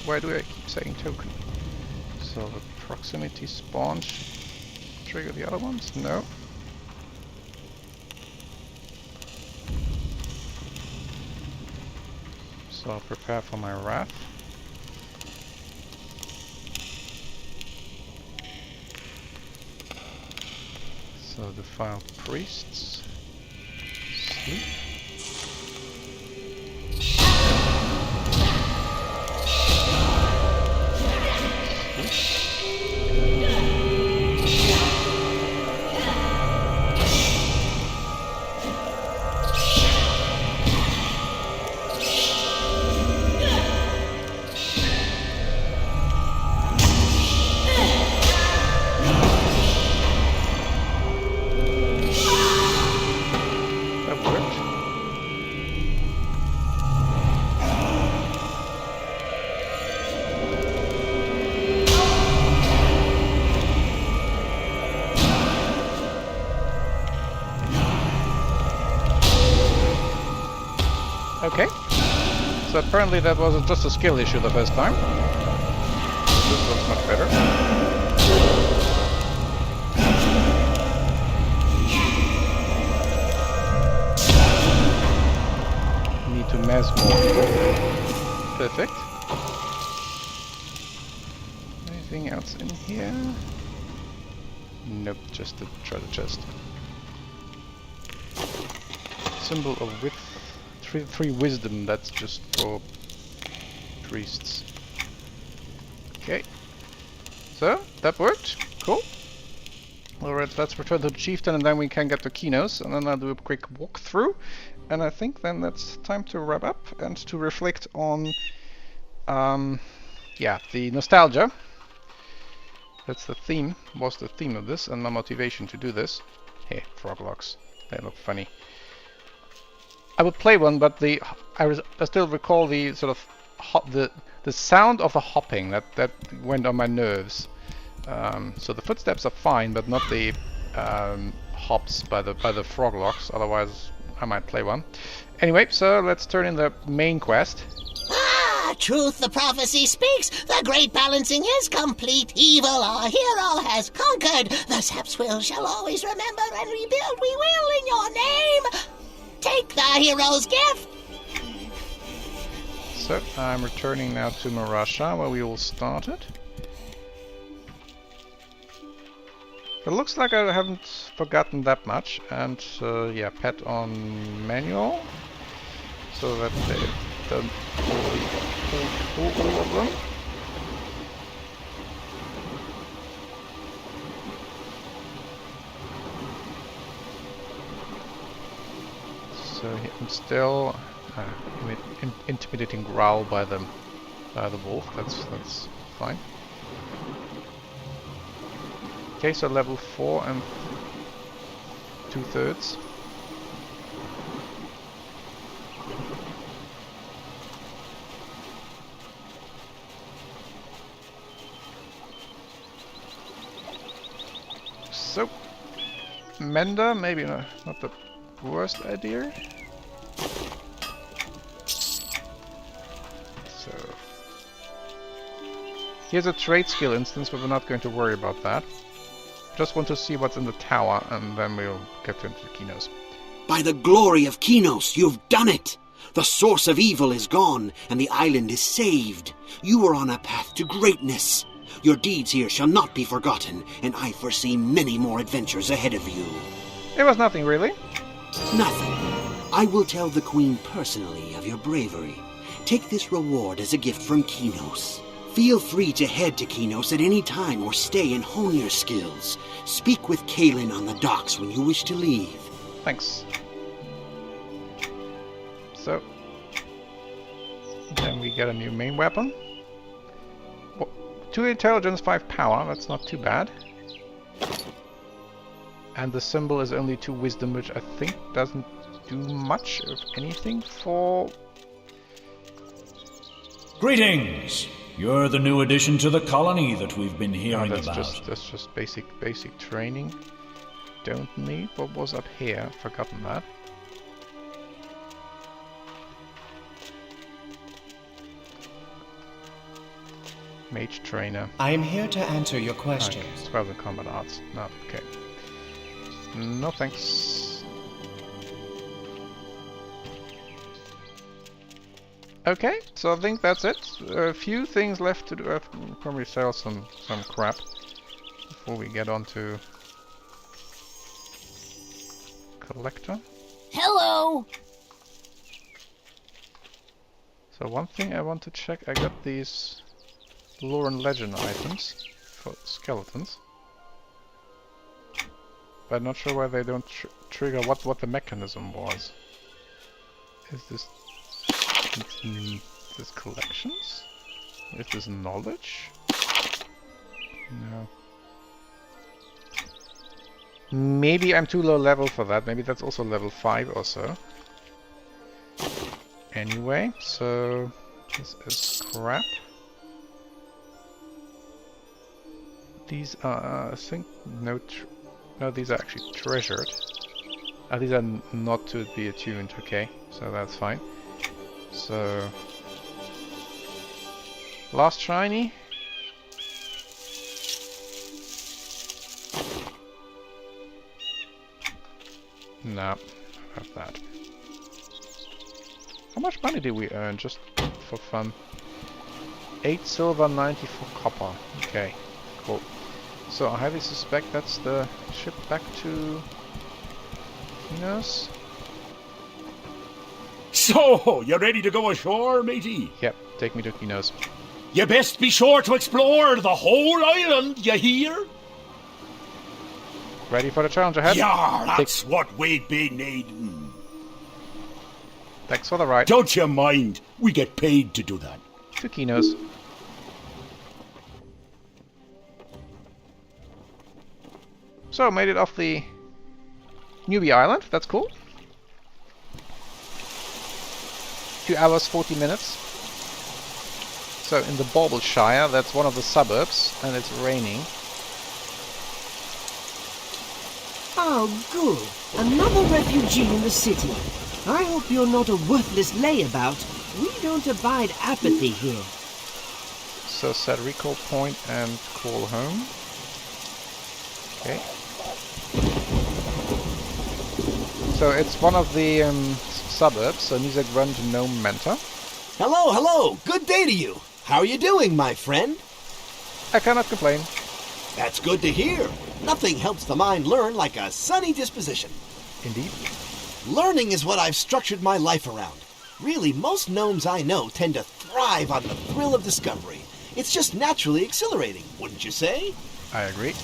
Why do I keep saying token? So the proximity spawn should trigger the other ones? No. So I'll prepare for my wrath. So defile priests. Sleep. Okay, so apparently that was just a skill issue the first time. This looks much better. Need to mass more. Perfect. Anything else in here? Nope, just the treasure chest. Symbol of width. Three wisdom, that's just for priests. Okay. So, that worked. Cool. Alright, let's return to the chieftain and then we can get to Kinos, and then I'll do a quick walkthrough. And I think then that's time to wrap up and to reflect on yeah, the nostalgia. That's the theme, was the theme of this, and my motivation to do this. Hey, frog locks. They look funny. I would play one, but I still recall the sort of the sound of the hopping that went on my nerves. So the footsteps are fine, but not the hops by the frog locks. Otherwise, I might play one. Anyway, so let's turn in the main quest. Ah, truth the prophecy speaks. The great balancing is complete. Evil our hero has conquered. The Sapswill shall always remember and rebuild. We will in your name. Take the hero's gift! So, I'm returning now to Marasha, where we all started. It looks like I haven't forgotten that much, and yeah, pet on manual, so that they've done all of them. So I'm still intimidating growl by the wolf. That's fine. Okay, so level 4 and 2/3. So Mender, maybe not the worst idea. So here's a trade skill instance, but we're not going to worry about that. Just want to see what's in the tower, and then we'll get into Kinos. By the glory of Kinos, you've done it! The source of evil is gone, and the island is saved. You are on a path to greatness. Your deeds here shall not be forgotten, and I foresee many more adventures ahead of you. It was nothing, really. Nothing. I will tell the Queen personally of your bravery. Take this reward as a gift from Kinos. Feel free to head to Kinos at any time or stay and hone your skills. Speak with Kaelin on the docks when you wish to leave. Thanks. So, then we get a new main weapon. Well, 2 intelligence, 5 power, that's not too bad. And the symbol is only 2 wisdom, which I think doesn't do much of anything for... Greetings! You're the new addition to the colony that we've been hearing about. That's just basic training. Don't need. What was up here? I've forgotten that. Mage trainer. I am here to answer your questions. Okay. As well as the combat arts. No, okay. No thanks. Okay, so I think that's it. A few things left to do. I'll probably sell some crap before we get on to collector. Hello! So one thing I want to check, I got these lore and legend items for skeletons. But I'm not sure why they don't trigger what the mechanism was. Is this collections? Is this knowledge? No. Maybe I'm too low level for that. Maybe that's also level 5 or so. Anyway, so this is crap. These are, I think, no, these are actually treasured. These are not to be attuned, okay, so that's fine. So, last shiny. No, have that. How much money did we earn just for fun? 8 silver, 94 copper. Okay, cool. So I highly suspect that's the ship back to Kinos. So, you ready to go ashore, matey? Yep, take me to Kinos. You best be sure to explore the whole island, you hear? Ready for the challenge ahead? Yeah, that's what we'd be needing. Thanks for the ride. Don't you mind, we get paid to do that. To Kinos. So, made it off the newbie island, that's cool. 2 hours, 40 minutes. So, in the Baubleshire, that's one of the suburbs, and it's raining. Oh, good. Another refugee in the city. I hope you're not a worthless layabout. We don't abide apathy here. So set recall point and call home. Okay. So it's one of the suburbs, so Nizek run to Gnome Mentor. Hello, hello! Good day to you! How are you doing, my friend? I cannot complain. That's good to hear. Nothing helps the mind learn like a sunny disposition. Indeed. Learning is what I've structured my life around. Really, most gnomes I know tend to thrive on the thrill of discovery. It's just naturally exhilarating, wouldn't you say? I agree.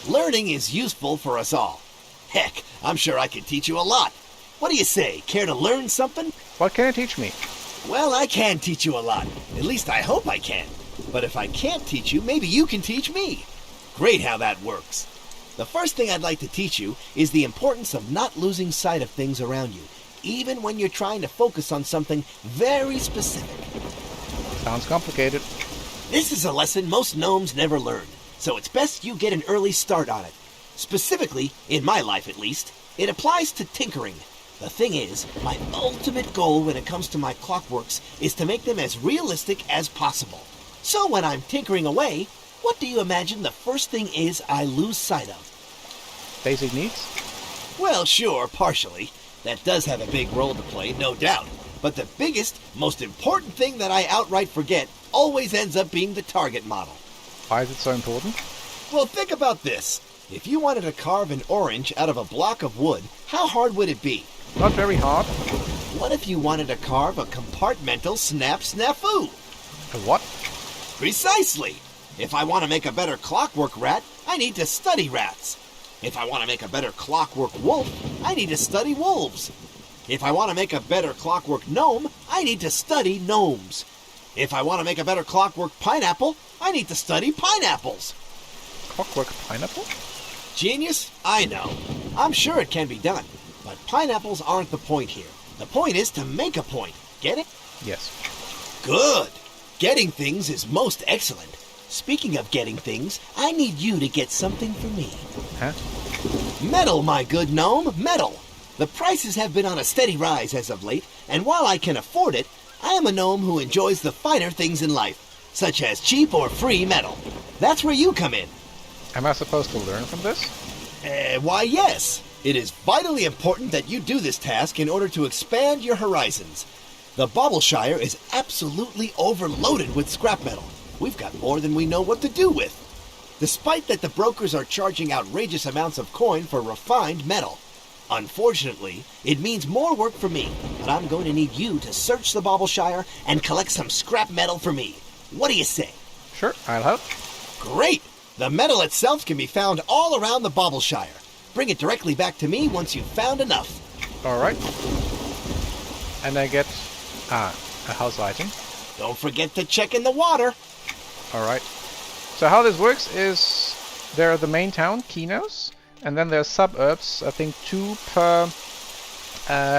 Learning is useful for us all. Heck, I'm sure I could teach you a lot. What do you say? Care to learn something? What can you teach me? Well, I can teach you a lot. At least I hope I can. But if I can't teach you, maybe you can teach me. Great how that works. The first thing I'd like to teach you is the importance of not losing sight of things around you, even when you're trying to focus on something very specific. Sounds complicated. This is a lesson most gnomes never learn, so it's best you get an early start on it. Specifically, in my life at least, it applies to tinkering. The thing is, my ultimate goal when it comes to my clockworks is to make them as realistic as possible. So when I'm tinkering away, what do you imagine the first thing is I lose sight of? Basic needs? Well, sure, partially. That does have a big role to play, no doubt. But the biggest, most important thing that I outright forget always ends up being the target model. Why is it so important? Well, think about this. If you wanted to carve an orange out of a block of wood, how hard would it be? Not very hard. What if you wanted to carve a compartmental snafu? A what? Precisely. If I want to make a better clockwork rat, I need to study rats. If I want to make a better clockwork wolf, I need to study wolves. If I want to make a better clockwork gnome, I need to study gnomes. If I want to make a better clockwork pineapple, I need to study pineapples. Clockwork pineapple? Genius? I know. I'm sure it can be done. But pineapples aren't the point here. The point is to make a point. Get it? Yes. Good. Getting things is most excellent. Speaking of getting things, I need you to get something for me. Huh? Metal, my good gnome, metal. The prices have been on a steady rise as of late, and while I can afford it, I am a gnome who enjoys the finer things in life, such as cheap or free metal. That's where you come in. Am I supposed to learn from this? Why, yes. It is vitally important that you do this task in order to expand your horizons. The Baubleshire is absolutely overloaded with scrap metal. We've got more than we know what to do with. Despite that the brokers are charging outrageous amounts of coin for refined metal. Unfortunately, it means more work for me, but I'm going to need you to search the Baubleshire and collect some scrap metal for me. What do you say? Sure, I'll help. Great! The metal itself can be found all around the Baubleshire. Bring it directly back to me once you've found enough. Alright. And I get a house item. Don't forget to check in the water. Alright. So how this works is there are the main town, Kinos, and then there are suburbs, I think 2 per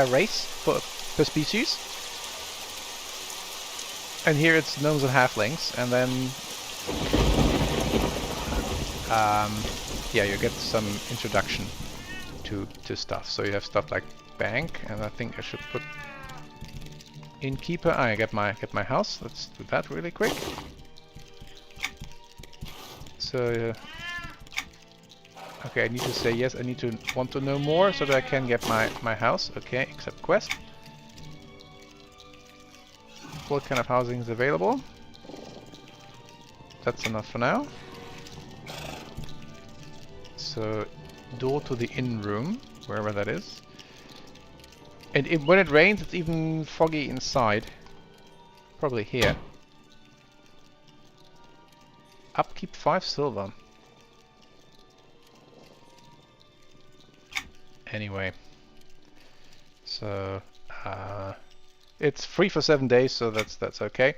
race, per species. And here it's gnomes and halflings, and then yeah, you get some introduction to stuff. So you have stuff like bank, and I think I should put innkeeper. I get my house. Let's do that really quick. So okay, I need to say yes. I need to want to know more so that I can get my house. Okay, accept quest. What kind of housing is available? That's enough for now. So, door to the inn room, wherever that is. And when it rains, it's even foggy inside. Probably here. Upkeep 5 silver. Anyway. So, it's free for 7 days, so that's okay.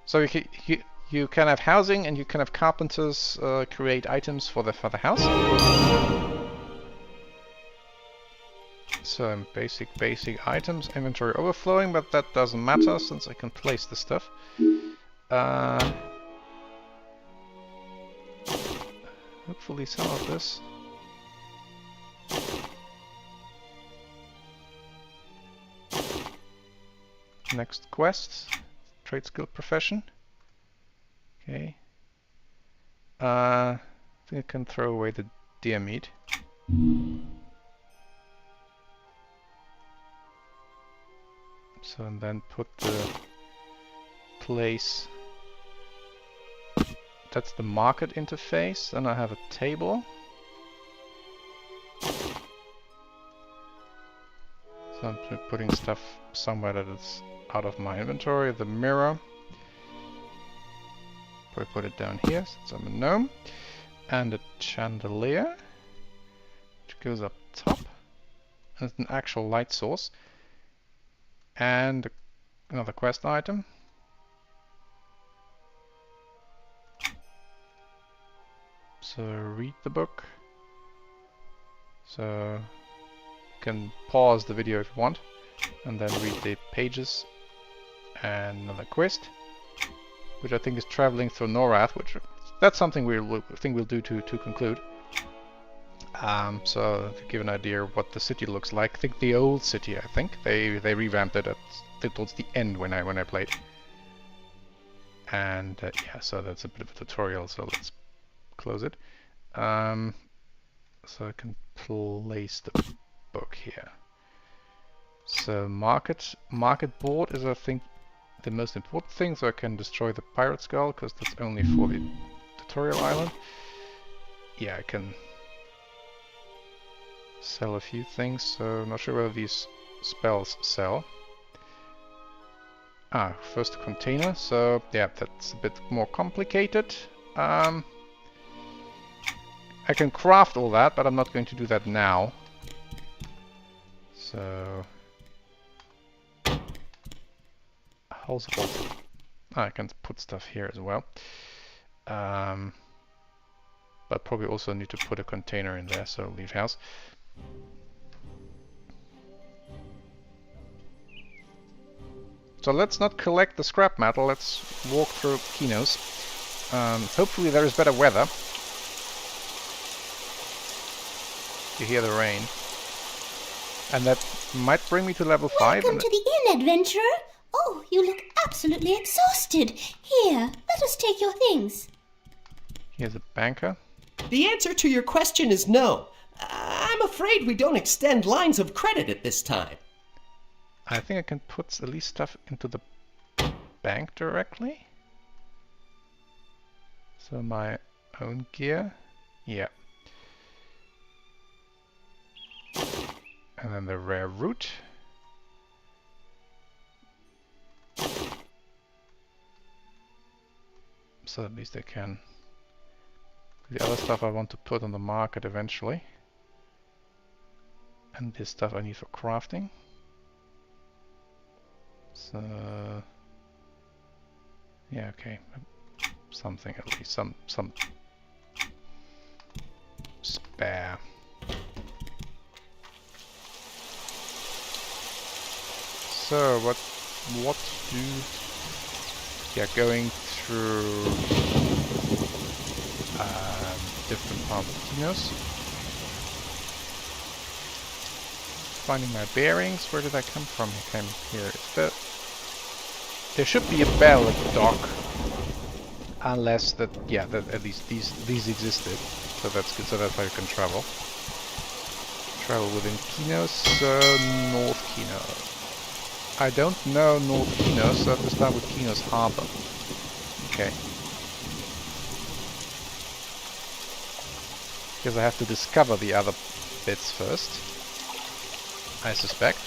So you can have housing, and you can have carpenters create items for the house. So basic items, inventory overflowing, but that doesn't matter since I can place the stuff. Hopefully some of this. Next quest. Trade skill profession. Okay. I think I can throw away the deer meat. So and then put the place. That's the market interface. Then I have a table. So I'm putting stuff somewhere that is out of my inventory. The mirror. Probably put it down here since I'm a gnome. And a chandelier, which goes up top. And it's an actual light source. And another quest item. So read the book. So you can pause the video if you want, and then read the pages. And another quest, which I think is traveling through Norath, which that's something we'll do to conclude. So to give an idea of what the city looks like, I think the old city, I think they revamped it towards the end when I played. And yeah, so that's a bit of a tutorial. So let's close it. So I can place the book here. So market board is, I think, the most important thing. So I can destroy the pirate skull because that's only for the tutorial island. Yeah, I can sell a few things. So I'm not sure whether these spells sell. First a container. So yeah, that's a bit more complicated. I can craft all that, but I'm not going to do that now. So household. I can put stuff here as well. But probably also need to put a container in there, so leave house. So let's not collect the scrap metal, let's walk through Kinos. Hopefully there is better weather. You hear the rain. And that might bring me to level 5. Welcome to the inn, adventurer. Oh, you look absolutely exhausted. Here, let us take your things. Here's a banker. The answer to your question is no. I'm afraid we don't extend lines of credit at this time. I think I can put at least stuff into the bank directly. So my own gear. Yeah. And then the rare root. So at least I can. The other stuff I want to put on the market eventually. And this stuff I need for crafting. So yeah, okay. Something at least, some spare. So what do, yeah, going through different parts of Kinos. Finding my bearings. Where did I come from? I came here. There should be a bell at the dock, unless that, yeah, that at least these existed. So that's good. So that's how you can travel. Travel within Kinos. So North Kinos. I don't know North Kinos, so I have to start with Kinos Harbor. Okay. Because I have to discover the other bits first, I suspect.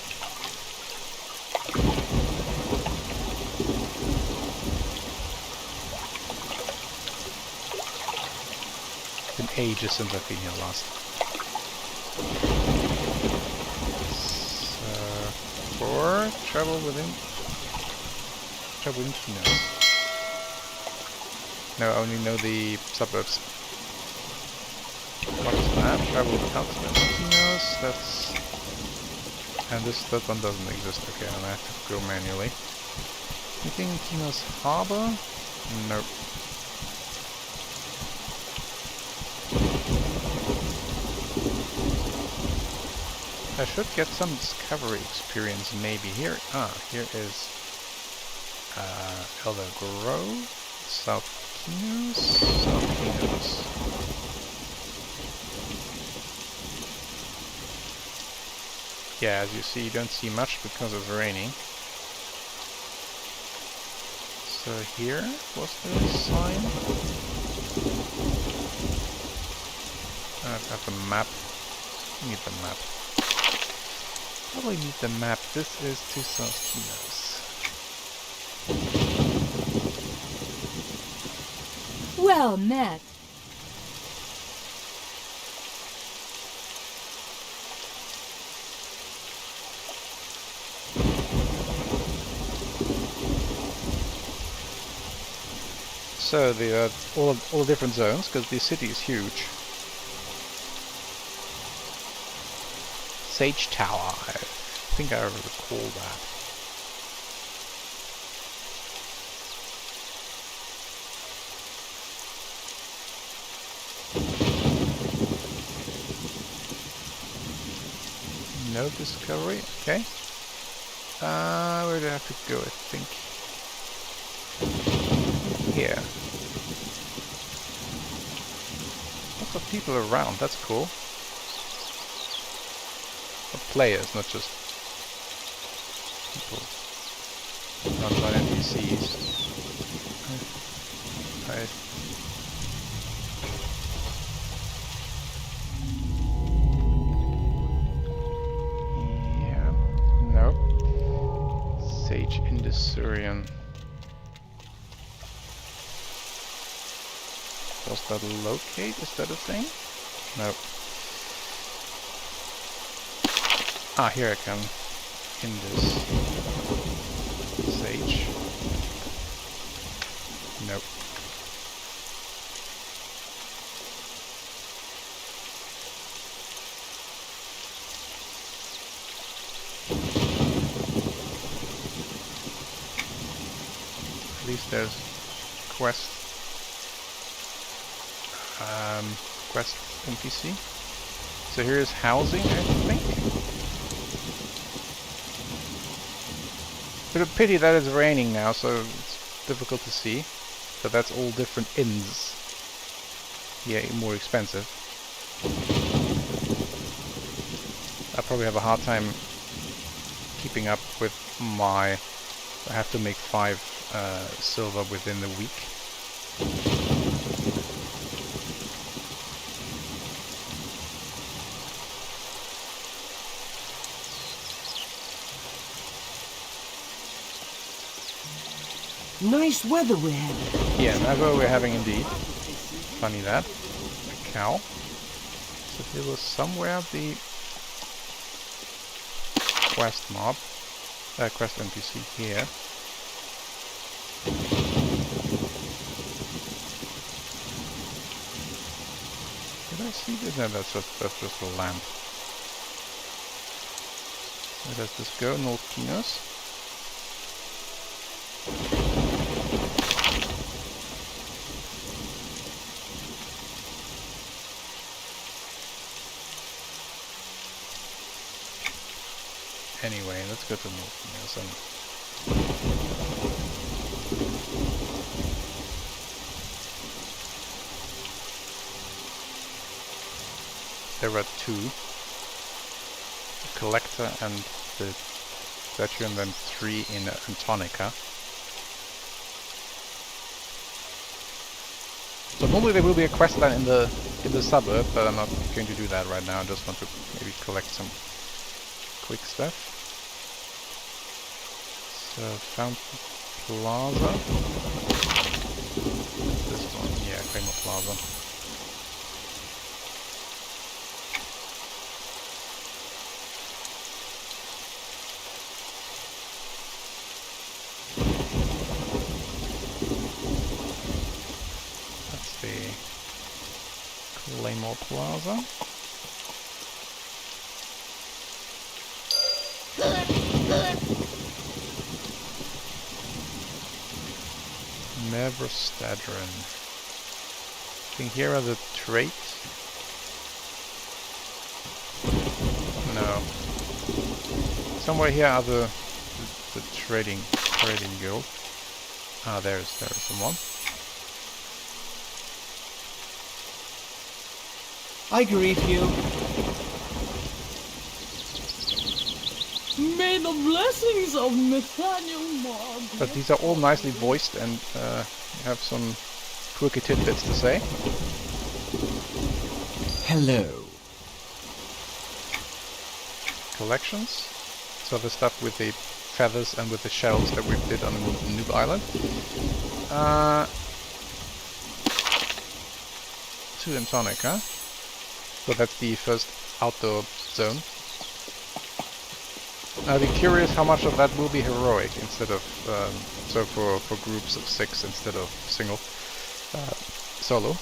It's been ages since I've been here last. So, or travel within Kinos. No, I only know the suburbs. What is that? Travel outside of Kinos. That's, and that one doesn't exist. Okay, and I have to go manually. Anything in Kinos Harbor? Nope. I should get some discovery experience maybe here. Here is Elder Grove, South Kinos. Yeah, as you see, you don't see much because it's raining. So here was the sign. I've got the map. I need the map. Probably need the map. This is to South Kinos. Well met. So the all the different zones, because the city is huge. Sage Tower. I think I recall that. No discovery. Okay. Where do I have to go? I think here. Lots of people around. That's cool. Players, not just people, not NPCs. Yeah, no. Sage Indusurian. Does that locate? Is that a thing? No. Ah, here I can, in this sage. Nope. At least there's quest NPC. So here's housing, I think. But a pity that it's raining now, so it's difficult to see. But that's all different inns. Yeah, more expensive. I probably have a hard time keeping up with my... I have to make 5 silver within the week. Nice weather we're having. Yeah, nice weather we're having indeed. Funny that. A cow. So there was somewhere the quest mob. Quest NPC here. Did I see this? No, that's just a lamp. Where does this go? North Kinos. Anyway, let's go to North Kinos and there are 2. The collector and the statue, and then 3 in Antonica. So normally there will be a quest line in the suburb, but I'm not going to do that right now. I just want to maybe collect some quick stuff. So Fountain Plaza. This one, yeah, Claymore Plaza. That's the Claymore Plaza. Never Stadron. I think here are the traits. No. Somewhere here are the trading guild. Ah, there's someone. I greet you. May the blessings of Nathaniel Mob. But these are all nicely voiced and have some quirky tidbits to say. Hello. Collections. So the stuff with the feathers and with the shells that we did on the Noob Island. To Antonica. So that's the first outdoor zone. I'd be curious how much of that will be heroic instead of, so for groups of 6 instead of single, solo.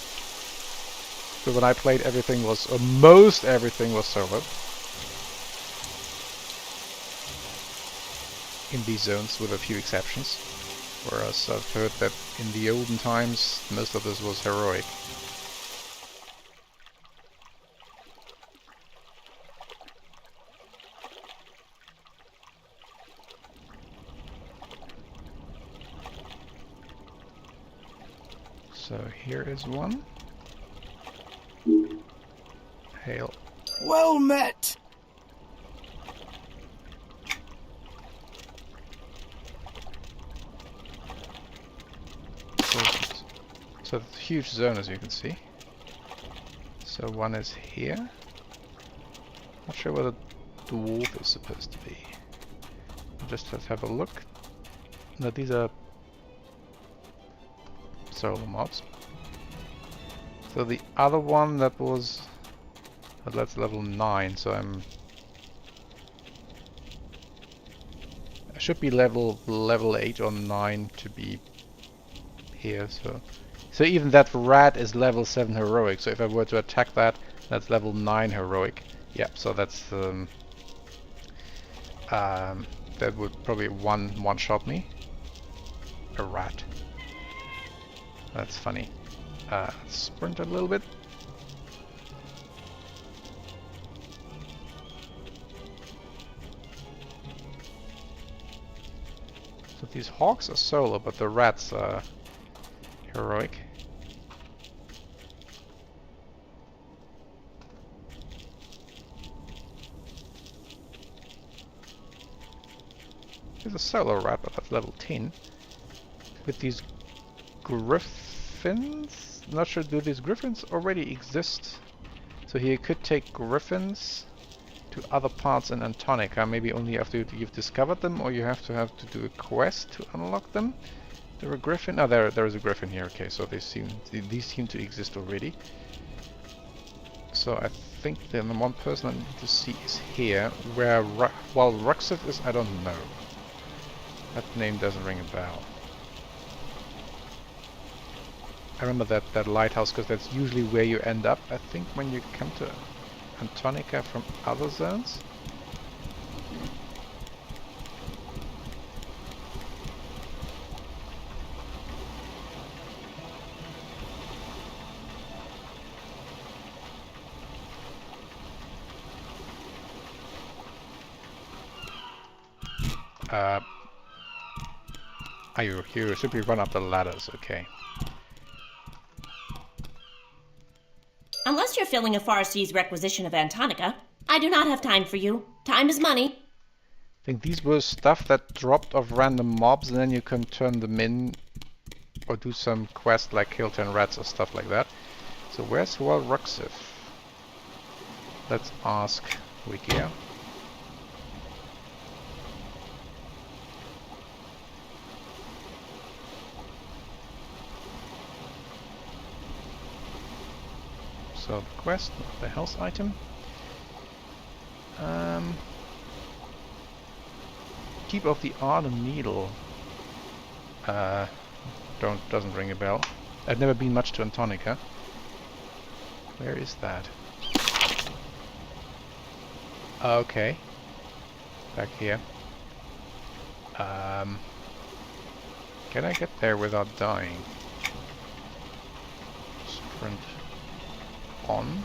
So when I played, everything was, or most everything was solo. In these zones, with a few exceptions. Whereas I've heard that in the olden times, most of this was heroic. So here is one. Hail. Well met! So it's a huge zone, as you can see. So one is here. Not sure where the dwarf is supposed to be. Just let's have a look. No, these are solo mobs. So the other one that was... But that's level 9, so I should be level 8 or 9 to be here, so even that rat is level 7 heroic, so if I were to attack that, that's level 9 heroic. Yeah, so that's that would probably one-shot me. A rat. That's funny. Sprint a little bit. So these hawks are solo, but the rats are heroic. There's a solo rat, but that's level 10. With these griffins? Not sure, do these griffins already exist? So here you could take griffins to other parts in Antonica, maybe only after you've discovered them, or you have to do a quest to unlock them. There a griffin? Oh, there is a griffin here. Okay, so these seem to exist already. So I think the one person I need to see is here, where while Ruxif is, I don't know. That name doesn't ring a bell. I remember that lighthouse because that's usually where you end up, I think, when you come to Antonica from other zones. Are you here? Should we run up the ladders? Okay. Unless you're filling a far seas requisition of Antonica, I do not have time for you. Time is money. I think these were stuff that dropped off random mobs, and then you can turn them in or do some quest like kill 10 rats or stuff like that. So where's Wal Ruxif? Let's ask Wikia. So the quest, not the health item. Keep of the Ardent Needle. Doesn't ring a bell. I've never been much to Antonica. Where is that? Okay. Back here. Can I get there without dying? Sprint on.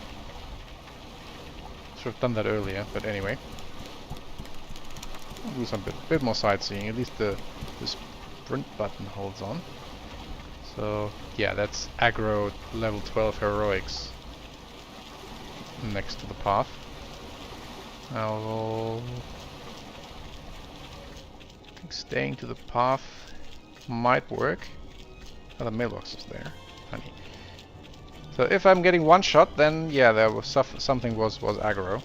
Should have done that earlier, but anyway. I'll do some bit more sightseeing. At least the sprint button holds on. So yeah, that's aggro level 12 heroics next to the path. I think staying to the path might work. Oh, the mailbox is there. Funny. So if I'm getting one shot, then yeah, there was something was aggro.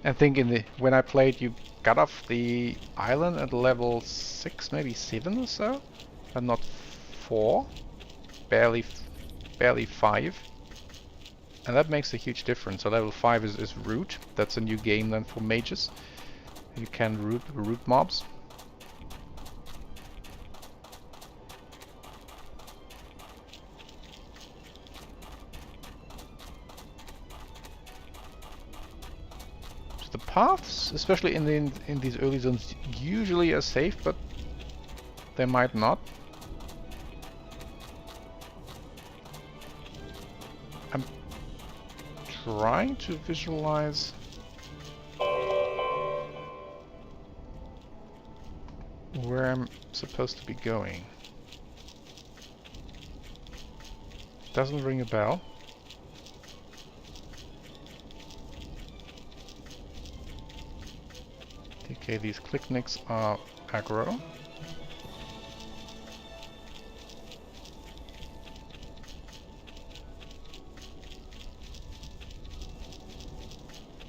I think when I played, you got off the island at level 6, maybe 7 or so, but not 4, barely 5, and that makes a huge difference. So level 5 is root. That's a new game then for mages. You can root mobs. The paths, especially in these early zones, usually are safe, but they might not. I'm trying to visualize where I'm supposed to be going. Doesn't ring a bell. Okay, these clicknicks are aggro.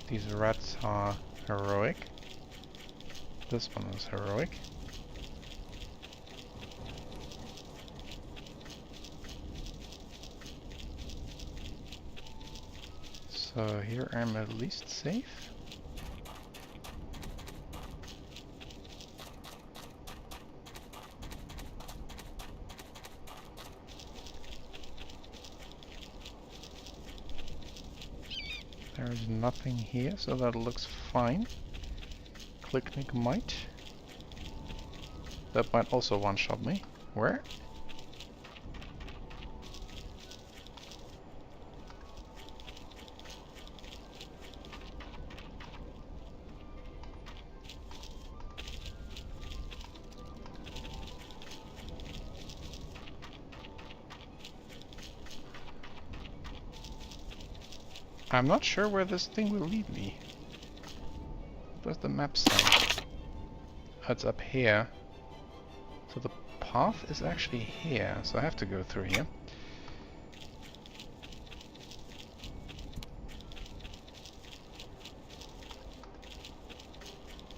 These rats are heroic. This one is heroic. So here I'm at least safe. There's nothing here, so that looks fine. Clicknick might. That might also one-shot me. Where? I'm not sure where this thing will lead me. What does the map say? Oh, it's up here. So the path is actually here, so I have to go through here.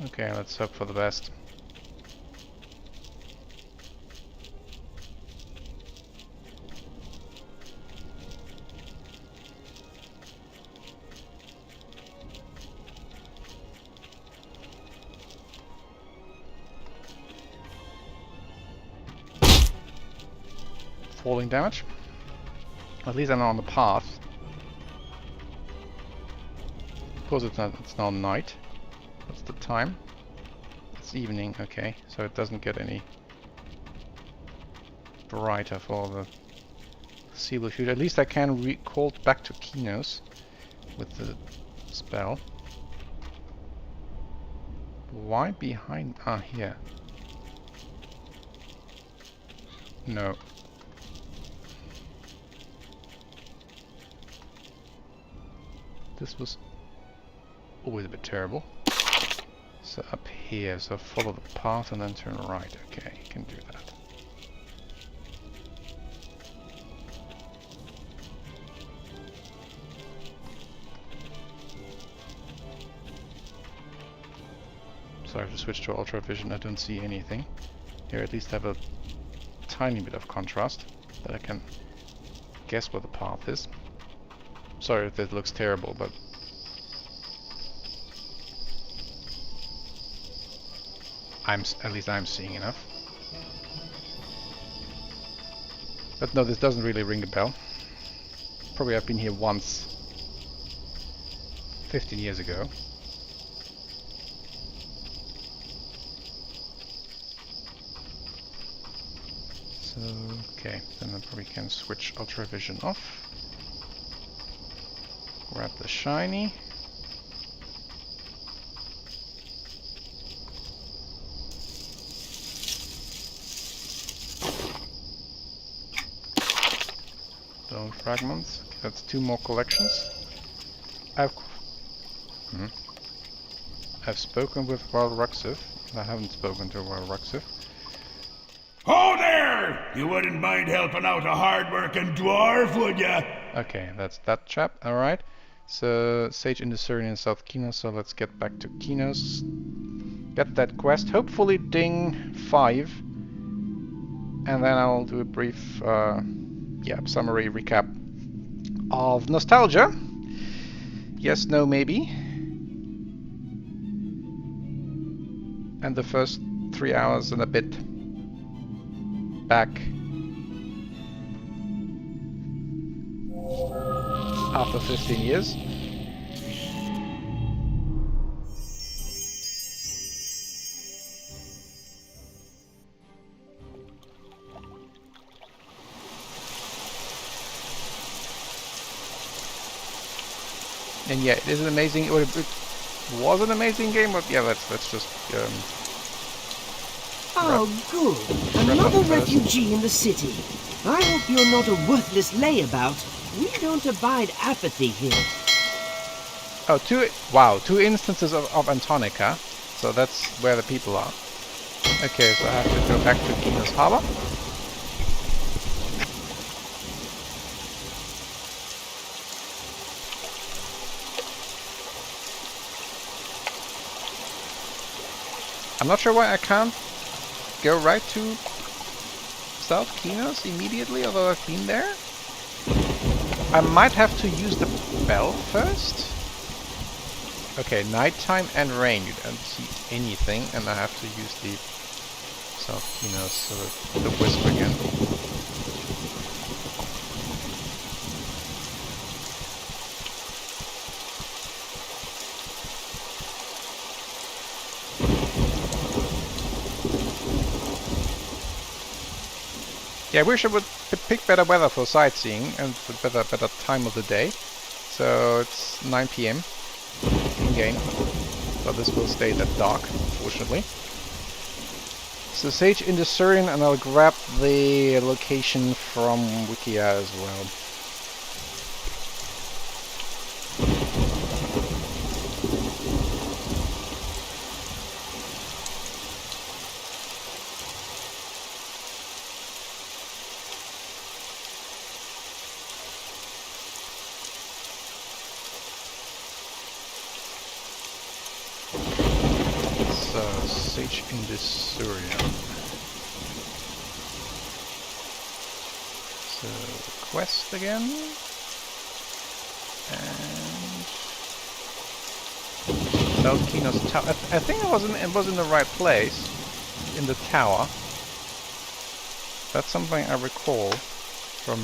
Okay, let's hope for the best. Falling damage. At least I'm not on the path. Of course it's now night. What's the time? It's evening, okay. So it doesn't get any brighter for the foreseeable future. At least I can recall back to Kinos with the spell. Why behind? Ah, here. No. This was always a bit terrible. So up here, so follow the path and then turn right. Okay, you can do that. So I have to switch to Ultra Vision. I don't see anything. Here at least I have a tiny bit of contrast that I can guess where the path is. Sorry if it looks terrible, but at least I'm seeing enough. But no, this doesn't really ring a bell. Probably I've been here once 15 years ago. So, okay, then I probably can switch Ultra Vision off. Grab the shiny. Stone fragments. Okay, that's 2 more collections. I've spoken with Wild Ruxif. I haven't spoken to Wild Ruxif. Ho there! You wouldn't mind helping out a hard-working dwarf, would ya? Okay, that's that chap. Alright. So, Sage in the Syrian in South Kinos, so let's get back to Kinos. Get that quest, hopefully ding 5. And then I'll do a brief summary recap of Nostalgia. Yes, no, maybe. And the first 3 hours and a bit back after 15 years. And yeah, it is an amazing, or it was an amazing game, but yeah, let's just oh, good. Another refugee in the city. I hope you're not a worthless layabout. We don't abide apathy here. Oh, 2 instances of Antonica. So that's where the people are. Okay, so I have to go back to Kinos Harbor. I'm not sure why I can't go right to South Kinos immediately, although I've been there. I might have to use the bell first. Okay, nighttime and rain. You don't see anything, and I have to use the South Kinos, so the wisp again. Yeah, I wish I would pick better weather for sightseeing and better time of the day. So it's 9 PM in game, but this will stay that dark, unfortunately. So Sage in the Syrian, and I'll grab the location from Wikia as well. So, Sage Indusurium. So, quest again. And Valkino's tower. I think it was in the right place. In the tower. That's something I recall from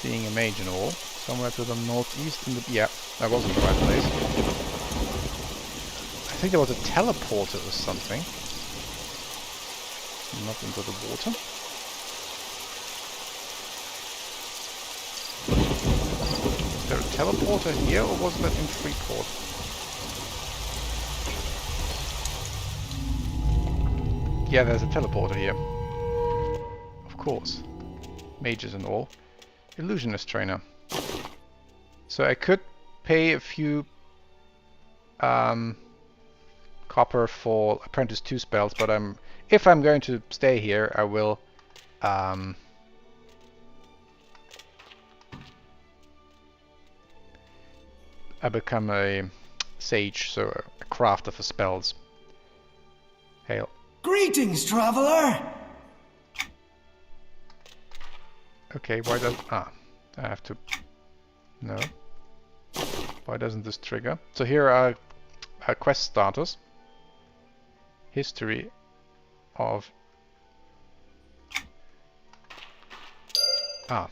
being a mage and all. Somewhere to the northeast in the... Yeah, that was in the right place. I think there was a teleporter or something. Not into the water. Is there a teleporter here or was that in Freeport? Yeah, there's a teleporter here. Of course. Mages and all. Illusionist trainer. So I could pay a few copper for Apprentice 2 spells, but if I'm going to stay here, I will I become a sage, so a crafter for spells. Hail. Greetings, traveler! Okay, why does... I have to... No. Why doesn't this trigger? So here are quest starters. History of... I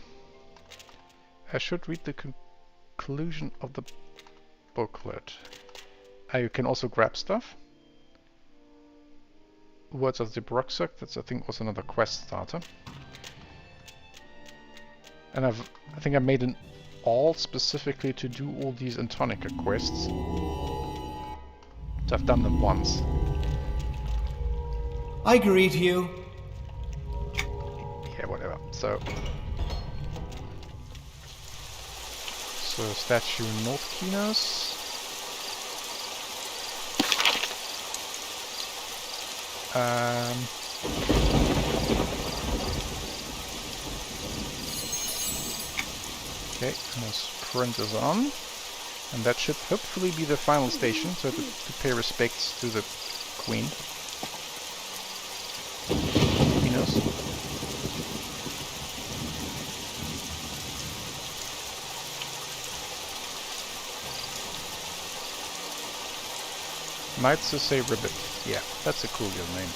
should read the conclusion of the booklet. You can also grab stuff. Words of the Broxock, that's I think was another quest starter. And I think I made an alt specifically to do all these Antonica quests. So I've done them once. I greet you. Yeah, whatever. So statue North Kinos. Okay, and the sprint is on. And that should hopefully be the final station, so to pay respects to the Queen. Kinos. Knights to say Ribbit. Yeah, that's a cool guild name.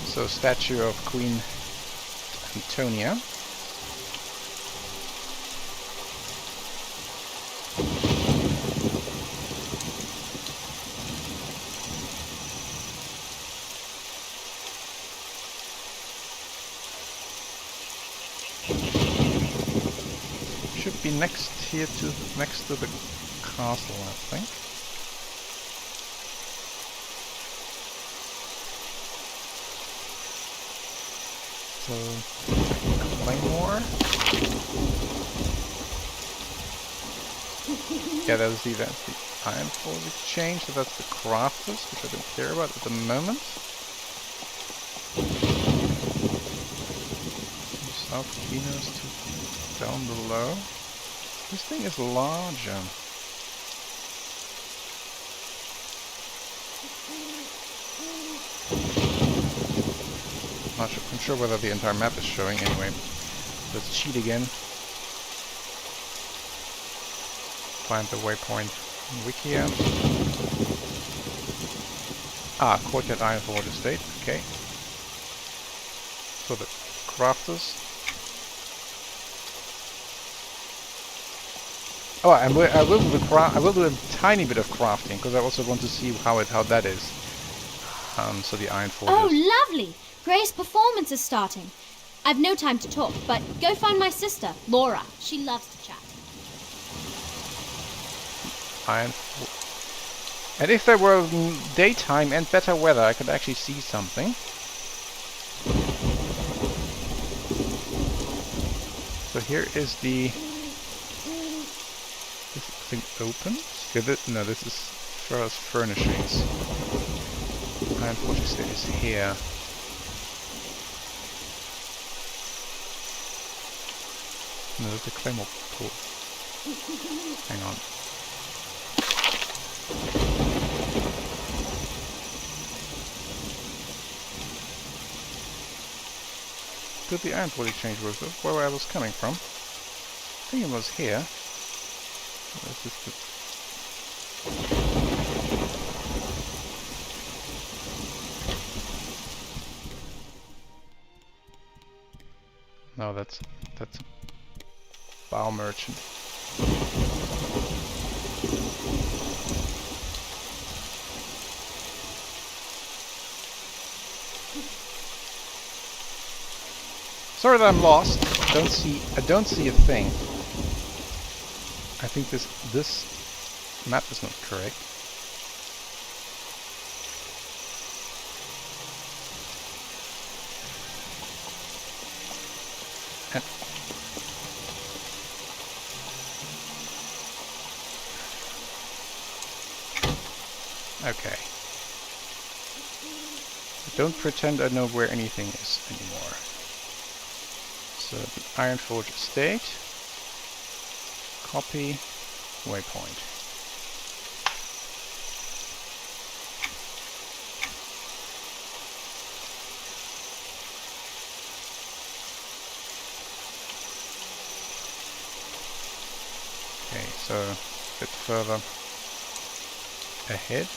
So, statue of Queen Antonia. Should be next to the castle, I think. So, Claymore. Yeah, that's the Iron Forge Exchange, so that's the crafters, which I don't care about at the moment. South Kinos to down below. This thing is larger. Not sure, I'm sure whether the entire map is showing anyway. Let's cheat again. Find the waypoint in Wikia. Courtyard Iron Forge Estate, okay. So the crafters. Oh, I will do a tiny bit of crafting because I also want to see how that is. So the Iron Forge. Oh, lovely! Grace's performance is starting. I've no time to talk, but go find my sister, Laura. She loves to chat. Iron Forge. And if there were daytime and better weather, I could actually see something. So here is the... This thing opens. Okay, no, this is first furnishings. Iron Forge Estate is here. No, that's the Claymore pool. Hang on. Did the Iron Forge Exchange was where I was coming from? I think it was here. This is the no, that's a bow merchant. Sorry that I'm lost. I don't see a thing. I think this map is not correct. Okay. Don't pretend I know where anything is anymore. So the Iron Forge Estate. Copy. Waypoint. Okay, so a bit further ahead,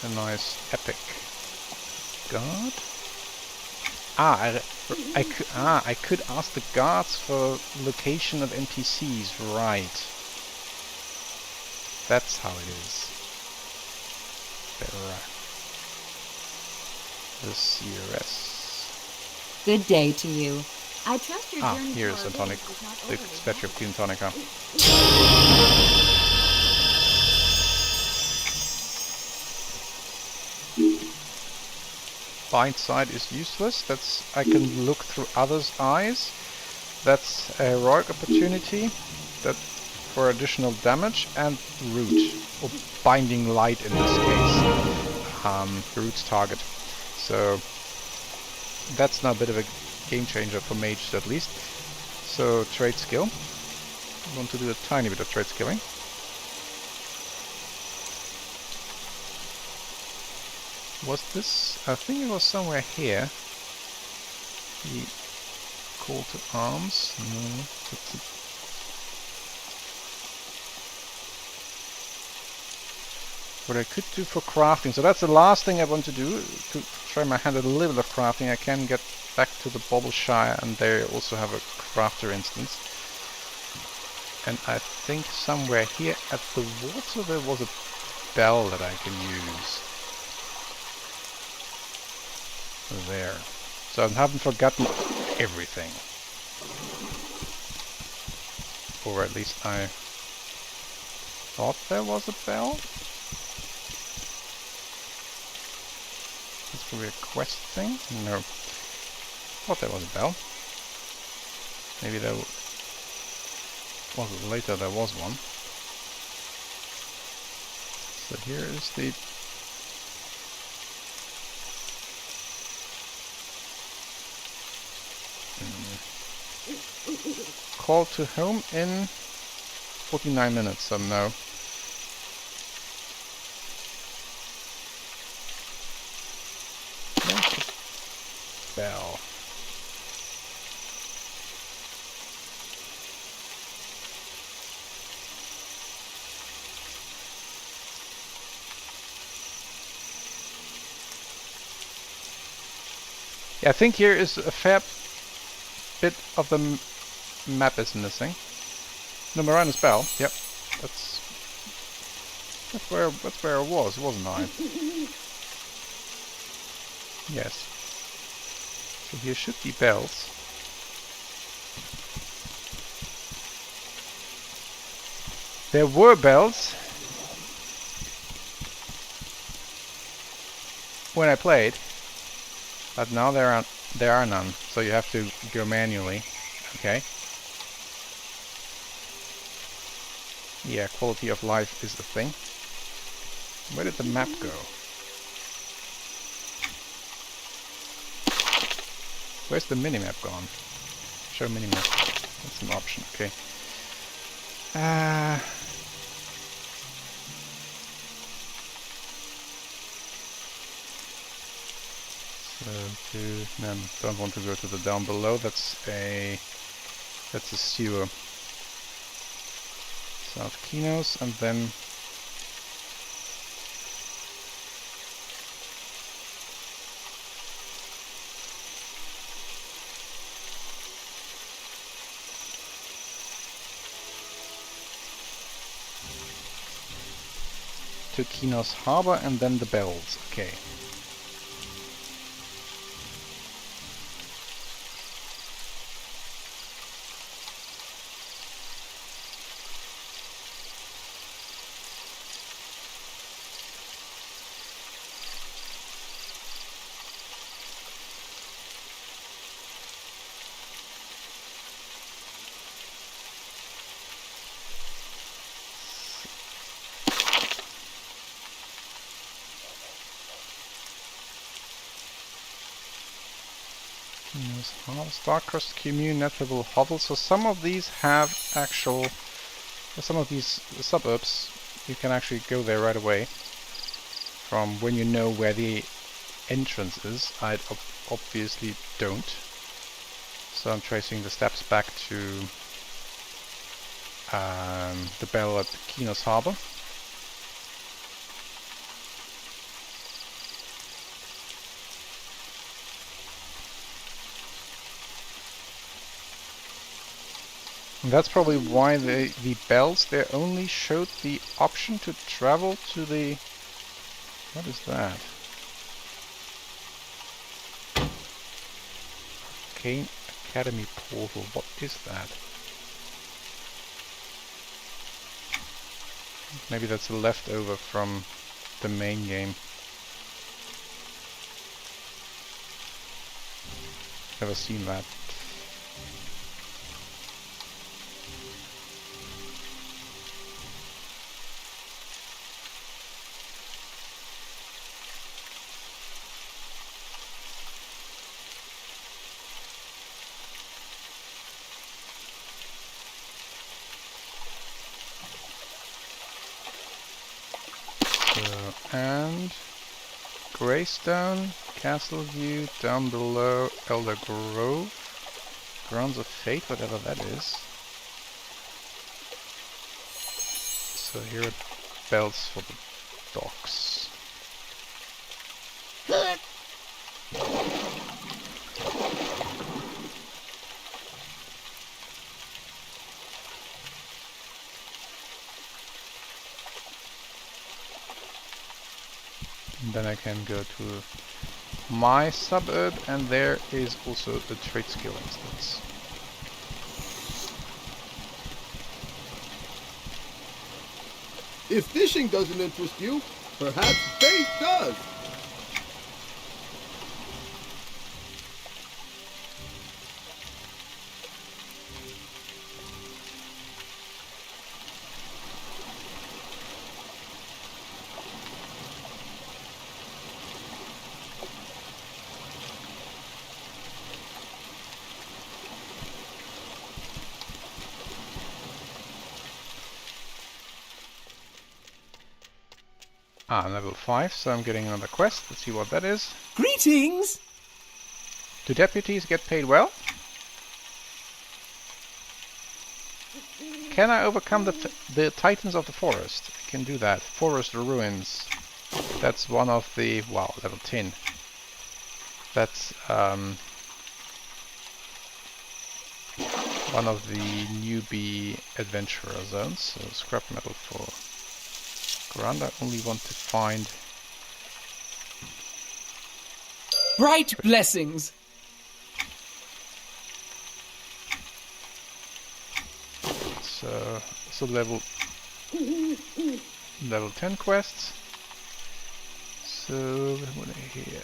a nice epic guard. I could ask the guards for location of NPCs, right? That's how it is. Better. The CRS. Good day to you. I trust your journey. Here's a tonic. The statue of Queen Tonica. Blind sight is useless. I can look through others' eyes. That's a heroic opportunity. That for additional damage and root, or binding light in this case. Root's target. So that's now a bit of a game changer for mages at least. So trade skill. I want to do a tiny bit of trade skilling. Was this? I think it was somewhere here. The call to arms. No, what I could do for crafting. So that's the last thing I want to do. To try my hand at a little bit of crafting. I can get back to the Bobbleshire, and they also have a crafter instance. And I think somewhere here at the water there was a bell that I can use. There. So I haven't forgotten everything. Or at least I thought there was a bell. This could be a quest thing? No. Thought there was a bell. Maybe there was later there was one. So here is the call to home in 49 minutes, so no. Bell. Yeah, I think here is a fair bit of the map is missing. No, Marana's Bell. Yep, that's where I was, wasn't I? Yes. So here should be bells. There were bells when I played, but now there are none. So you have to go manually. Okay. Yeah, quality of life is the thing. Where did the map go? Where's the minimap gone? Show minimap. That's an option, okay. No, don't want to go to the down below. That's a sewer. South Kinos, and then to Kinos Harbor, and then the bells. Okay. Starcross Commune Notable Hovel. So some of these have actual, some of these suburbs, you can actually go there right away from when you know where the entrance is. I obviously don't. So I'm tracing the steps back to the bell at Kinos Harbor. And that's probably why the bells there only showed the option to travel to the... What is that? Arcane Academy portal. What is that? Maybe that's a leftover from the main game. Never seen that. And Greystone, Castle View, down below Elder Grove, Grounds of Fate, whatever that is. So here are bells for the docks. And then I can go to my suburb, and there is also the trade skill instance. If fishing doesn't interest you, perhaps faith does. Level 5, so I'm getting another quest. Let's see what that is. Greetings! Do deputies get paid well? Can I overcome the titans of the forest? I can do that. Forest ruins. That's one of the... wow, level 10. That's one of the newbie adventurer zones. So scrap metal for... Grand, I only want to find... Bright blessings! So level 10 quests. So what here?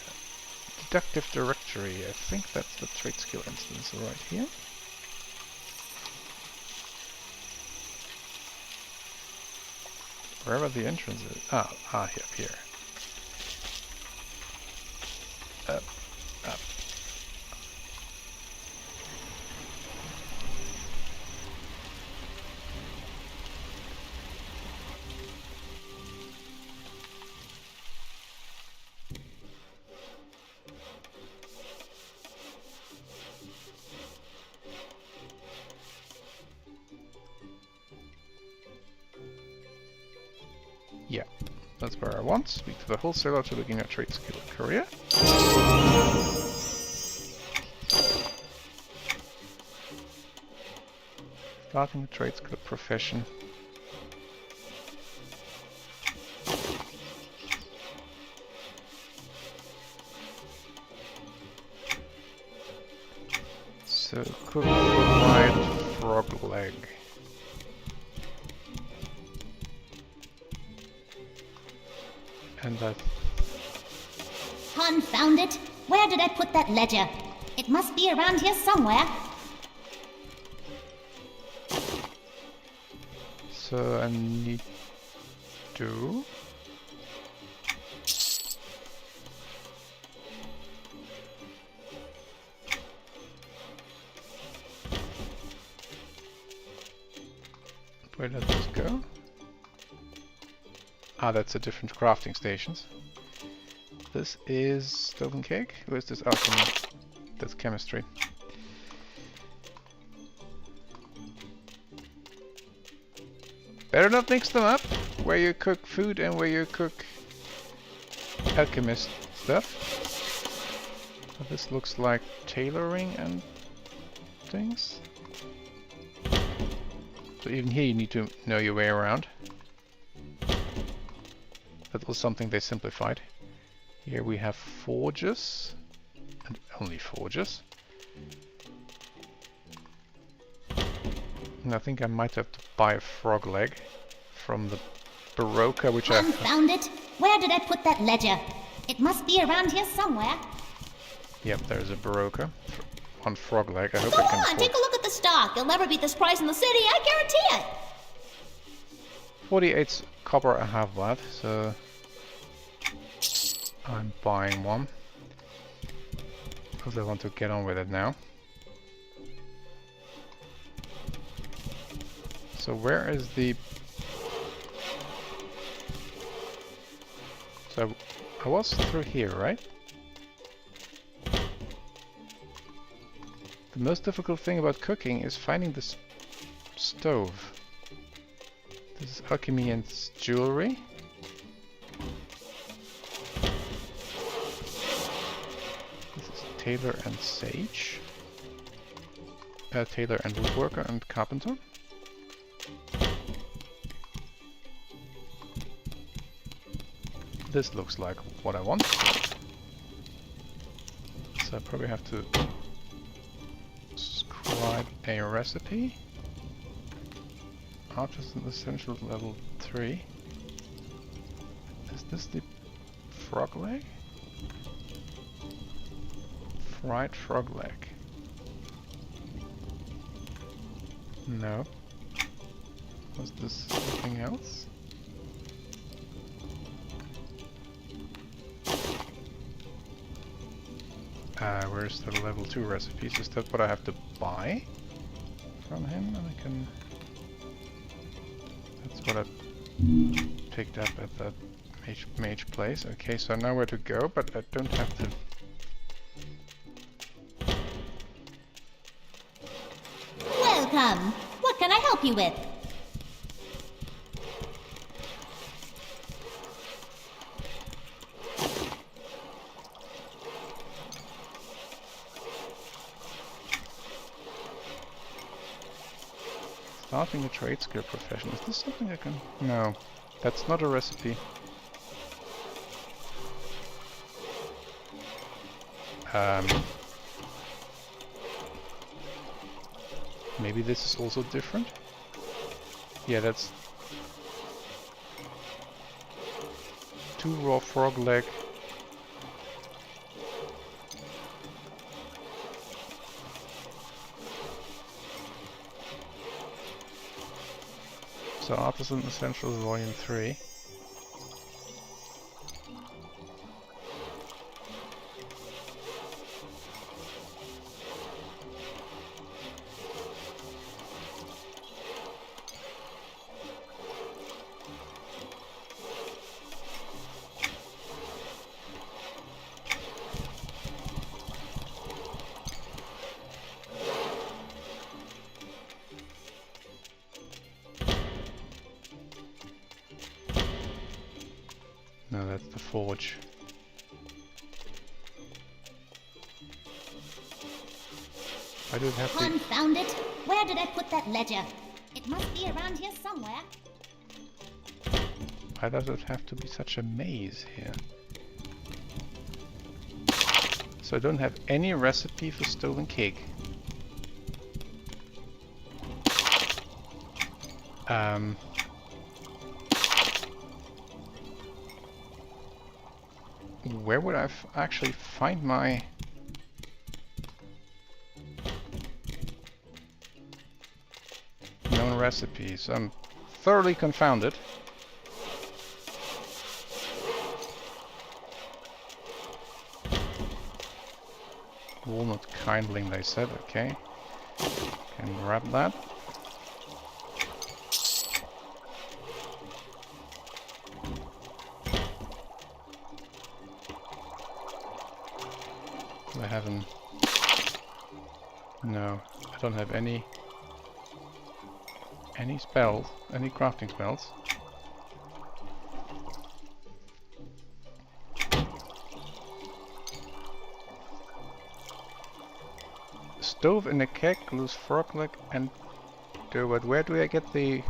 Deductive directory. I think that's the trade skill instance right here. Wherever the entrance is. Up here. Up. Yeah, that's where I want. Speak to the wholesaler to begin a trade skill career. Starting the trade skill profession. So, cook white frog leg. And that... Confound it! Where did I put that ledger? It must be around here somewhere. So I need to... Where does this go? Ah, that's a different crafting stations. This is stove and cake? Or is this alchemy? That's chemistry. Better not mix them up, where you cook food and where you cook alchemist stuff. So this looks like tailoring and things. So even here you need to know your way around. That was something they simplified. Here we have forges, and only forges. And I think I might have to buy a frog leg from the Baroka, which I... Confound it! Where did I put that ledger? It must be around here somewhere. Yep, there's a Baroka. One frog leg. I hope Go I can on, take a look at the stock. You'll never beat this price in the city, I guarantee it. 48 copper I have that, so I'm buying one. Because I want to get on with it now. So where is the... So I was through here, right? The most difficult thing about cooking is finding the stove. This is alchemy and jewelry. This is tailor and sage. Tailor and woodworker and carpenter. This looks like what I want. So I probably have to scribe a recipe. Artisan Essentials level 3. Is this the frog leg? Fried frog leg. No. Was this something else? Where's the level 2 recipes? Is that what I have to buy from him? And I can... That's what I picked up at that mage place. Okay, so I know where to go, but I don't have to... Welcome! What can I help you with? Starting a trade skill profession. Is this something I can... No, that's not a recipe. Maybe this is also different? Yeah, that's... 2 raw frog leg. So Artisan Essentials Volume 3. No, that's the forge. I don't have to... Confound it! Where did I put that ledger? It must be around here somewhere. Why does it have to be such a maze here? So I don't have any recipe for stolen cake. Where would I actually find my... known recipes? I'm thoroughly confounded. Walnut kindling, they said. Okay. Can grab that. I haven't... No, I don't have any spells, any crafting spells. Stove in a keg, loose frog leg, and but where do I get the...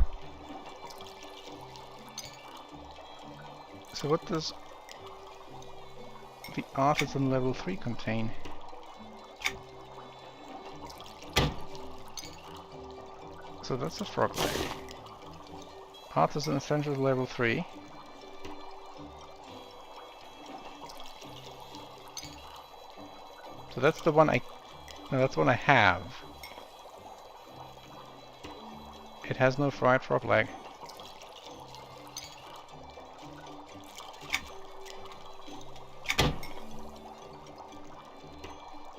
So what does the Artisan level 3 contain? So that's a frog leg. Artisan Essentials level 3. So that's the one I... No, that's the one I have. It has no fried frog leg.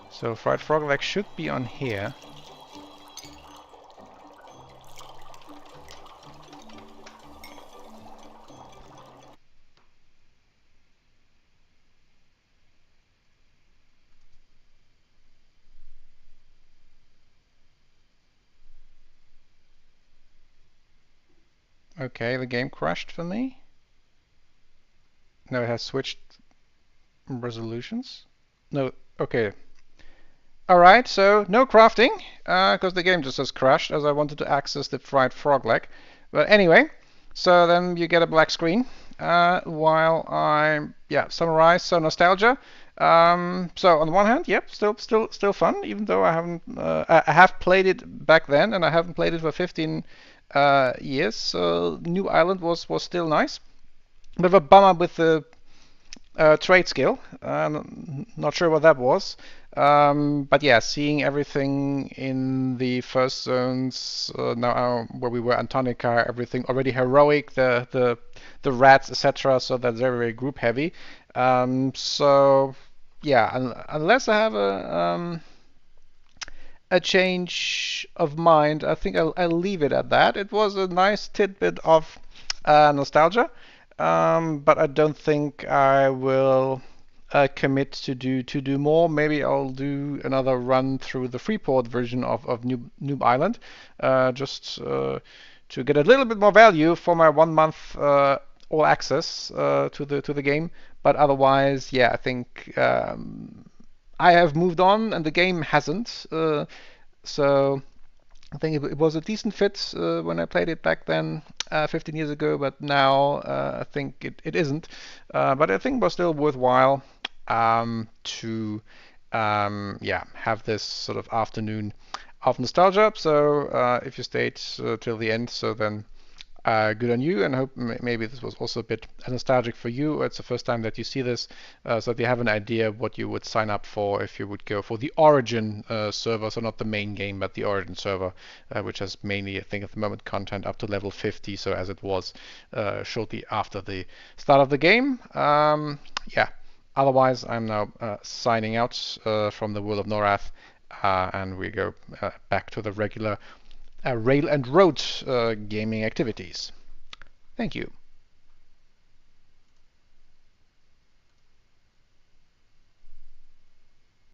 So fried frog leg should be on here. Okay, the game crashed for me. No, it has switched resolutions. No, okay. Alright, so no crafting, because the game just has crashed as I wanted to access the fried frog leg. But anyway, so then you get a black screen while I summarize some nostalgia. So on the one hand, yep, still fun, even though I haven't I have played it back then and I haven't played it for 15 years. So New Island was still nice. Bit of a bummer with the trade skill. Not sure what that was. But yeah, seeing everything in the first zones now where we were Antonica, everything already heroic, the rats, etc. So that's very group heavy. So yeah, unless I have a change of mind, I think I'll leave it at that. It was a nice tidbit of nostalgia, but I don't think I will commit to do more. Maybe I'll do another run through the Freeport version of Noob Island, just to get a little bit more value for my 1 month all access to the game. But otherwise, yeah, I think I have moved on and the game hasn't. So I think it was a decent fit when I played it back then, 15 years ago, but now I think it isn't. But I think it was still worthwhile to have this sort of afternoon of nostalgia. So if you stayed till the end, so then good on you, and I hope maybe this was also a bit nostalgic for you. It's the first time that you see this, so that you have an idea what you would sign up for if you would go for the Origin server, so not the main game, but the Origin server, which has mainly, I think, at the moment, content up to level 50, so as it was shortly after the start of the game. Yeah. Otherwise, I'm now signing out from the world of Norath, and we go back to the regular rail and road gaming activities. Thank you.